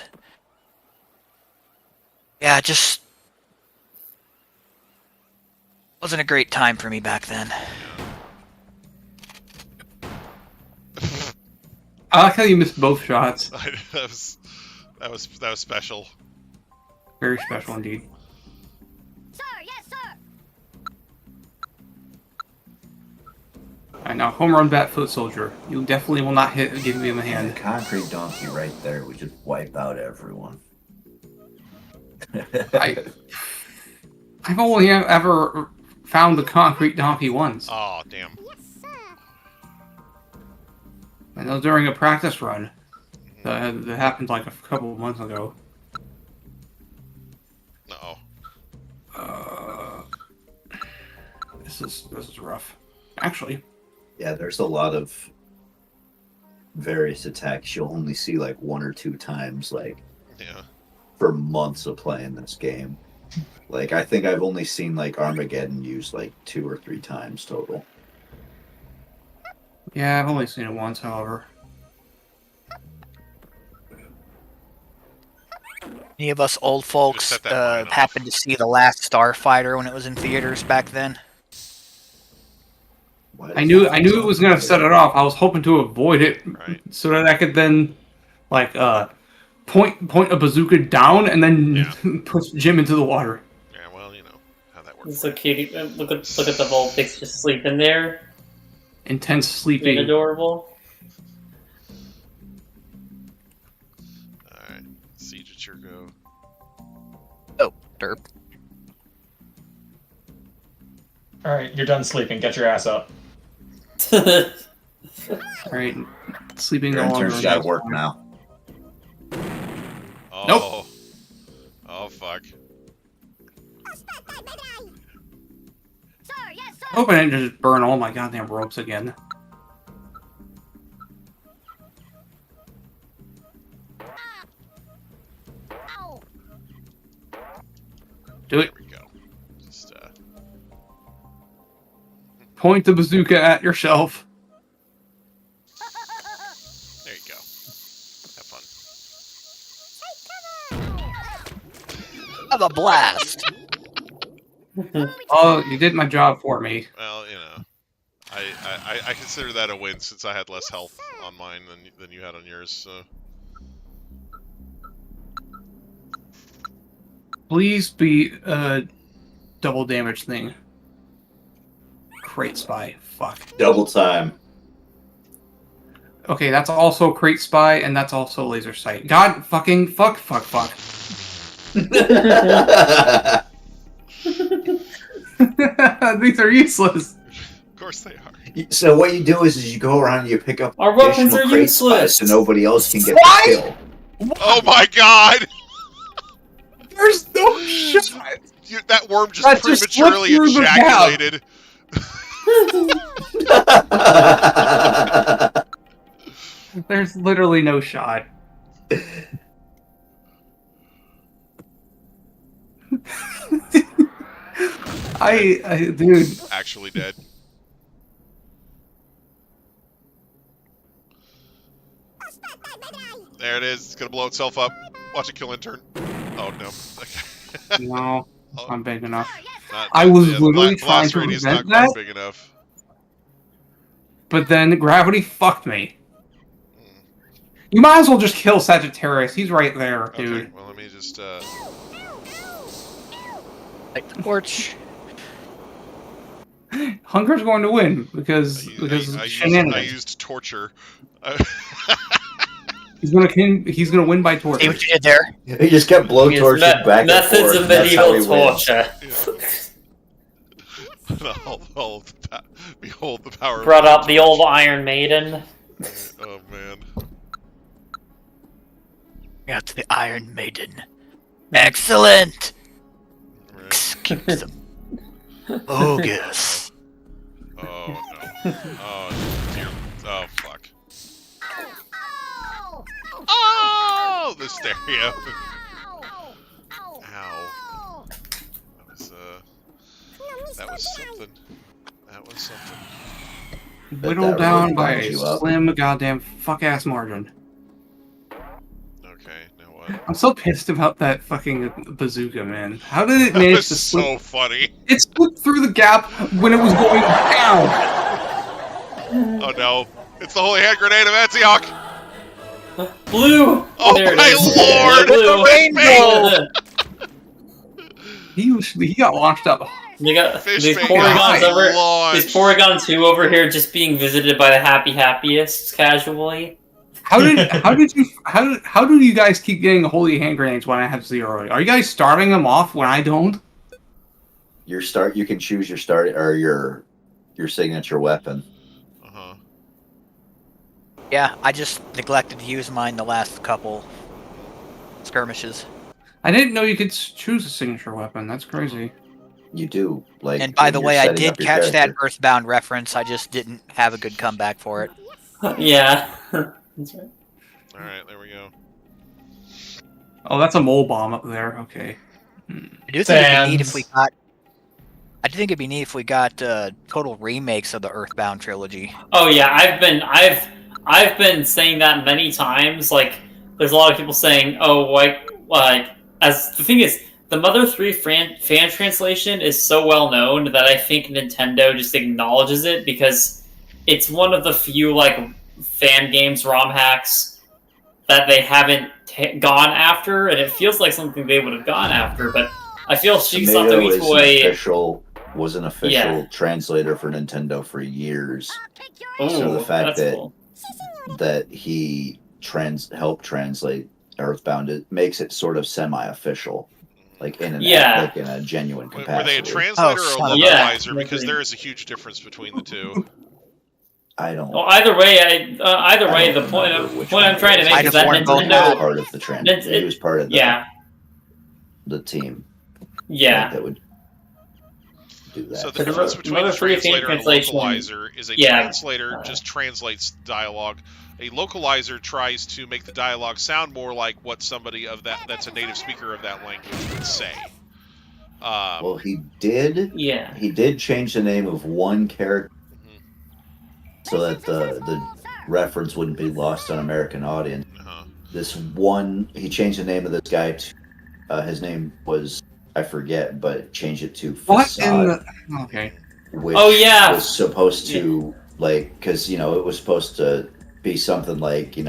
yeah, just wasn't a great time for me back then. I like how you missed both shots. That was special. Very special indeed. Sir, yes, sir. I know, home run bat foot soldier. You definitely will not give me a hand. The concrete donkey right there would just wipe out everyone. I've only ever found the concrete donkey once. Oh, damn. Yes, sir. I know during a practice run. That happened like a couple of months ago. This is rough. Actually. Yeah, there's a lot of various attacks you'll only see like 1 or 2 times, like for months of playing this game. Like I think I've only seen like Armageddon used like 2 or 3 times total. Yeah, I've only seen it once, however. Any of us old folks happened to see The Last Starfighter when it was in theaters back then? I knew it was gonna set it off. I was hoping to avoid it so that I could then like point a bazooka down and then push Jim into the water. Yeah, well, you know how that works. It's so cute. Look at the Vulpix just sleeping there. Intense sleeping. Being adorable. Alright, Siege, it's your go. Oh, derp. Alright, you're done sleeping. Get your ass up. Alright, sleeping no Your longer. intern's gotta work now. Oh. Nope. Oh, fuck. Sir, yes, sir. I hope I didn't just burn all my goddamn ropes again. Ow. Do it. There we go. Just, Point the bazooka at yourself. there you go. Have fun. Have a blast. Oh, you did my job for me. Well, you know, I consider that a win since I had less health on mine than you had on yours. So. Please be a double damage thing. Crate spy. Fuck. Double time. Okay, that's also crate spy, and that's also laser sight. God fucking fuck. These are useless. Of course they are. So what you do is you go around and you pick up Our weapons additional are crate useless. spies so nobody else can get What? the kill. Oh my god! There's no shot. That worm just That just prematurely slipped through the gap. ejaculated. There's literally no shot. Dude. Actually dead. There it is. It's gonna blow itself up. Watch it kill intern. Oh no. No, I'm big enough. Not, I was yeah, literally the trying blast to radius prevent not quite that. big enough. But then gravity fucked me. You might as well just kill Sagittarius. He's right there, dude. Okay, well let me just Like the torch. Hunger's going to win because I shenanigans. used torture. He's gonna win by torture. See what you did there? He just kept blowtorching back and Methods forth. of and that's how medieval he wins. torture. Behold the power. Brought up the old Iron Maiden. Oh man. Got to the Iron Maiden. Excellent. Right. Excuse them. Bogus. Oh no. Oh dear. Oh fuck. Oh, the stereo. Ow. That was something. That was something. Whittled down by a wound you up. slim goddamn fuck ass margin. Okay, now what? I'm so pissed about that fucking bazooka, man. How did it That manage was to slip? so funny. It slipped through the gap when it was going down. Oh no. It's the holy hand grenade of Antioch! Blue! Oh There it my is. lord! Blue. He got launched up. They got Fish these fingers Porygons over. launched. These Porygon 2 over here just being visited by the happiest casually. How do you guys keep getting holy hand grenades when I have 0? Are you guys starting them off when I don't? You can choose your start or your signature weapon. Uh-huh. Yeah, I just neglected to use mine the last couple skirmishes. I didn't know you could choose a signature weapon. That's crazy. You do. Like, And by when the you're way, I setting did up your catch that character. Earthbound reference. I just didn't have a good comeback for it. Yeah. That's right. Alright, there we go. Oh, that's a mole bomb up there. Okay. I do think it'd be neat if we got. I do think it'd be neat if we got total remakes of the Earthbound trilogy. Oh yeah, I've been saying that many times. Like, there's a lot of people saying, "Oh, like as the thing is, the Mother 3 fan translation is so well known that I think Nintendo just acknowledges it because it's one of the few like fan games ROM hacks that they haven't gone after, and it feels like something they would have gone after. But I feel Shigesato Itoi was an official translator for Nintendo for years. So the fact that he helped translate Earthbound, it makes it sort of semi-official, like in a genuine capacity. Were they a translator or a localizer? Because there is a huge difference between the two. I don't. Well, either way, the point I'm trying to make is that Nintendo part of the translation. He was part of the team. Yeah. That would do that. So the difference between a translator and a localizer is a translator just translates dialogue. A localizer tries to make the dialogue sound more like what somebody that's a native speaker of that language would say. Well, he did. Yeah. He did change the name of one character so that the reference wouldn't be lost on American audience. He changed the name of this guy to, his name was, I forget, but changed it to Facade. Okay. Which was supposed to, like, because, it was supposed to be something like, it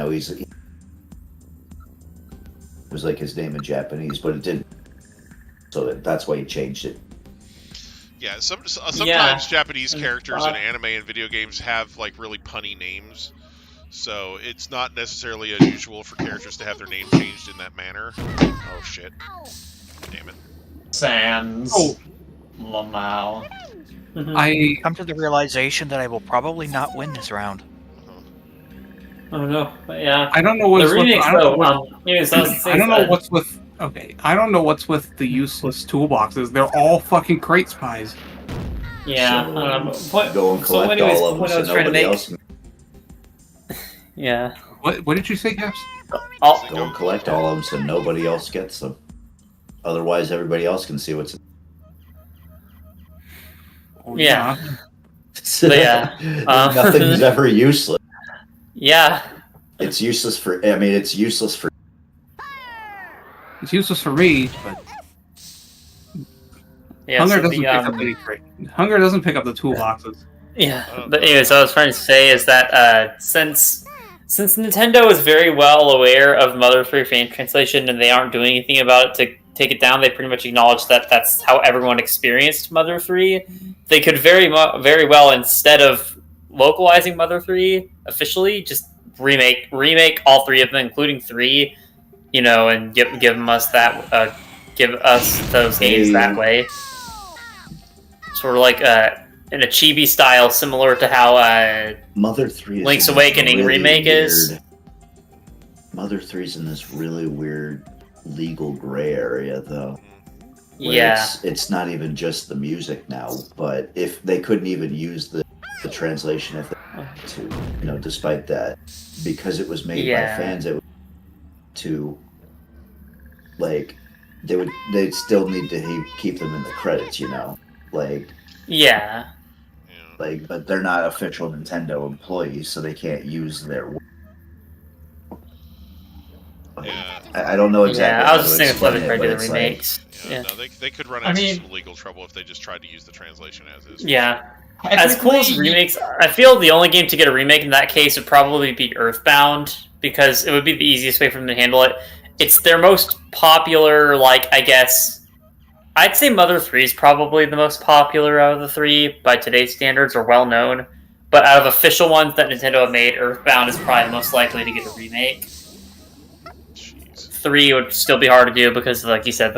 was like his name in Japanese, but it didn't. So that's why he changed it. Yeah, sometimes Japanese characters in anime and video games have like really punny names, so it's not necessarily unusual for characters to have their name changed in that manner. Oh shit! Damn it! Sans. Lamau. I come to the realization that I will probably not win this round. Oh no! But yeah. I don't know what's the remakes, I don't know what's with. Okay, I don't know what's with the useless toolboxes. They're all fucking crate spies. Yeah. Go and collect all of them so nobody else. Yeah. What did you say, Caps? Go and collect all of them so nobody else gets them. Otherwise, everybody else can see what's in. Yeah. Nothing's ever useless. Yeah. It's useless for. I mean, it's useless for. It's useless for me, but Hunger doesn't pick up any crate. Hunger doesn't pick up the toolboxes. Yeah, but anyways, what I was trying to say is that since Nintendo is very well aware of Mother 3 fan translation and they aren't doing anything about it take it down. They pretty much acknowledged that that's how everyone experienced Mother 3. They could very well, instead of localizing Mother 3 officially, just remake all 3 of them, including 3, and give us those games that way. Sort of like in a chibi style, similar to how Mother 3 is Link's Awakening really remake is. weird. Mother 3's in this really weird legal gray area, though. where Yeah. it's not even just the music now, but if they couldn't even use the translation if they wanted to, despite that, because it was made by fans, it would to they'd still need to keep them in the credits, Yeah. but they're not official Nintendo employees, so they can't use their work. Yeah. I don't know exactly. Yeah, I how was just to saying explain if it, they but do the it's remakes. Yeah, no, they could run into some legal trouble if they just tried to use the translation as is. Yeah. As cool as remakes, I feel the only game to get a remake in that case would probably be Earthbound, because it would be the easiest way for them to handle it. It's their most popular, I guess... I'd say Mother 3 is probably the most popular out of the three, by today's standards, or well-known. But out of official ones that Nintendo have made, Earthbound is probably the most likely to get a remake. 3 would still be hard to do because, like you said,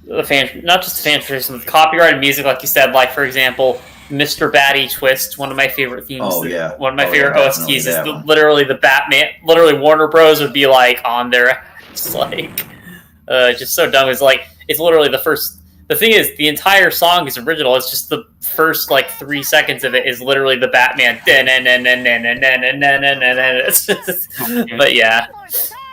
the fan, not just the fan tradition, the copyrighted music, like you said, for example, Mr. Batty Twist, one of my favorite themes. Oh, yeah. One of my favorite definitely OSTs is that one. literally the Batman. Literally, Warner Bros. Would be on their ass, just so dumb. It's literally the first. The thing is, the entire song is original. It's just the first 3 seconds of it is literally the Batman. But yeah,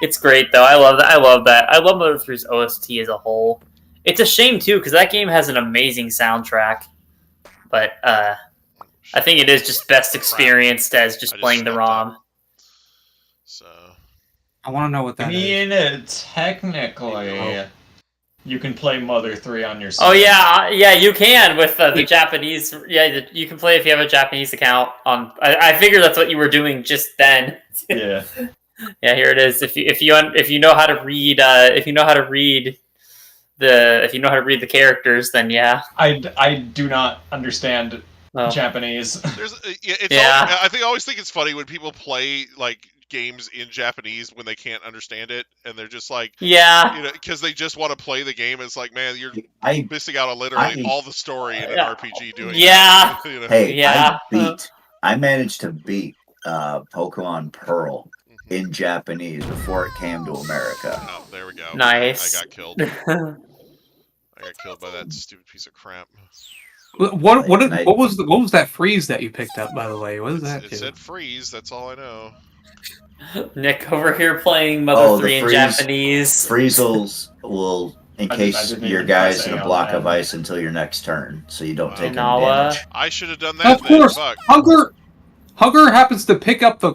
it's great though. I love that. I love Mother 3's OST as a whole. It's a shame too because that game has an amazing soundtrack, but I think it is just best experienced as just playing the ROM. So I want to know what that is. Technically, you can play Mother 3 on your Oh yeah, you can with the Japanese. Yeah, you can play if you have a Japanese account. I figured that's what you were doing just then. Yeah. Yeah, here it is. If you know how to read the characters, then yeah. I do not understand Japanese. I always think it's funny when people play games in Japanese when they can't understand it, and they're just because they just want to play the game. It's man, you're missing out on literally all the story in an RPG doing that. Hey, I managed to beat Pokemon Pearl in Japanese before it came to America. Oh, there we go. Nice. I got killed. I got killed by that stupid piece of crap. What was that freeze that you picked up, by the way? What is that? It said freeze. That's all I know. Nick over here playing Mother 3 in Japanese. Freezels will encase your guys in a block of ice until your next turn, so you don't take any damage. I should have done that. Of course, Hugger happens to pick up the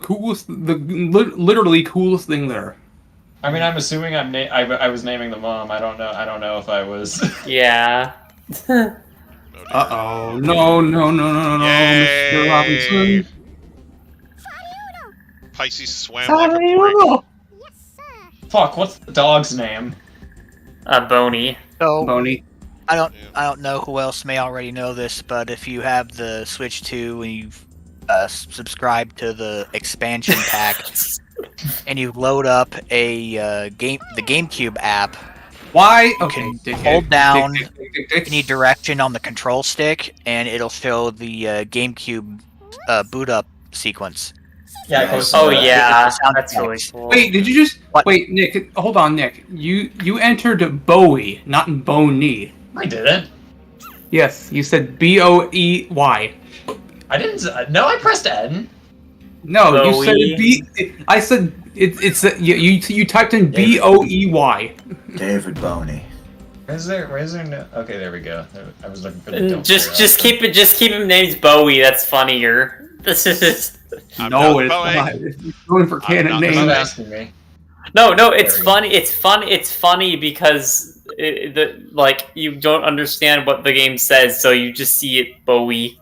literally coolest thing there. I mean, I'm assuming I was naming the mom. I don't know if I was. Yeah. Uh-oh. No, Mr. Robinson. Pisces swam like a prick. Fuck, what's the dog's name? Boney. So, Boney. I don't know who else may already know this, but if you have the Switch 2 and you've subscribed to the expansion pack and you load up the GameCube app, why? You can hold down any direction on the control stick, and it'll show the GameCube boot up sequence. Yeah. That's really cool. Wait, did you just wait, Nick? Hold on, Nick. You entered Bowie, not Boney. I didn't. Yes, you said Boey. I didn't. No, I pressed N. No, Bowie. you said B. I said it's you typed in Boey. David Boney. Where's there no? Okay, there we go. I was looking for the. Just keep him named Bowie. That's funnier. This is. No, it's not. It's going for canon names. Not asking me. No, it's funny. It's funny because you don't understand what the game says, so you just see it Bowie.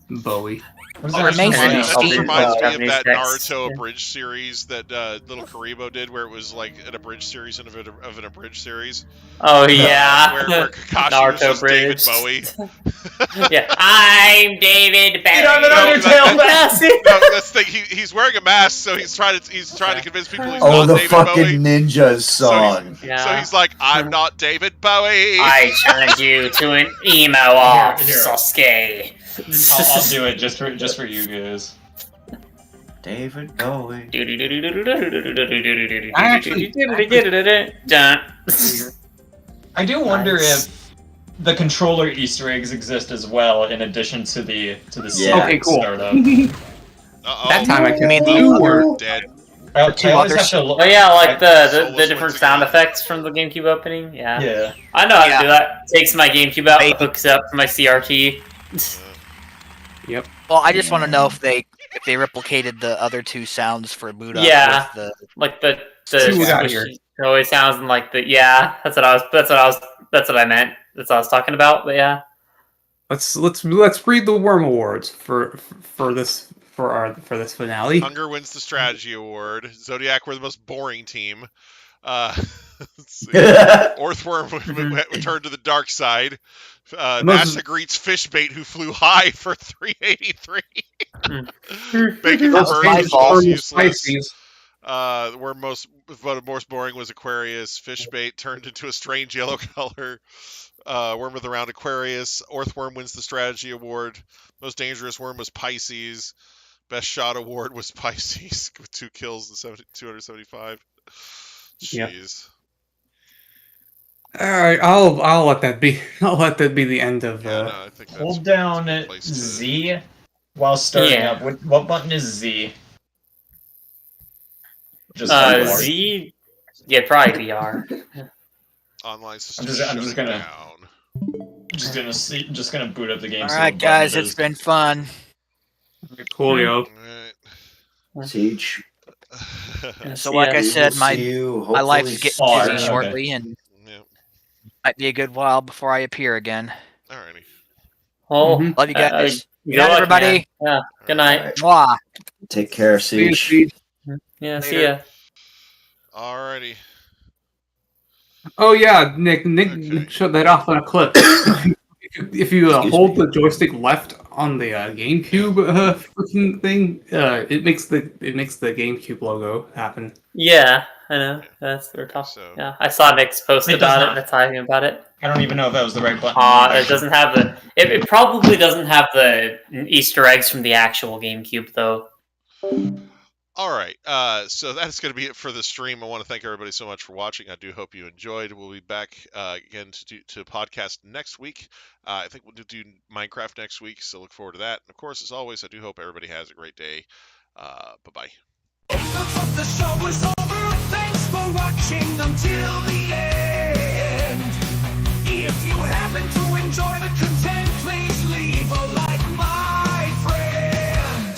Bowie. What is Oh, that? Remains to be that just seen. reminds me of Japanese that text. Naruto Yeah. abridged series that little Karibo did, where it was like an abridged series of an abridged series. Oh yeah, Where Kakashi was Naruto just bridge. David Bowie. Yeah, I'm David Bowie. You don't have an No, Undertale Yes. No, that's the thing. He's wearing a mask, so he's trying to convince people he's Oh, not the David fucking Bowie. Ninjas song. So he's like, I'm not David Bowie. I turned you to an emo off, Here. Sasuke. I'll do it just for you guys. David Bowie. I do wonder Nice. if the controller Easter eggs exist as well, in addition to the Yeah. Okay, cool. startup. Uh-oh. That time I can mean the We're dead. I two always others. have to look. Oh yeah, like the Soulless different wins sound again. effects from the GameCube opening. Yeah, Yeah. I know how Yeah. to do that. Takes my GameCube out, Baby. hooks it up to my CRT. Well, I just want to know if they replicated the other two sounds for boot up. Yeah. With the, Like the See what we got here. squishy noise sounds and like the that's what I meant. That's what I was talking about. But yeah, Let's read the Worm Awards for this finale. Hunger wins the strategy award. Zodiac were the most boring team. Let's see. Orthworm returned to the dark side. NASA greets Fishbait, who flew high for 383. Bacon That's for my birds fault. was useless. Pisces. Where most voted most boring was Aquarius. Fishbait turned into a strange yellow color. Worm of the round, Aquarius. Orthworm wins the strategy award. Most dangerous worm was Pisces. Best shot award was Pisces with 2 kills and 275. Yep. Jeez. All right, I'll let that be. I'll let that be the end of. Yeah, no, I think that's Hold down that's a place to- Z while starting Yeah. up. What button is Z? Just one more. Z. Yeah, probably VR. Online system. I'm just shutting gonna- down. just gonna boot up the game. all so right, the guys, button it's been fun. Coolio. Alright. Siege. So, like I Yeah. said, We'll my see you my life's hopefully getting Oh, busy okay. shortly, and Yeah. might be a good while before I appear again. Alrighty. Oh, Mhm. Love you guys. good Good night, luck, everybody. man. Yeah. Good night. Alright. Mwah. Take care, See you, Siege. Siege. Yeah. See Later. ya. Alrighty. Oh yeah, Nick Okay. shut that off on a clip. If you Excuse hold me. the joystick left on the GameCube freaking thing, it makes the GameCube logo happen. Yeah, I know. That's what we're talking. So- Yeah, I saw Nick's post It does about not. it. That's talking about it. I don't even know if that was the right button. It doesn't have the. It probably doesn't have the Easter eggs from the actual GameCube though. All right. So that's going to be it for the stream. I want to thank everybody so much for watching. I do hope you enjoyed. We'll be back again to podcast next week. I think we'll do Minecraft next week, so look forward to that. And of course, as always, I do hope everybody has a great day. Bye-bye. The show is over. Thanks for watching until the end. If you happen to enjoy the content, please leave a like, my friend.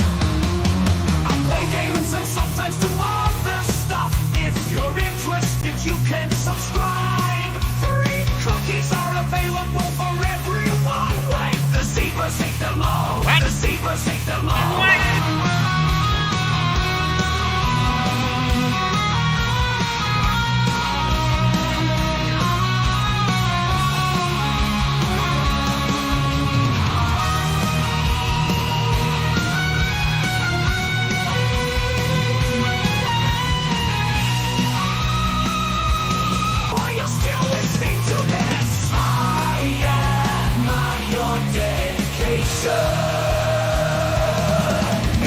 I play games and sometimes do other stuff. If you're interested, you can subscribe. Free cookies are available for everyone. Like the zebras take them all. The zebras take them all. Are you still listening to this? I am your dedication.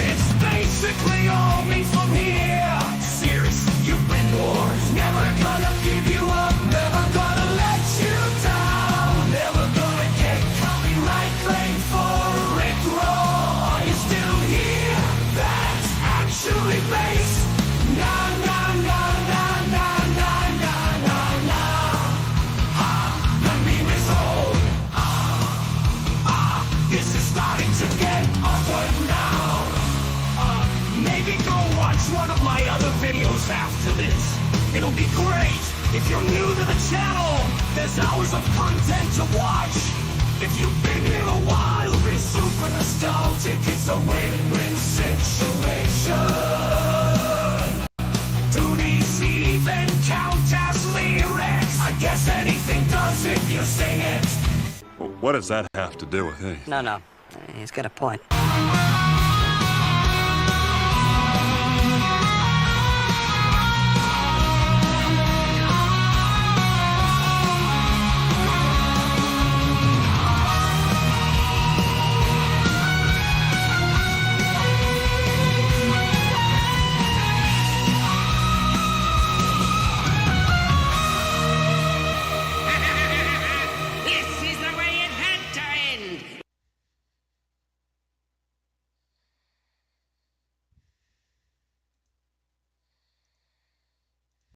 It's basically all me from here. Seriously, you've been warned. Never gonna give you up. Never gonna let you down. Never gonna get copyright claim for it wrong. Are you still here? That's actually based. Nah, nah, nah, nah, nah, nah, nah, nah, nah. The meme is old. This is starting to get awkward now. Maybe go watch one of my other videos after this. It'll be great. If you're new to the channel, there's hours of content to watch. If you've been here a while, be super nostalgic. logic, it's a win-win situation. Do these even count as lyrics? I guess anything does if you sing it. What does that have to do with anything? No, he's got a point.